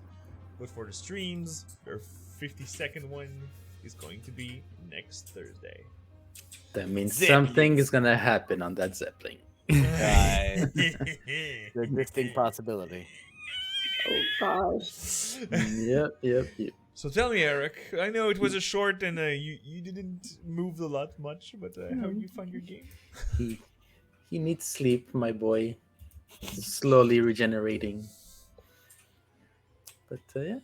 But for the streams, our 52nd one is going to be next Thursday. That means Zeppelin. something is gonna happen on that Zeppelin. The distinct possibility. Oh gosh. Yep. So tell me, Eric. I know it was a short and you didn't move a lot much, but how you find your game? He needs sleep, my boy. He's slowly regenerating. But yeah,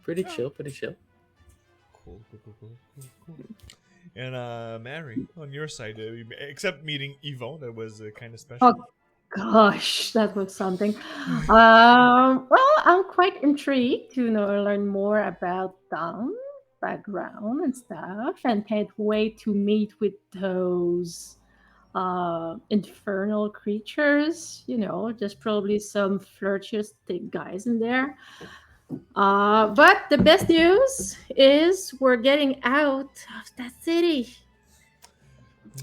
pretty chill. Cool. And Mary, on your side, except meeting Yvonne, that was kind of special. Oh gosh, that was something. Well, I'm quite intrigued to learn more about Dawn background and stuff, and can't wait to meet with those infernal creatures. There's probably some flirtatious guys in there. But the best news is we're getting out of that city.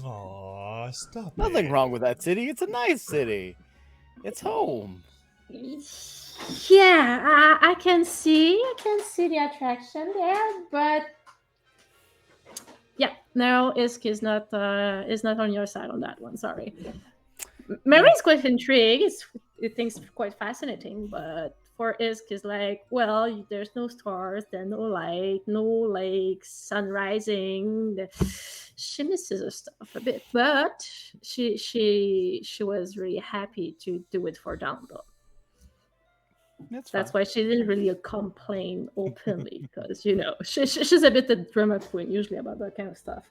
Aw, stop. Nothing it. wrong with that city. It's a nice city. It's home. Yeah, I can see the attraction there, but yeah, no, Isk is not on your side on that one. Sorry. Mary's quite intrigued. It thinks quite fascinating, but for Isk is like, well, there's no stars, there's no light, no lakes, sun rising. She misses her stuff a bit, but she was really happy to do it for Down though. That's fine. why she didn't really complain openly because she's a bit a drama queen usually about that kind of stuff,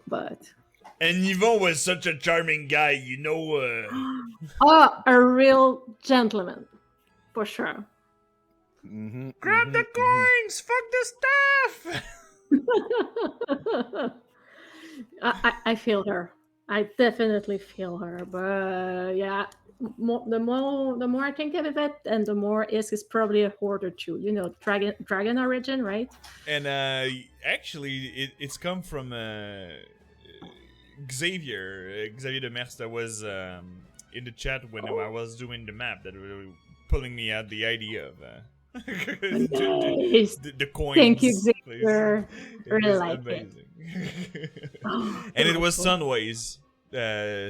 but And Yvon was such a charming guy, oh, a real gentleman for sure. Grab the coins! Fuck the stuff! I feel her. I definitely feel her. But yeah, the more I think of it, and the more is probably a hoarder too. Dragon origin, right? And actually, it's come from Xavier de Mers that was in the chat when I was doing the map that were pulling me out the idea of Nice. the coins. Thank you, Xavier. Really like amazing. Oh, And it was cool. Sunways,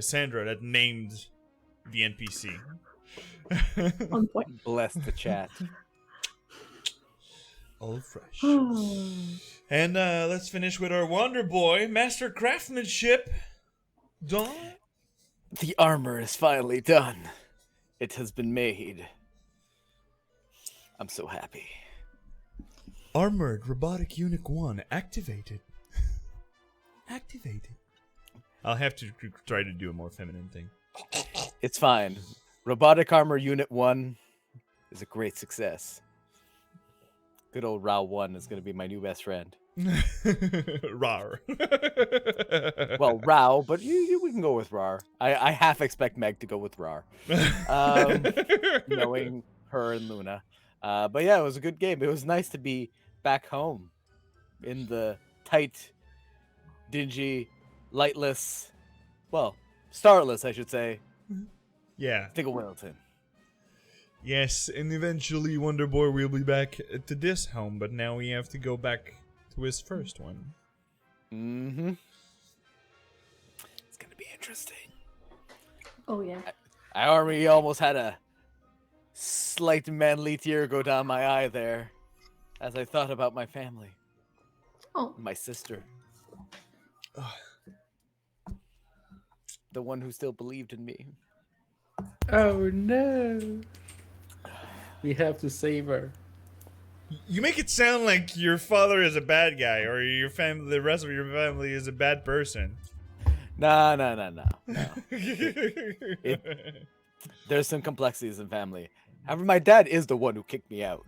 Sandra, that named the NPC. On point. Bless the chat. All fresh. And let's finish with our Wonder Boy, Master Craftsmanship. Done. The armor is finally done. It has been made. I'm so happy. Armored Robotic Unit 1 activated. Activated. I'll have to try to do a more feminine thing. It's fine. Robotic Armor Unit 1 is a great success. Good old Rao 1 is going to be my new best friend. Rar. Well, Rao, but we can go with Rar. I half expect Meg to go with Rar. Knowing her and Luna. But yeah, it was a good game. It was nice to be back home in the tight, dingy, lightless, well, starless, I should say. Yeah. Think of Wilton. Yes, and eventually Wonder Boy will be back to this home, but now we have to go back to his first one. Mm-hmm. It's gonna be interesting. Oh yeah. I already almost had a slight manly tear go down my eye there as I thought about my family. Oh. My sister. The one who still believed in me. Oh no. We have to save her. You make it sound like your father is a bad guy, or your family, the rest of your family is a bad person. No. There's some complexities in family. However, my dad is the one who kicked me out.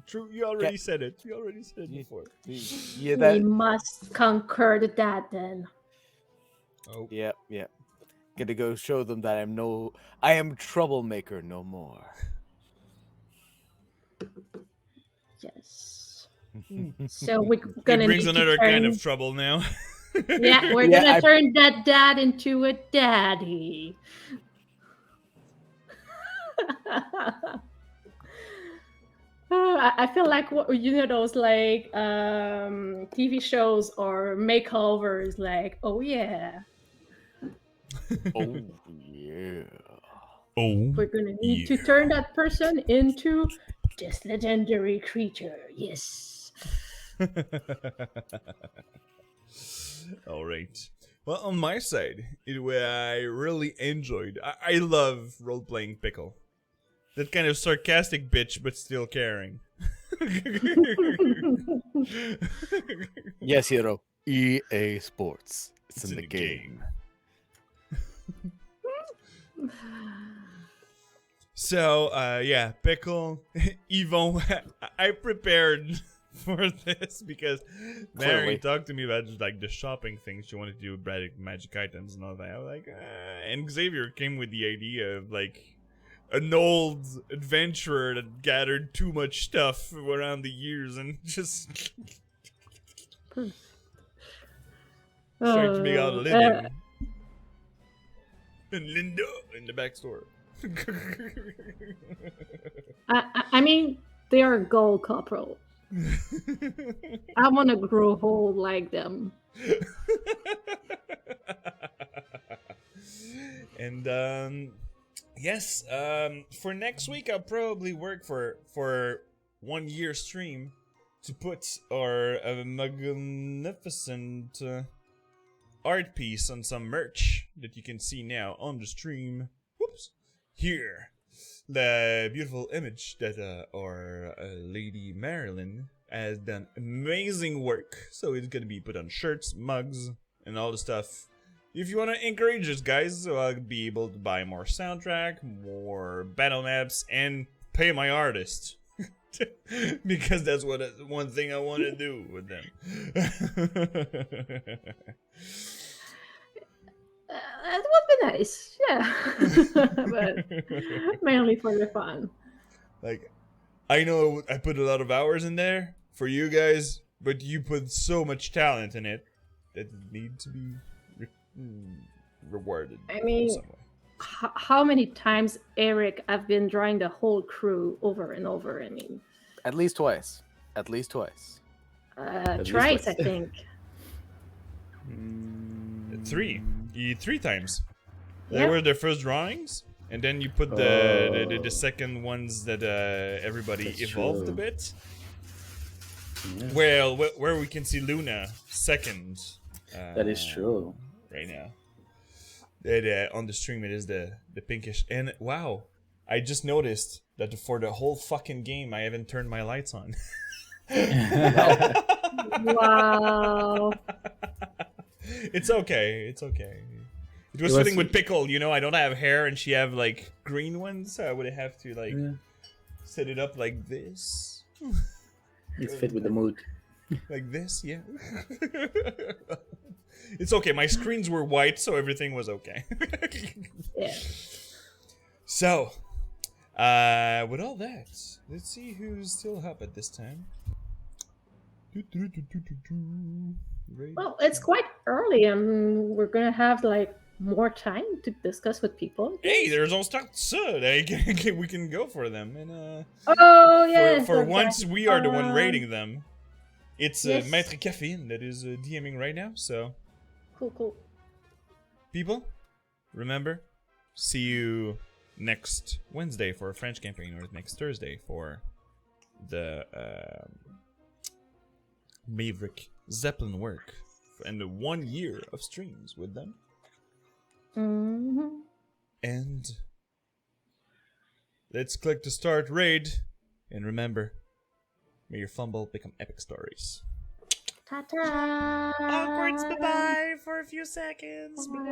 True, you already said it. You already said it before. Yeah, We must conquer the dad then. Oh. Yep. Gonna go show them that I am troublemaker no more. Yes. So we're gonna It brings need to another turn, kind of trouble now. yeah, we're gonna turn that dad into a daddy. I feel like those like TV shows or makeovers, like, oh yeah, Oh yeah. Oh. we're gonna need to turn that person into this legendary creature. Yes. All right. Well, on my side, I really enjoyed. I love role-playing Pickle. That kind of sarcastic bitch, but still caring. Yes, hero. EA Sports. It's in the game. So, yeah, Pickle, Yvon, I prepared for this because Mary Clearly. talked to me about like the shopping things she wanted to do with magic items and all that. I was like, and Xavier came with the idea of like an old adventurer that gathered too much stuff around the years and just started to make out Linden and Linda in the back store. I mean, they are gold corporal. I want to grow old like them. And yes, for next week I'll probably work for 1 year stream to put our magnificent art piece on some merch that you can see now on the stream. Whoops. Here, the beautiful image that our Lady Marilyn has done amazing work. So it's gonna be put on shirts, mugs, and all the stuff. If you want to encourage us, guys, so I'll be able to buy more soundtrack, more battle maps, and pay my artist. Because that's one thing I want to do with them. That would be nice, yeah. But mainly for the fun. Like, I know I put a lot of hours in there for you guys, but you put so much talent in it that it needs to be rewarded. I mean, in some way. how many times, Eric, I've been drawing the whole crew over and over? I mean, At least twice. At least twice. least twice, I twice. think. Three times. They Yep. were their first drawings, and then you put the second ones that everybody That's evolved true. a bit. Yeah, Well, where we can see Luna second. that is true. Right now. That on the stream it is the pinkish, and wow, I just noticed that for the whole fucking game I haven't turned my lights on. Wow. It's okay. It's okay. It was It was- fitting with Pickle, you know. I don't have hair, and she have like green ones, so I would have to like Yeah, set it up like this, it's fit with the mood. like this. Yeah. It's okay. My screens were white, so everything was okay. Yeah. So, with all that, let's see who's still up at this time. Right. Well, it's quite early, and we're gonna have like more time to discuss with people. Hey, there's all stuff, so we can go for them, and Oh yes. for exactly. once we are the one rating them. It's yes. Maître Caffeine that is DMing right now. So, Cool. people, remember, see you next Wednesday for a French campaign, or next Thursday for the Maverick Zeppelin work, and the 1 year of streams with them. Mm-hmm. And let's click to start raid. And remember, may your fumble become epic stories. Ta-ta. Awkwards, bye-bye for a few seconds. Bye.